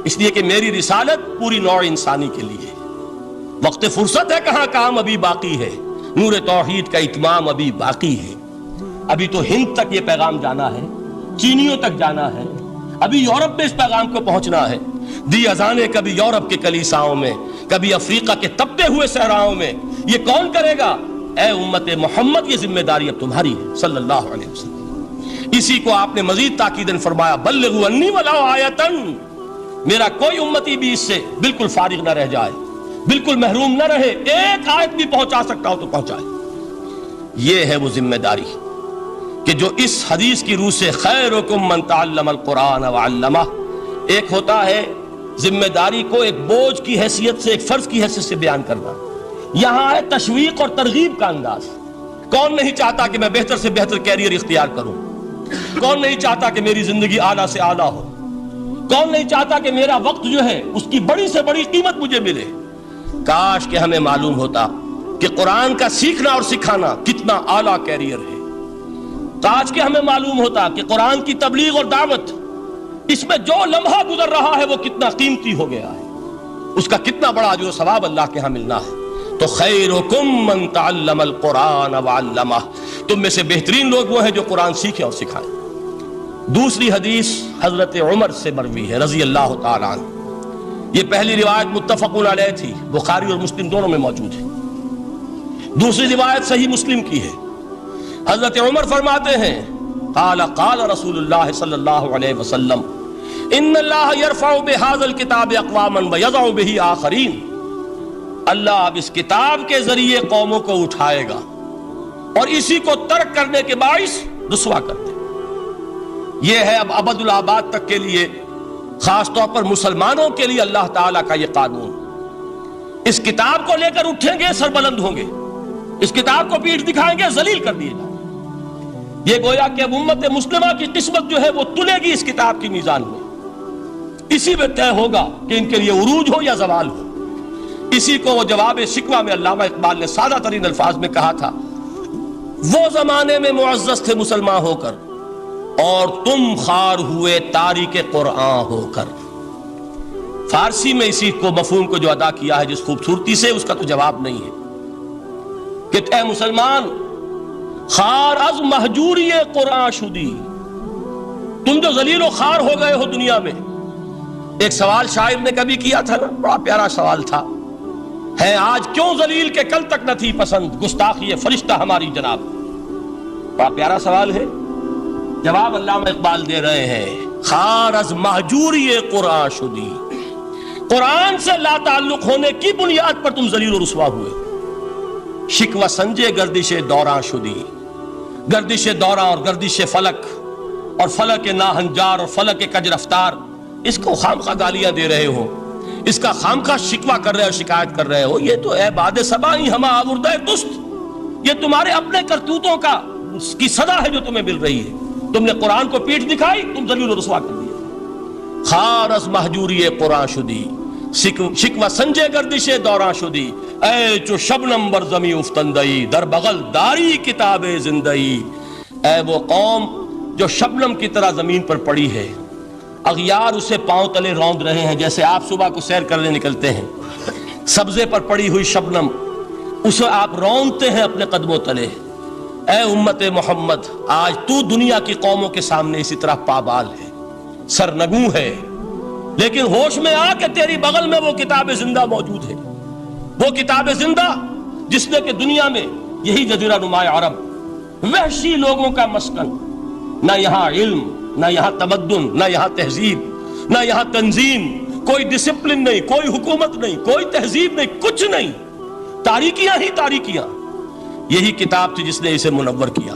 اس لیے کہ میری رسالت پوری نوع انسانی کے لیے، وقت فرصت ہے کہاں، کام ابھی باقی ہے، نور توحید کا اتمام ابھی باقی ہے، ابھی تو ہند تک یہ پیغام جانا ہے، چینیوں تک جانا ہے، ابھی یورپ میں اس پیغام کو پہنچنا ہے، دی اذانیں کبھی یورپ کے کلیساؤں میں، کبھی افریقہ کے تپتے ہوئے صحراؤں میں، یہ کون کرے گا؟ اے امت محمد، یہ ذمہ داری اب تمہاری ہے صلی اللہ علیہ وسلم۔ اسی کو آپ نے مزید تاکیداً فرمایا، بلغوا انی ولو آیۃ، میرا کوئی امتی بھی اس سے بالکل فارغ نہ رہ جائے، بالکل محروم نہ رہے، ایک آیت بھی پہنچا سکتا ہو تو پہنچائے۔ یہ ہے وہ ذمہ داری کہ جو اس حدیث کی روح سے خیرکم من تعلم القرآن وعلمہ، ایک ہوتا ہے ذمہ داری کو ایک بوجھ کی حیثیت سے، ایک فرض کی حیثیت سے بیان کرنا، یہاں ہے تشویق اور ترغیب کا انداز۔ کون نہیں چاہتا کہ میں بہتر سے بہتر کیریئر اختیار کروں؟ کون نہیں چاہتا کہ میری زندگی اعلیٰ سے اعلیٰ ہو؟ کون نہیں چاہتا کہ میرا وقت جو ہے اس کی بڑی سے بڑی قیمت مجھے ملے؟ کاش کہ ہمیں معلوم ہوتا کہ قرآن کا سیکھنا اور سکھانا کتنا اعلیٰ کیریئر ہے، کاش کہ ہمیں معلوم ہوتا کہ قرآن کی تبلیغ اور دعوت، اس میں جو لمحہ گزر رہا ہے وہ کتنا قیمتی ہو گیا ہے، اس کا کتنا بڑا اجر و ثواب اللہ کے ہاں ملنا ہے۔ تو خیرکم من تعلم القرآن وعلمہ، تم میں سے بہترین لوگ وہ ہیں جو قرآن سیکھیں اور سکھائیں۔ دوسری حدیث حضرت عمر سے مروی ہے رضی اللہ تعالیٰ عنہ، یہ پہلی روایت متفق علیہ تھی، بخاری اور مسلم دونوں میں موجود ہے، دوسری روایت صحیح مسلم کی ہے۔ حضرت عمر فرماتے ہیں، قال قال رسول اللہ صلی اللہ علیہ وسلم، ان اللہ یرفع بہذا الکتاب اقواما ویضع بہ آخرین، اللہ اب اس کتاب کے ذریعے قوموں کو اٹھائے گا اور اسی کو ترک کرنے کے باعث رسوا کر دے۔ یہ ہے اب ابد الآباد تک کے لیے، خاص طور پر مسلمانوں کے لیے اللہ تعالیٰ کا یہ قانون، اس کتاب کو لے کر اٹھیں گے سربلند ہوں گے، اس کتاب کو پیٹھ دکھائیں گے ذلیل کر دیے جائیں گے۔ یہ گویا کہ اب امت مسلمہ کی قسمت جو ہے وہ تلے گی اس کتاب کی میزان میں، اسی میں طے ہوگا کہ ان کے لیے عروج ہو یا زوال ہو۔ اسی کو وہ جواب شکوہ میں علامہ اقبال نے سادہ ترین الفاظ میں کہا تھا، وہ زمانے میں معزز تھے مسلمان ہو کر اور تم خار ہوئے تاریک قرآن ہو کر۔ فارسی میں اسی کو مفہوم کو جو ادا کیا ہے جس خوبصورتی سے، اس کا تو جواب نہیں ہے کہ اے مسلمان، خار از مہجوری قرآن شدی، تم جو ذلیل و خار ہو گئے ہو دنیا میں۔ ایک سوال شاعر نے کبھی کیا تھا نا، بڑا پیارا سوال تھا، ہے آج کیوں ذلیل کے کل تک نہ تھی پسند، گستاخی فرشتہ ہماری جناب۔ بڑا پیارا سوال ہے، جواب علامہ اقبال دے رہے ہیں، خار از مہجوری قرآن شدی، قرآن سے لا تعلق ہونے کی بنیاد پر تم ذلیل و رسوا ہوئے۔ شکوہ سنجے گردش دوراں شدی، گردش دوراں اور گردش فلک اور فلک ناہنجار اور فلک کج رفتار، اس کو خامخواہ گالیاں دے رہے ہو، اس کا خامخواہ شکوہ کر رہے ہو، شکایت کر رہے ہو، یہ تو اے باد صبائی ہما آوردہ تست، یہ تمہارے اپنے کرتوتوں کا کی صدا ہے جو تمہیں مل رہی ہے۔ تم نے قرآن کو پیٹھ دکھائی، تم ذلیل و رسوا کر دیا۔ خار از مہجوری قرآن شدی، شکوہ سنجے گردش دوراں شدی، اے چو شبنم بر زمی افتندئی، در بغل داری کتاب زندئی، اے وہ قوم جو شبنم کی طرح زمین پر پڑی ہے، اغیار اسے پاؤں تلے روند رہے ہیں، جیسے آپ صبح کو سیر کرنے نکلتے ہیں، سبزے پر پڑی ہوئی شبنم، اسے آپ رونتے ہیں اپنے قدموں تلے۔ اے امت محمد، آج تو دنیا کی قوموں کے سامنے اسی طرح پابال ہے، سرنگوں ہے، لیکن ہوش میں آ کہ تیری بغل میں وہ کتاب زندہ موجود ہے، وہ کتاب زندہ جس نے کہ دنیا میں یہی جزیرہ نماء عرب، وحشی لوگوں کا مسکن، نہ یہاں علم، نہ یہاں تمدن، نہ یہاں تہذیب، نہ یہاں تنظیم، کوئی ڈسپلن نہیں، کوئی حکومت نہیں، کوئی تہذیب نہیں، کچھ نہیں، تاریکیاں ہی تاریکیاں۔ یہی کتاب تھی جس نے اسے منور کیا،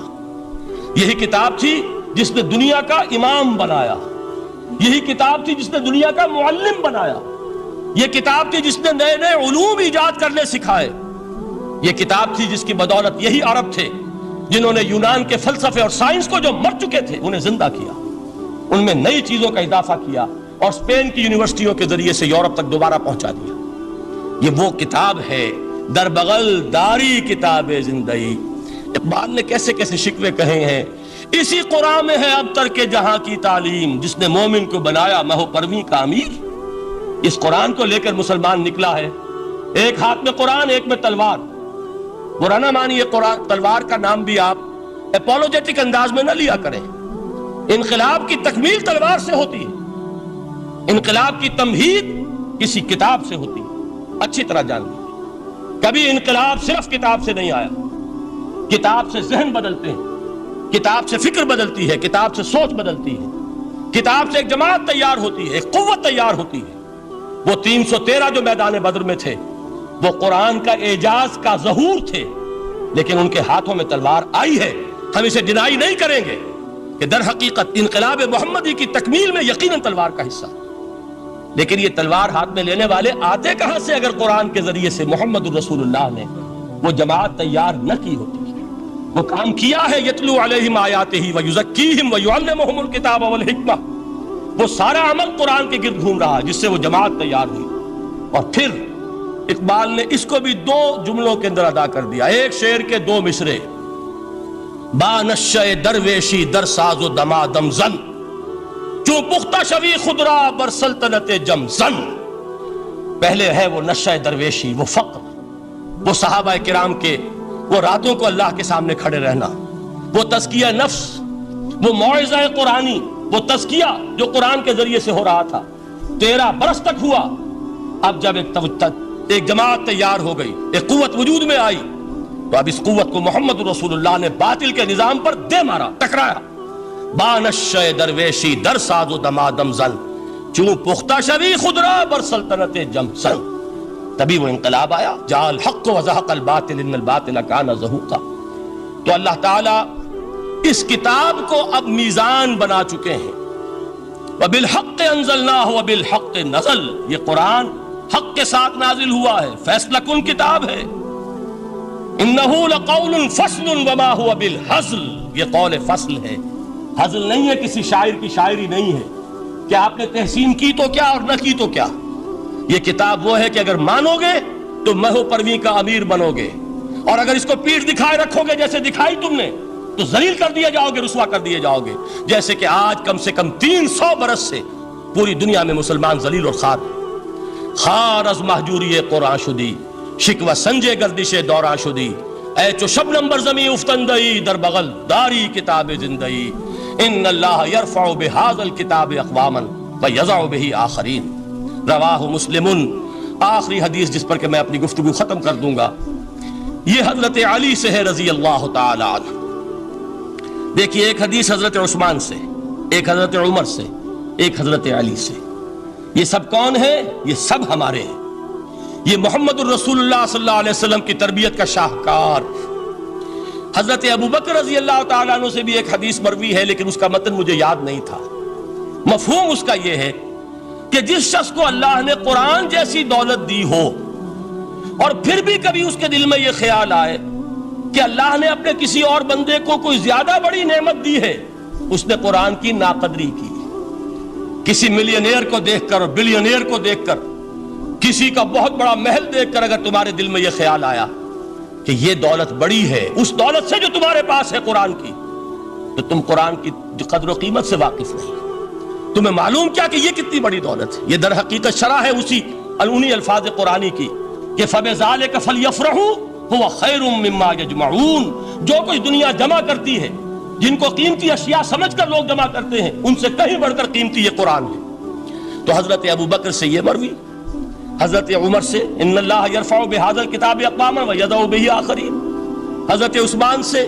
یہی کتاب تھی جس نے دنیا کا امام بنایا، یہی کتاب تھی جس نے دنیا کا معلم بنایا، یہ کتاب تھی جس نے نئے نئے علوم ایجاد کرنے سکھائے، یہ کتاب تھی جس کی بدولت یہی عرب تھے جنہوں نے یونان کے فلسفے اور سائنس کو جو مر چکے تھے انہیں زندہ کیا، ان میں نئی چیزوں کا اضافہ کیا اور اسپین کی یونیورسٹیوں کے ذریعے سے یورپ تک دوبارہ پہنچا دیا۔ یہ وہ کتاب ہے، در بغل داری کتاب زندگی۔ اقبال نے کیسے کیسے شکوے کہے ہیں، اسی قرآن میں ہے اب تر کے جہاں کی تعلیم، جس نے مومن کو بنایا مہو پرویں کا امیر۔ اس قرآن کو لے کر مسلمان نکلا ہے، ایک ہاتھ میں قرآن، ایک میں تلوار۔ برا نہ مانیے، قرآن تلوار کا نام بھی آپ اپولوجیٹک انداز میں نہ لیا کریں۔ انقلاب کی تکمیل تلوار سے ہوتی ہے، انقلاب کی تمہید کسی کتاب سے ہوتی ہے، اچھی طرح جان لیجیے۔ کبھی انقلاب صرف کتاب سے نہیں آیا، کتاب سے ذہن بدلتے ہیں، کتاب سے فکر بدلتی ہے، کتاب سے سوچ بدلتی ہے، کتاب سے ایک جماعت تیار ہوتی ہے، ایک قوت تیار ہوتی ہے۔ وہ 313 جو میدان بدر میں تھے وہ قرآن کا اعجاز کا ظہور تھے، لیکن ان کے ہاتھوں میں تلوار آئی ہے۔ ہم اسے ڈینائی نہیں کریں گے کہ در حقیقت انقلاب محمدی کی تکمیل میں یقیناً تلوار کا حصہ، لیکن یہ تلوار ہاتھ میں لینے والے آتے کہاں سے اگر قرآن کے ذریعے سے محمد الرسول اللہ نے وہ جماعت تیار نہ کی ہوتی، وہ کام کیا ہے، یتلو علیہم آیاتہ ویزکیہم ویعلمہم الکتاب والحکمہ، وہ سارا عمل قرآن کے گرد گھوم رہا جس سے وہ جماعت تیار ہوئی۔ اور پھر اقبال نے اس کو بھی 2 جملوں کے اندر ادا کر دیا، ایک شعر کے 2 مصرے، با نشہ درویشی در ساز و دمادم زن، چوں پختہ شوی خدرا بر سلطنت جم زن۔ پہلے ہے وہ نشہ درویشی، وہ فقر، وہ صحابہ کرام کے وہ راتوں کو اللہ کے سامنے کھڑے رہنا، وہ تزکیہ نفس، وہ موعظہ قرآنی، وہ تزکیہ جو قرآن کے ذریعے سے ہو رہا تھا 13 برس تک ہوا۔ اب جب ایک جماعت تیار ہو گئی، ایک قوت وجود میں آئی، تو اب اس قوت کو محمد رسول اللہ نے باطل کے نظام پر دے مارا، ٹکرایا۔ بانشہ درویشی در ساز و دمادم زن، چوں پختہ شوی خدرا بر سلطنت جم زن۔ تبھی وہ انقلاب آیا، جاء الحق وزہق الباطل ان الباطل کان زہوقا۔ تو اللہ تعالیٰ اس کتاب کو اب میزان بنا چکے ہیں، وبالحق انزلناہ وبالحق نزل، یہ قرآن حق کے ساتھ نازل ہوا ہے، فیصلہ کن کتاب ہے۔ انہ لقول فصل وما هو بالحزل، یہ قول فصل ہے، حزل نہیں ہے، کسی شاعر کی شاعری نہیں ہے کہ آپ نے تحسین کی تو کیا اور نہ کی تو کیا۔ یہ کتاب وہ ہے کہ اگر مانو گے تو مہو پرویں کا امیر بنو گے، اور اگر اس کو پیٹھ دکھائے رکھو گے جیسے دکھائی تم نے تو ذلیل کر دیے جاؤ گے، رسوا کر دیے جاؤ گے، جیسے کہ آج کم سے کم 300 برس سے پوری دنیا میں مسلمان ذلیل اور خوار ہیں۔ خار از محجوری قرآن شدی، شکوہ سنجے گردش دوران شدی، اے چو شب نمبر زمین افتندئی، در بغل داری کتاب زندگی، ان اللہ یرفع بہذا الکتاب اقواما ویضع بہ آخرین۔ رواہ مسلم۔ آخری حدیث جس پر کہ میں اپنی گفتگو ختم کر دوں گا، یہ حضرت علی سے ہے رضی اللہ تعالی عنہ۔ دیکھیے، ایک حدیث حضرت عثمان سے، ایک حضرت عمر سے، ایک حضرت علی سے۔ یہ سب کون ہیں؟ یہ سب ہمارے ہیں، یہ محمد الرسول اللہ صلی اللہ علیہ وسلم کی تربیت کا شاہکار۔ حضرت ابو بکر رضی اللہ تعالیٰ عنہ سے بھی ایک حدیث مروی ہے، لیکن اس کا متن مجھے یاد نہیں تھا۔ مفہوم اس کا یہ ہے کہ جس شخص کو اللہ نے قرآن جیسی دولت دی ہو اور پھر بھی کبھی اس کے دل میں یہ خیال آئے کہ اللہ نے اپنے کسی اور بندے کو کوئی زیادہ بڑی نعمت دی ہے، اس نے قرآن کی ناقدری کی۔ کسی ملینئر کو دیکھ کر اور بلینئر کو دیکھ کر، کسی کا بہت بڑا محل دیکھ کر اگر تمہارے دل میں یہ خیال آیا کہ یہ دولت بڑی ہے اس دولت سے جو تمہارے پاس ہے قرآن کی، تو تم قرآن کی قدر و قیمت سے واقف نہیں، تمہیں معلوم کیا کہ یہ کتنی بڑی دولت ہے۔ یہ در حقیقت شرح ہے انہی الفاظ قرآنی کی کہ فَبِذَلِكَ فَلْيَفْرَحُوا هُوَ خَيْرٌ مِّمَّا يَجْمَعُونَ، جو کچھ دنیا جمع کرتی ہے، جن کو قیمتی اشیاء سمجھ کر لوگ جمع کرتے ہیں، ان سے کہیں بڑھ کر قیمتی یہ قرآن ہے۔ تو حضرت ابو بکر سے یہ مروی، حضرت عمر سے ان اللہ یرفع بہذا الکتاب اقواما ویضع بہ آخرین، حضرت عثمان سے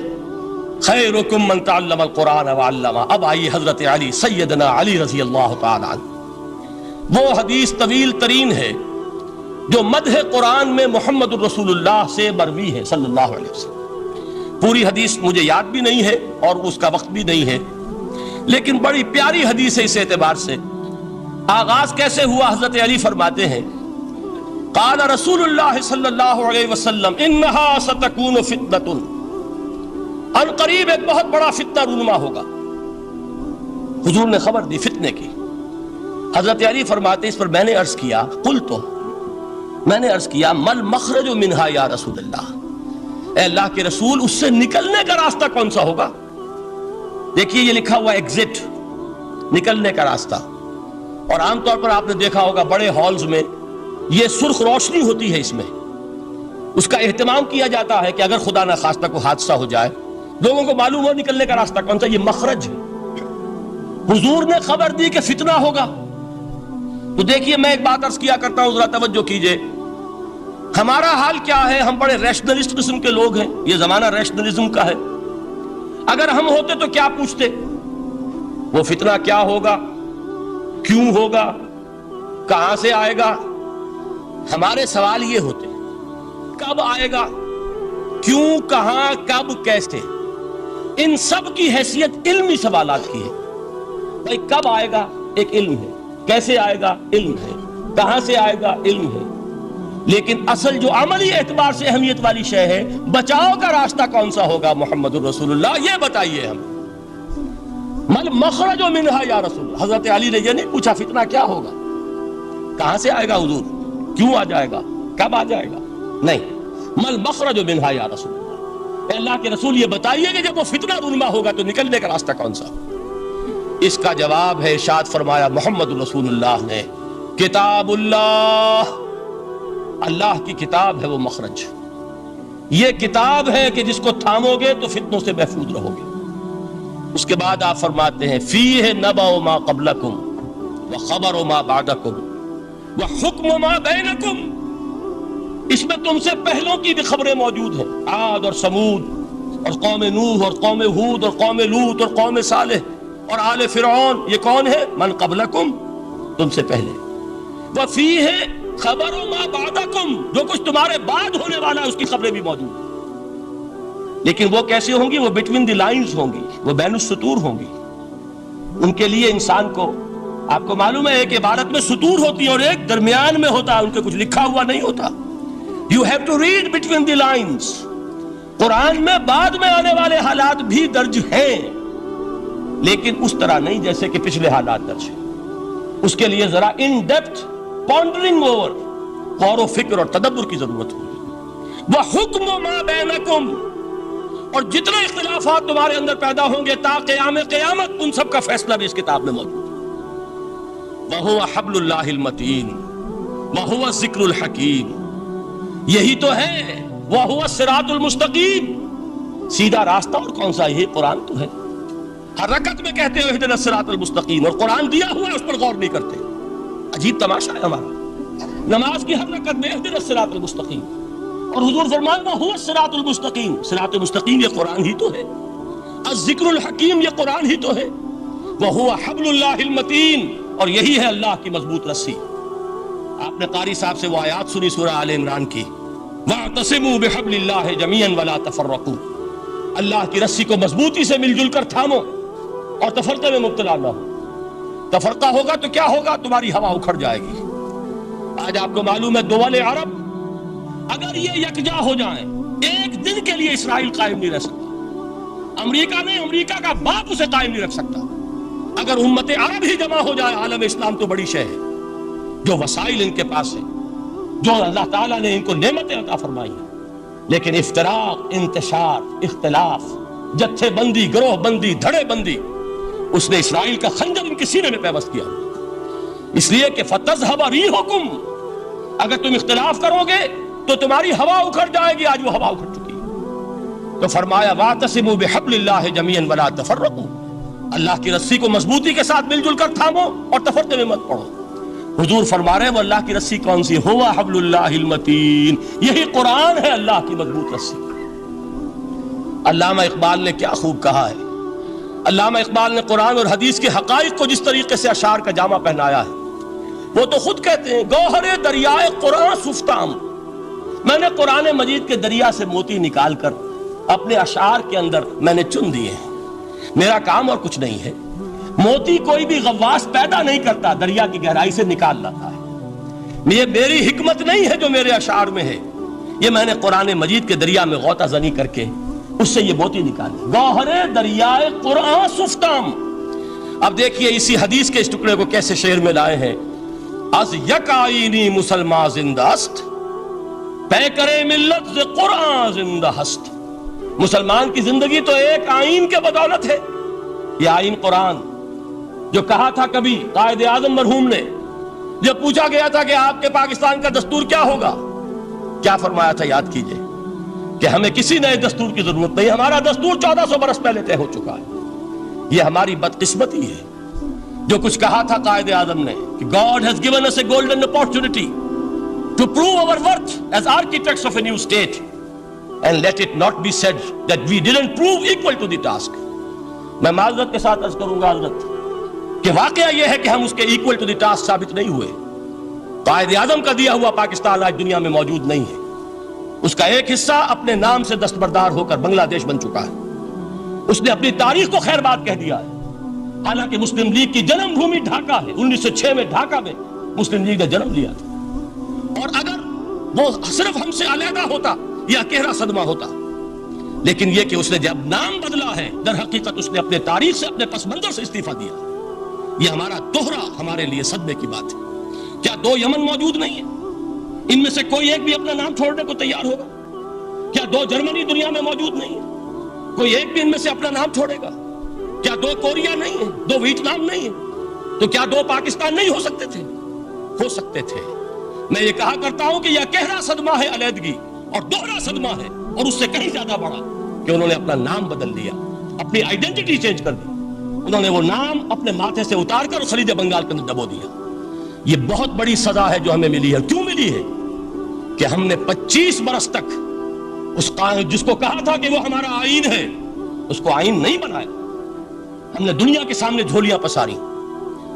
خیرکم من تعلم القرآن وعلمہ۔ اب آئیے حضرت علی، سیدنا علی رضی اللہ تعالی عنہ، وہ حدیث طویل ترین ہے جو مدح قرآن میں محمد الرسول اللہ سے مروی ہے صلی اللہ علیہ وسلم۔ پوری حدیث مجھے یاد بھی نہیں ہے اور اس کا وقت بھی نہیں ہے، لیکن بڑی پیاری حدیث ہے اس اعتبار سے۔ آغاز کیسے ہوا؟ حضرت علی فرماتے ہیں قال رسول اللہ صلی اللہ علیہ وسلم انہا ستکون فتنۃ، ان قریب ایک بہت بڑا فتنہ رونما ہوگا۔ حضور نے خبر دی فتنے کی۔ حضرت علی فرماتے اس پر میں نے عرض کیا، قلت، میں نے عرض کیا مل مخرج منہا یا رسول اللہ، اے اللہ کے رسول اس سے نکلنے کا راستہ کون سا ہوگا؟ دیکھیے یہ لکھا ہوا ایگزٹ، نکلنے کا راستہ، اور عام طور پر آپ نے دیکھا ہوگا بڑے ہالز میں یہ سرخ روشنی ہوتی ہے، اس میں اس کا اہتمام کیا جاتا ہے کہ اگر خدا نہ خواستہ کو حادثہ ہو جائے لوگوں کو معلوم ہو نکلنے کا راستہ کون سا، یہ مخرج ہے۔ حضور نے خبر دی کہ فتنہ ہوگا۔ تو دیکھیے میں ایک بات عرض کیا کرتا ہوں، ذرا توجہ کیجئے، ہمارا حال کیا ہے؟ ہم بڑے ریشنلسٹ قسم کے لوگ ہیں، یہ زمانہ ریشنلزم کا ہے۔ اگر ہم ہوتے تو کیا پوچھتے؟ وہ فتنہ کیا ہوگا، کیوں ہوگا، کہاں سے آئے گا؟ ہمارے سوال یہ ہوتے، کب آئے گا، کیوں، کہاں، کب، کیسے؟ ان سب کی حیثیت علمی سوالات کی ہے۔ بھائی کب آئے گا ایک علم ہے، کیسے آئے گا علم ہے، کہاں سے آئے گا علم ہے، لیکن اصل جو عملی اعتبار سے اہمیت والی شے ہے، بچاؤ کا راستہ کون سا ہوگا محمد الرسول اللہ، یہ بتائیے ہم۔ مل مخرج منہا یا رسول اللہ، حضرت علی نے یہ نہیں پوچھا فتنہ کیا ہوگا، کہاں سے آئے گا حضور، کیوں آ جائے گا، کب آ جائے گا، نہیں، مل مخرج منہا یا رسول اللہ، اے اللہ کے رسول یہ بتائیے کہ جب وہ فتنہ رونما ہوگا تو نکلنے کا راستہ کون سا؟ اس کا جواب ہے، ارشاد فرمایا محمد رسول اللہ نے، کتاب اللہ، اللہ کی کتاب ہے وہ مخرج، یہ کتاب ہے کہ جس کو تھامو گے تو فتنوں سے محفوظ رہو گے۔ اس کے بعد آپ فرماتے ہیں فیہ نبأ ما قبلکم وخبر ما بعدکم وحکم ما بینکم، اس میں تم سے پہلوں کی بھی خبریں موجود ہیں، عاد اور سمود اور قوم نوح اور قوم ہود اور قوم لوط اور قوم صالح اور آل فرعون، یہ کون ہے؟ من قبلکم، تم سے پہلے، وفیہ خبر ما بعدکم، جو کچھ تمہارے بعد ہونے والا ہے اس کی خبریں بھی موجود ہیں، لیکن وہ کیسے ہوں گی؟ وہ بٹوین دی لائنز ہوں گی، وہ بین السطور ہوں گی۔ ان کے لیے انسان کو، آپ کو معلوم ہے ایک عبارت میں سطور ہوتی ہے اور ایک درمیان میں ہوتا ہے، ان کے کچھ لکھا ہوا نہیں ہوتا۔ You have to read between the lines۔ قرآن میں بعد میں آنے والے حالات بھی درج ہیں، لیکن اس طرح نہیں جیسے کہ پچھلے حالات درج ہیں۔ اس کے لیے ذرا ان ڈیپتھ پونڈرنگ اوور، غور و فکر اور تدبر کی ضرورت ہوگی۔ وَحُکْمُ مَا بَيْنَكُمْ، اور جتنے اختلافات تمہارے اندر پیدا ہوں گے تا قیام قیامت، ان سب کا فیصلہ بھی اس کتاب میں موجود ہے۔ وَهُوَ حَبْلُ اللَّهِ الْمَتِينُ وَهُوَ الذِّكْرُ الْحَكِيمُ، یہی تو ہے وَهُوَ الصِّرَاطُ الْمُسْتَقِيمُ، سیدھا راستہ، اور کون سا؟ یہ قرآن تو ہے۔ ہر رکعت میں کہتے ہو اهْدِنَا الصِّرَاطَ الْمُسْتَقِيمُ، اور قرآن دیا ہوا ہے اس پر غور نہیں کرتے۔ عجیب تماشا ہے ہمارا، نماز کی ہر رکعت میں اهْدِنَا الصِّرَاطَ الْمُسْتَقِيمُ، اور حضور فرمائے وَهُوَ الصِّرَاطُ الْمُسْتَقِيمُ، صراط مستقیم یہ قرآن ہی تو ہے، الذکر الحکیم یہ قرآن ہی تو ہے، وَهُوَ حَبْلُ اللَّهِ الْمَتِينُ، اور یہی ہے اللہ کی مضبوط رسی۔ آپ نے قاری صاحب سے وہ آیات سنی سورہ آل عمران کی، وَاعْتَصِمُوا بِحَبْلِ اللَّهِ جَمِيعًا وَلَا تَفَرَّقُوا، اللہ کی رسی کو مضبوطی سے مل جل کر تھامو اور تفرقے میں مبتلا نہ ہو۔ تفرقہ ہوگا تو کیا ہوگا؟ تمہاری ہوا اکھڑ جائے گی۔ آج آپ کو معلوم ہے دول عرب اگر یہ یکجا ہو جائیں، ایک دن کے لیے اسرائیل قائم نہیں رہ سکتا، امریکہ نے، امریکہ کا باپ اسے قائم نہیں رکھ سکتا۔ اگر امت عرب ہی جمع ہو جائے، عالم اسلام تو بڑی شے ہے، جو وسائل ان کے پاس ہے، جو اللہ تعالیٰ نے ان کو نعمتیں عطا فرمائی ہیں، لیکن افتراق، انتشار، اختلاف، جتھے بندی، گروہ بندی، دھڑے بندی، اس نے اسرائیل کا خنجر ان کے سینے میں پیوست کیا۔ اس لیے کہ فَتَذْهَبَ رِيحُكُمْ، اگر تم اختلاف کرو گے تو تمہاری ہوا اکھڑ جائے گی. آج وہ ہوا اکھڑ چکی ہے. تو فرمایا واعتصموا بحبل اللہ جميعا ولا تفرقوا, اللہ کی رسی کو مضبوطی کے ساتھ مل جل کر تھامو اور تفرقے میں مت پڑو. حضور فرما رہے ہیں وہ اللہ کی رسی کون سی؟ ہوا حبل اللہ المتین, یہی قرآن ہے اللہ کی مضبوط رسی. علامہ اقبال نے کیا خوب کہا ہے. علامہ اقبال نے قرآن اور حدیث کے حقائق کو جس طریقے سے اشعار کا جامع پہنایا ہے, وہ تو خود کہتے ہیں گوہر دریائے قرآن سفتام, میں نے قرآن مجید کے دریا سے موتی نکال کر اپنے اشعار کے اندر میں نے چن دیے ہیں. میرا کام اور کچھ نہیں ہے. موتی کوئی بھی غواص پیدا نہیں کرتا, دریا کی گہرائی سے نکال لاتا ہے. یہ میری حکمت نہیں ہے جو میرے اشعار میں ہے, یہ میں نے قرآن مجید کے دریا میں غوطہ زنی کر کے اس سے یہ موتی نکالی. گوہر دریائے قرآن سفتام. اب دیکھیے اسی حدیث کے اس ٹکڑے کو کیسے شعر میں لائے ہیں. از یک آئینی مسلمان زندہ است, پے کرے ملت ز قرآن زندہ ہست. مسلمان کی زندگی تو ایک آئین کے بدولت ہے. یہ آئین قرآن, جو کہا تھا کبھی قائد اعظم مرحوم نے, جب پوچھا گیا تھا کہ آپ کے پاکستان کا دستور کیا ہوگا, کیا فرمایا تھا یاد کیجئے کہ ہمیں کسی نئے دستور کی ضرورت نہیں, ہمارا دستور 1400 برس پہلے طے ہو چکا ہے. یہ ہماری بدقسمتی ہے جو کچھ کہا تھا قائد اعظم نے کہ God has given us a golden opportunity to prove our worth as architects of a new state, and let it not be said that we didn't prove equal to the task. میں معذرت کے ساتھ عرض کروں گا حضرت کہ واقعہ یہ ہے کہ ہم اس کے equal to the task ثابت نہیں ہوئے. قائد اعظم کا دیا ہوا پاکستان آج دنیا میں موجود نہیں ہے. اس کا ایک حصہ اپنے نام سے دستبردار ہو کر بنگلہ دیش بن چکا ہے. اس نے اپنی تاریخ کو خیر بات کہہ دیا ہے. حالانکہ مسلم لیگ کی جنم بھومی ڈھاکہ ہے. 1906 میں ڈھاکہ میں مسلم لیگ نے جنم لیا تھا, اور اگر وہ صرف ہم سے علیحدہ ہوتا یہ گہرا صدمہ ہوتا. لیکن یہ کہ اس نے جب نام بدلا ہے, در حقیقت اس نے اپنے تاریخ سے, اپنے پس منظر سے استعفیٰ دیا. یہ ہمارا دوہرا ہمارے لیے صدمے کی بات ہے. کیا 2 یمن موجود نہیں ہیں؟ ان میں سے کوئی ایک بھی اپنا نام چھوڑنے کو تیار ہوگا؟ کیا 2 جرمنی دنیا میں موجود نہیں ہیں؟ کوئی ایک بھی ان میں سے اپنا نام چھوڑے گا؟ کیا 2 کوریا نہیں ہیں؟ 2 ویتنام نہیں ہیں؟ تو کیا 2 پاکستان نہیں ہو سکتے تھے؟ ہو سکتے تھے. میں یہ کہا کرتا ہوں کہ یہ گہرا صدمہ ہے علیحدگی, اور دوہرا صدمہ ہے, اور اس سے کہیں زیادہ بڑا کہ انہوں نے اپنا نام بدل دیا, اپنی آئیڈینٹی چینج کر دی. انہوں نے وہ نام اپنے ماتھے سے اتار کر خلیج بنگال کے اندر دبو دیا. یہ بہت بڑی سزا ہے جو ہمیں ملی ہے. کیوں ملی ہے؟ کہ ہم نے 25 برس تک اس جس کو کہا تھا کہ وہ ہمارا آئین ہے, اس کو آئین نہیں بنایا. ہم نے دنیا کے سامنے جھولیاں پساری,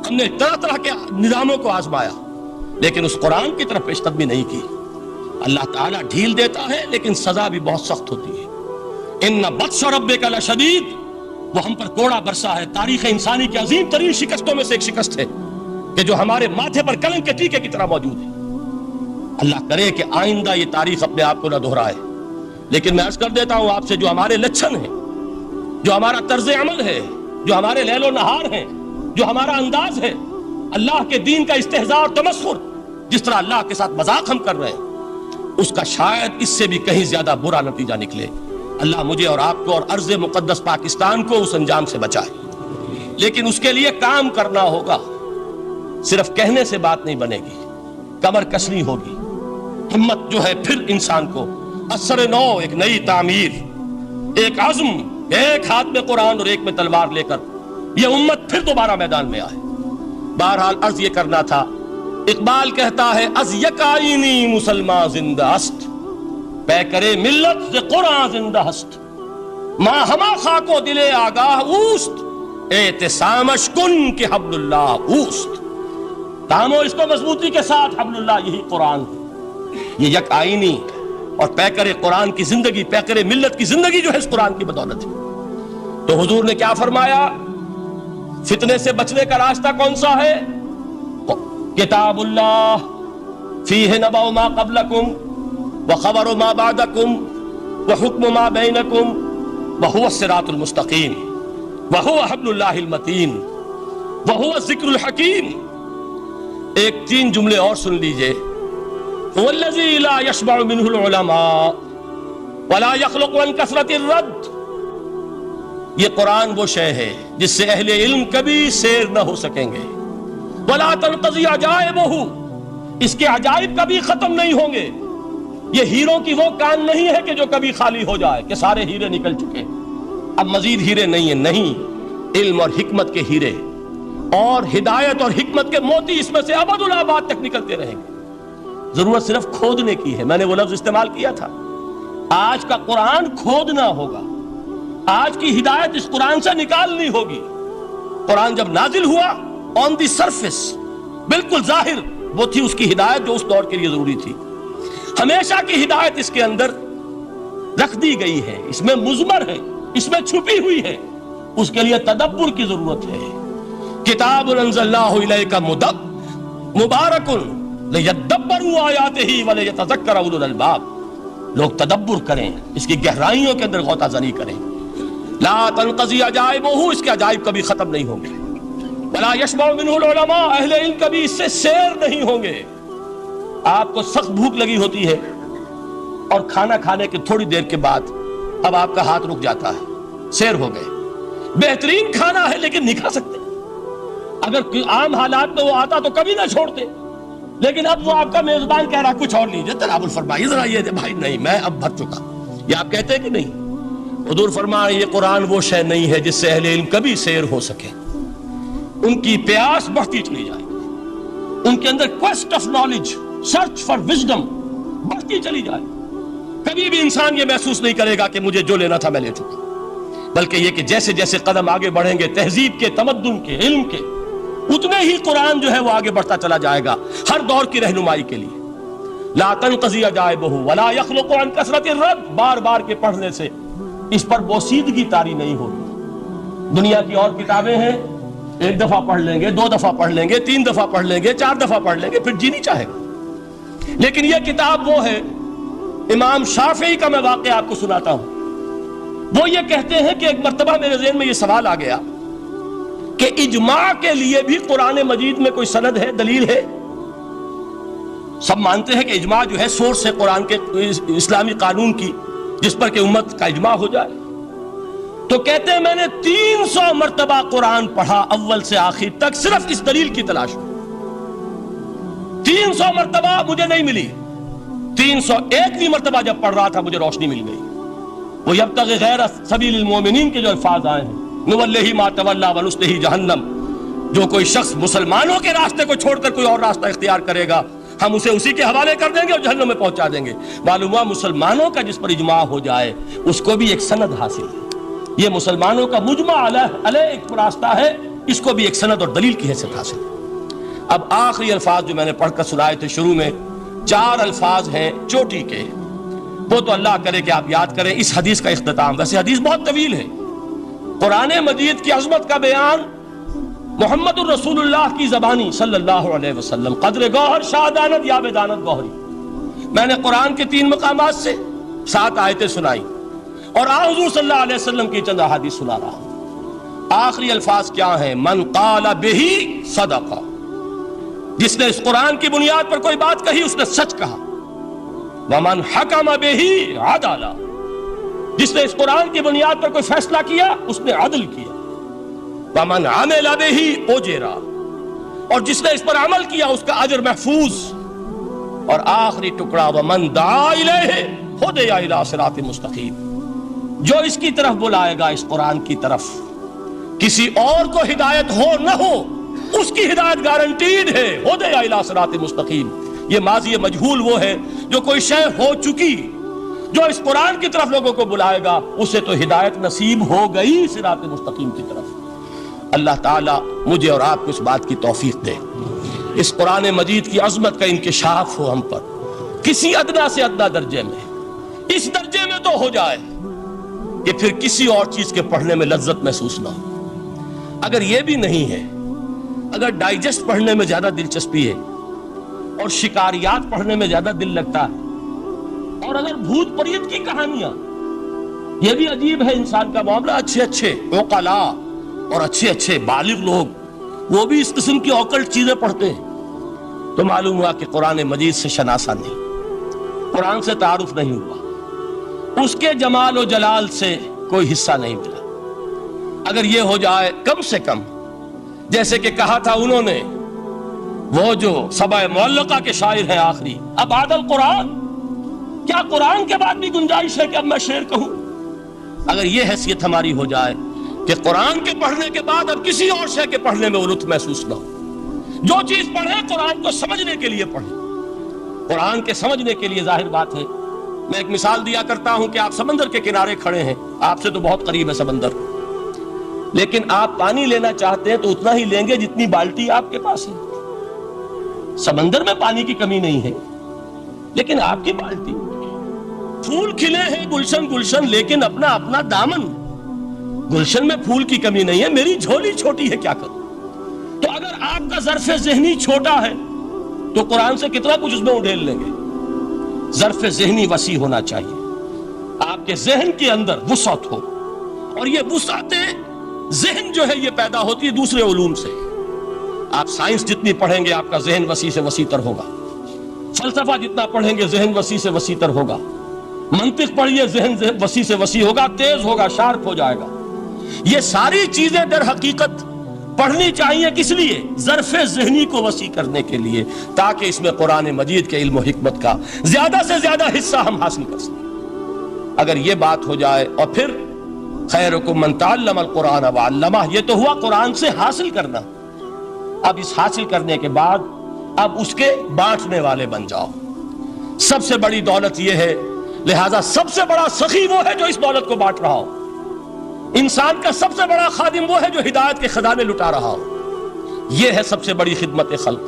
ہم نے طرح طرح کے نظاموں کو آزمایا, لیکن اس قرآن کی طرف پیش قدمی نہیں کی. اللہ تعالیٰ ڈھیل دیتا ہے لیکن سزا بھی بہت سخت ہوتی ہے. ان بطش ربک لشدید, وہ ہم پر کوڑا برسا ہے. تاریخ انسانی کی عظیم ترین شکستوں میں سے ایک شکست ہے کہ جو ہمارے ماتھے پر کلنگ کے ٹیکے کی طرح موجود ہے. اللہ کرے کہ آئندہ یہ تاریخ اپنے آپ کو نہ دہرائے. لیکن میں عرض کر دیتا ہوں آپ سے, جو ہمارے لچھن ہیں, جو ہمارا طرز عمل ہے, جو ہمارے لیل و نہار ہیں, جو ہمارا انداز ہے, اللہ کے دین کا استہزاء اور تمسخر, جس طرح اللہ کے ساتھ مذاق ہم کر رہے ہیں, اس کا شاید اس سے بھی کہیں زیادہ برا نتیجہ نکلے. اللہ مجھے اور آپ کو اور ارض مقدس پاکستان کو اس انجام سے بچائے. لیکن اس کے لیے کام کرنا ہوگا. صرف کہنے سے بات نہیں بنے گی, کمر کسنی ہوگی. ہمت جو ہے پھر انسان کو اثر نو, ایک نئی تعمیر, ایک عزم, ایک ہاتھ میں قرآن اور ایک میں تلوار لے کر یہ امت پھر دوبارہ میدان میں آئے. بہرحال عرض یہ کرنا تھا, اقبال کہتا ہے از یک آئینی مسلمان زندہ است, پے کرے ملت ز قرآن زندہ ہست. ماں ہما خاک و دل آگاہ اوست, اعتصامش کن کہ حبل اللہ اوست. تامو اس کو مضبوطی کے ساتھ, حبل اللہ یہی قرآن ہے. یہ یک آئینی اور پیکر قرآن کی زندگی, پیکر ملت کی زندگی جو ہے اس قرآن کی بدولت ہے. تو حضور نے کیا فرمایا؟ فتنے سے بچنے کا راستہ کون سا ہے؟ کتاب اللہ فیہ نبأ ما قبلکم وخبر ما بعدکم وحکم ما بینکم وہو الصراط المستقیم وہو حبل اللہ المتین وہو الذکر الحکیم. ایک 3 جملے اور سن لیجئے. هو الذی لا یشبع منہ العلماء ولا یخلق عن کثرت الرد. یہ قرآن وہ شے ہے جس سے اہل علم کبھی سیر نہ ہو سکیں گے. ولا تنقضی عجائبہ, اس کے عجائب کبھی ختم نہیں ہوں گے. یہ ہیروں کی وہ کان نہیں ہے کہ جو کبھی خالی ہو جائے کہ سارے ہیرے نکل چکے اب مزید ہیرے نہیں ہیں، نہیں، علم اور حکمت کے ہیرے اور ہدایت اور حکمت کے موتی اس میں سے ابد الآباد تک نکلتے رہیں گے۔ ضرورت صرف کھودنے کی ہے۔ میں نے وہ لفظ استعمال کیا تھا، آج کا قرآن کھودنا ہوگا، آج کی ہدایت اس قرآن سے نکالنی ہوگی۔ قرآن جب نازل ہوا آن دی سرفیس، بالکل ظاہر وہ تھی اس کی ہدایت جو اس دور کے لیے ضروری تھی۔ ہمیشہ کی ہدایت اس کے اندر رکھ دی گئی ہے، اس میں مضمر ہے، اس میں چھپی ہوئی ہے، اس کے لیے تدبر کی ضرورت ہے۔ کتاب انزلناہ الیک مبارک لیدبروا آیاتہ ولیتذکر اولو الالباب، لوگ تدبر کریں، اس کی گہرائیوں کے اندر غوطہ زنی کریں۔ لا تنقضی عجائبہ، اس کے عجائب کبھی ختم نہیں ہوں گے۔ ولا یشبع منہ العلماء، اہل علم کبھی اس سے سیر نہیں ہوں گے۔ آپ کو سخت بھوک لگی ہوتی ہے اور کھانا کھانے کے تھوڑی دیر کے بعد اب آپ کا ہاتھ رک جاتا ہے، سیر ہو گئے، بہترین کھانا ہے لیکن نہیں کھا سکتے۔ اگر عام حالات میں وہ آتا تو کبھی نہ چھوڑتے، لیکن اب وہ آپ کا میزبان کہہ رہا کچھ اور لیجیے، تناول فرمائیے ذرا، یہ بھائی نہیں میں اب بھر چکا، یہ آپ کہتے ہیں کہ نہیں؟ حضور فرمائے یہ قرآن وہ شے نہیں ہے جس سے اہل علم کبھی سیر ہو سکے، ان کی پیاس بڑھتی چلی جائے، ان کے اندر quest of knowledge, search for wisdom بڑھتی چلی جائے۔ کبھی بھی انسان یہ محسوس نہیں کرے گا کہ مجھے جو لینا تھا میں لے چکا، بلکہ یہ کہ جیسے جیسے قدم آگے بڑھیں گے تہذیب کے، تمدن کے، علم کے، اتنے ہی قرآن جو ہے وہ آگے بڑھتا چلا جائے گا ہر دور کی رہنمائی کے لیے۔ لا تنقضی عجائبہ ولا یخلق عن کثرت الرد، بار بار کے پڑھنے سے اس پر بوسیدگی طاری نہیں ہوگی۔ دنیا کی اور کتابیں ہیں، ایک دفعہ پڑھ لیں گے، دو دفعہ پڑھ لیں گے، تین دفعہ پڑھ لیں گے، چار دفعہ پڑھ لیں گے، پھر جی نہیں چاہے گا۔ لیکن یہ کتاب وہ ہے، امام شافعی کا میں واقعہ آپ کو سناتا ہوں۔ وہ یہ کہتے ہیں کہ ایک مرتبہ میرے ذہن میں یہ سوال آ گیا کہ اجماع کے لیے بھی قرآن مجید میں کوئی سند ہے، دلیل ہے؟ سب مانتے ہیں کہ اجماع جو ہے سورس ہے قرآن کے اسلامی قانون کی، جس پر کہ امت کا اجماع ہو جائے۔ تو کہتے ہیں میں نے 300 مرتبہ قرآن پڑھا اول سے آخر تک، صرف اس دلیل کی تلاش میں۔ 300 مرتبہ مجھے نہیں ملی، 301ویں مرتبہ جب پڑھ رہا تھا مجھے روشنی مل گئی۔ وہ یبتغی غیر سبیل المومنین کے جو الفاظ آئے ہیں، نولیہ ما تولی ونصلہ جہنم، جو کوئی شخص مسلمانوں کے راستے کو چھوڑ کر کوئی اور راستہ اختیار کرے گا ہم اسے اسی کے حوالے کر دیں گے اور جہنم میں پہنچا دیں گے۔ معلوم ہوا مسلمانوں کا جس پر اجماع ہو جائے اس کو بھی ایک سند حاصل ہے۔ یہ مسلمانوں کا مجمع علیہ ایک راستہ ہے، اس کو بھی ایک سند اور دلیل کی حیثیت حاصل ہے۔ اب آخری الفاظ جو میں نے پڑھ کر سنائے تھے شروع میں، 4 الفاظ ہیں چوٹی کے، وہ تو اللہ کرے کہ آپ یاد کریں اس حدیث کا اختتام۔ ویسے حدیث بہت طویل ہے، قرآن مجید کی عظمت کا بیان محمد الرسول اللہ کی زبانی صلی اللہ علیہ وسلم، قدر گوہر شادانت یا بدانت گوہری۔ میں نے قرآن کے 3 مقامات سے 7 آیتیں سنائی اور حضور صلی اللہ علیہ وسلم کی چند احادیث سنا رہا ہوں۔ آخری الفاظ کیا ہیں؟ من قال بہ صدق، جس نے اس قرآن کی بنیاد پر کوئی بات کہی اس نے سچ کہا۔ ومن حکم بہ عدل، جس نے اس قرآن کی بنیاد پر کوئی فیصلہ کیا اس نے عدل کیا۔ ومن عمل بہ اجر، اور جس نے اس پر عمل کیا اس کا اجر محفوظ۔ اور آخری ٹکڑا ومن دعا الیہ ہدی الی صراط مستقیم، جو اس کی طرف بلائے گا، اس قرآن کی طرف، کسی اور کو ہدایت ہو نہ ہو اس کی ہدایت گارنٹیڈ ہے، ہدی الی صراط مستقیم۔ یہ ماضی مجہول وہ ہے جو کوئی شے ہو چکی، جو اس قرآن کی طرف لوگوں کو بلائے گا اسے تو ہدایت نصیب ہو گئی صراط مستقیم کی طرف۔ اللہ تعالیٰ مجھے اور آپ کو اس بات کی توفیق دے، اس قرآن مجید کی عظمت کا انکشاف ہو ہم پر کسی ادنا سے ادنا درجے میں، اس درجے میں تو ہو جائے کہ پھر کسی اور چیز کے پڑھنے میں لذت محسوس نہ ہو۔ اگر یہ بھی نہیں ہے، اگر ڈائجسٹ پڑھنے میں زیادہ دلچسپی ہے اور شکاریات پڑھنے میں زیادہ دل لگتا ہے، اور اگر بھوت پریت کی کہانیاں، یہ بھی عجیب ہے انسان کا معاملہ، اچھے عقلاء اور اچھے بالغ لوگ وہ بھی اس قسم کی اوکلٹ چیزیں پڑھتے ہیں، تو معلوم ہوا کہ قرآن مجید سے شناسہ نہیں، قرآن سے تعارف نہیں ہوا، اس کے جمال و جلال سے کوئی حصہ نہیں ملا۔ اگر یہ ہو جائے کم سے کم، جیسے کہ کہا تھا انہوں نے، وہ جو سبع معلقہ کے شاعر ہیں آخری، ابعد القرآن، کیا قرآن کے بعد بھی گنجائش ہے کہ اب میں شعر کہوں؟ اگر یہ حیثیت ہماری ہو جائے کہ قرآن کے پڑھنے کے بعد اب کسی اور شے کے پڑھنے میں وہ لطف محسوس نہ ہو، جو چیز پڑھیں قرآن کو سمجھنے کے لیے پڑھیں، قرآن کے سمجھنے کے لیے۔ ظاہر بات ہے، میں ایک مثال دیا کرتا ہوں کہ آپ سمندر کے کنارے کھڑے ہیں، آپ سے تو بہت قریب ہے سمندر، لیکن آپ پانی لینا چاہتے ہیں تو اتنا ہی لیں گے جتنی بالٹی آپ کے پاس ہے۔ سمندر میں پانی کی کمی نہیں ہے، لیکن آپ کی بالٹی، پھول کھلے ہیں گلشن گلشن، لیکن اپنا اپنا دامن، گلشن میں پھول کی کمی نہیں ہے، میری جھولی چھوٹی ہے، کیا کروں؟ تو اگر آپ کا ظرف ذہنی چھوٹا ہے تو قرآن سے کتنا کچھ اس میں اڈھیل لیں گے۔ ظرف ذہنی وسیع ہونا چاہیے، آپ کے ذہن کے اندر وسعت ہو، اور یہ وسعت ذہن جو ہے یہ پیدا ہوتی ہے دوسرے علوم سے۔ آپ سائنس جتنی پڑھیں گے آپ کا ذہن وسیع سے وسیع تر ہوگا، فلسفہ جتنا پڑھیں گے ذہن وسیع سے وسیع تر ہوگا، منطق پڑھیے ذہن وسیع سے وسیع ہوگا، تیز ہوگا، شارپ ہو جائے گا۔ یہ ساری چیزیں در حقیقت پڑھنی چاہیے، کس لیے؟ ظرف ذہنی کو وسیع کرنے کے لیے، تاکہ اس میں قرآن مجید کے علم و حکمت کا زیادہ سے زیادہ حصہ ہم حاصل کر سکیں۔ اگر یہ بات ہو جائے، اور پھر خیرکم من تعلم القرآن وعلمہ، یہ تو ہوا قرآن سے حاصل کرنا۔ اب اس حاصل کرنے کے بعد اب اس کے بانٹنے والے بن جاؤ۔ سب سے بڑی دولت یہ ہے، لہذا سب سے بڑا سخی وہ ہے جو اس دولت کو بانٹ رہا ہو۔ انسان کا سب سے بڑا خادم وہ ہے جو ہدایت کے خزانے لٹا رہا ہو۔ یہ ہے سب سے بڑی خدمت خلق،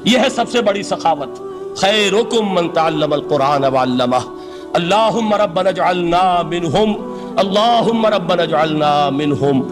یہ ہے سب سے بڑی سخاوت۔ خیرکم من تعلم القرآن وعلمہ، اللہم ربنا اجعلنا منہم، اللہم ربنا اجعلنا منہم۔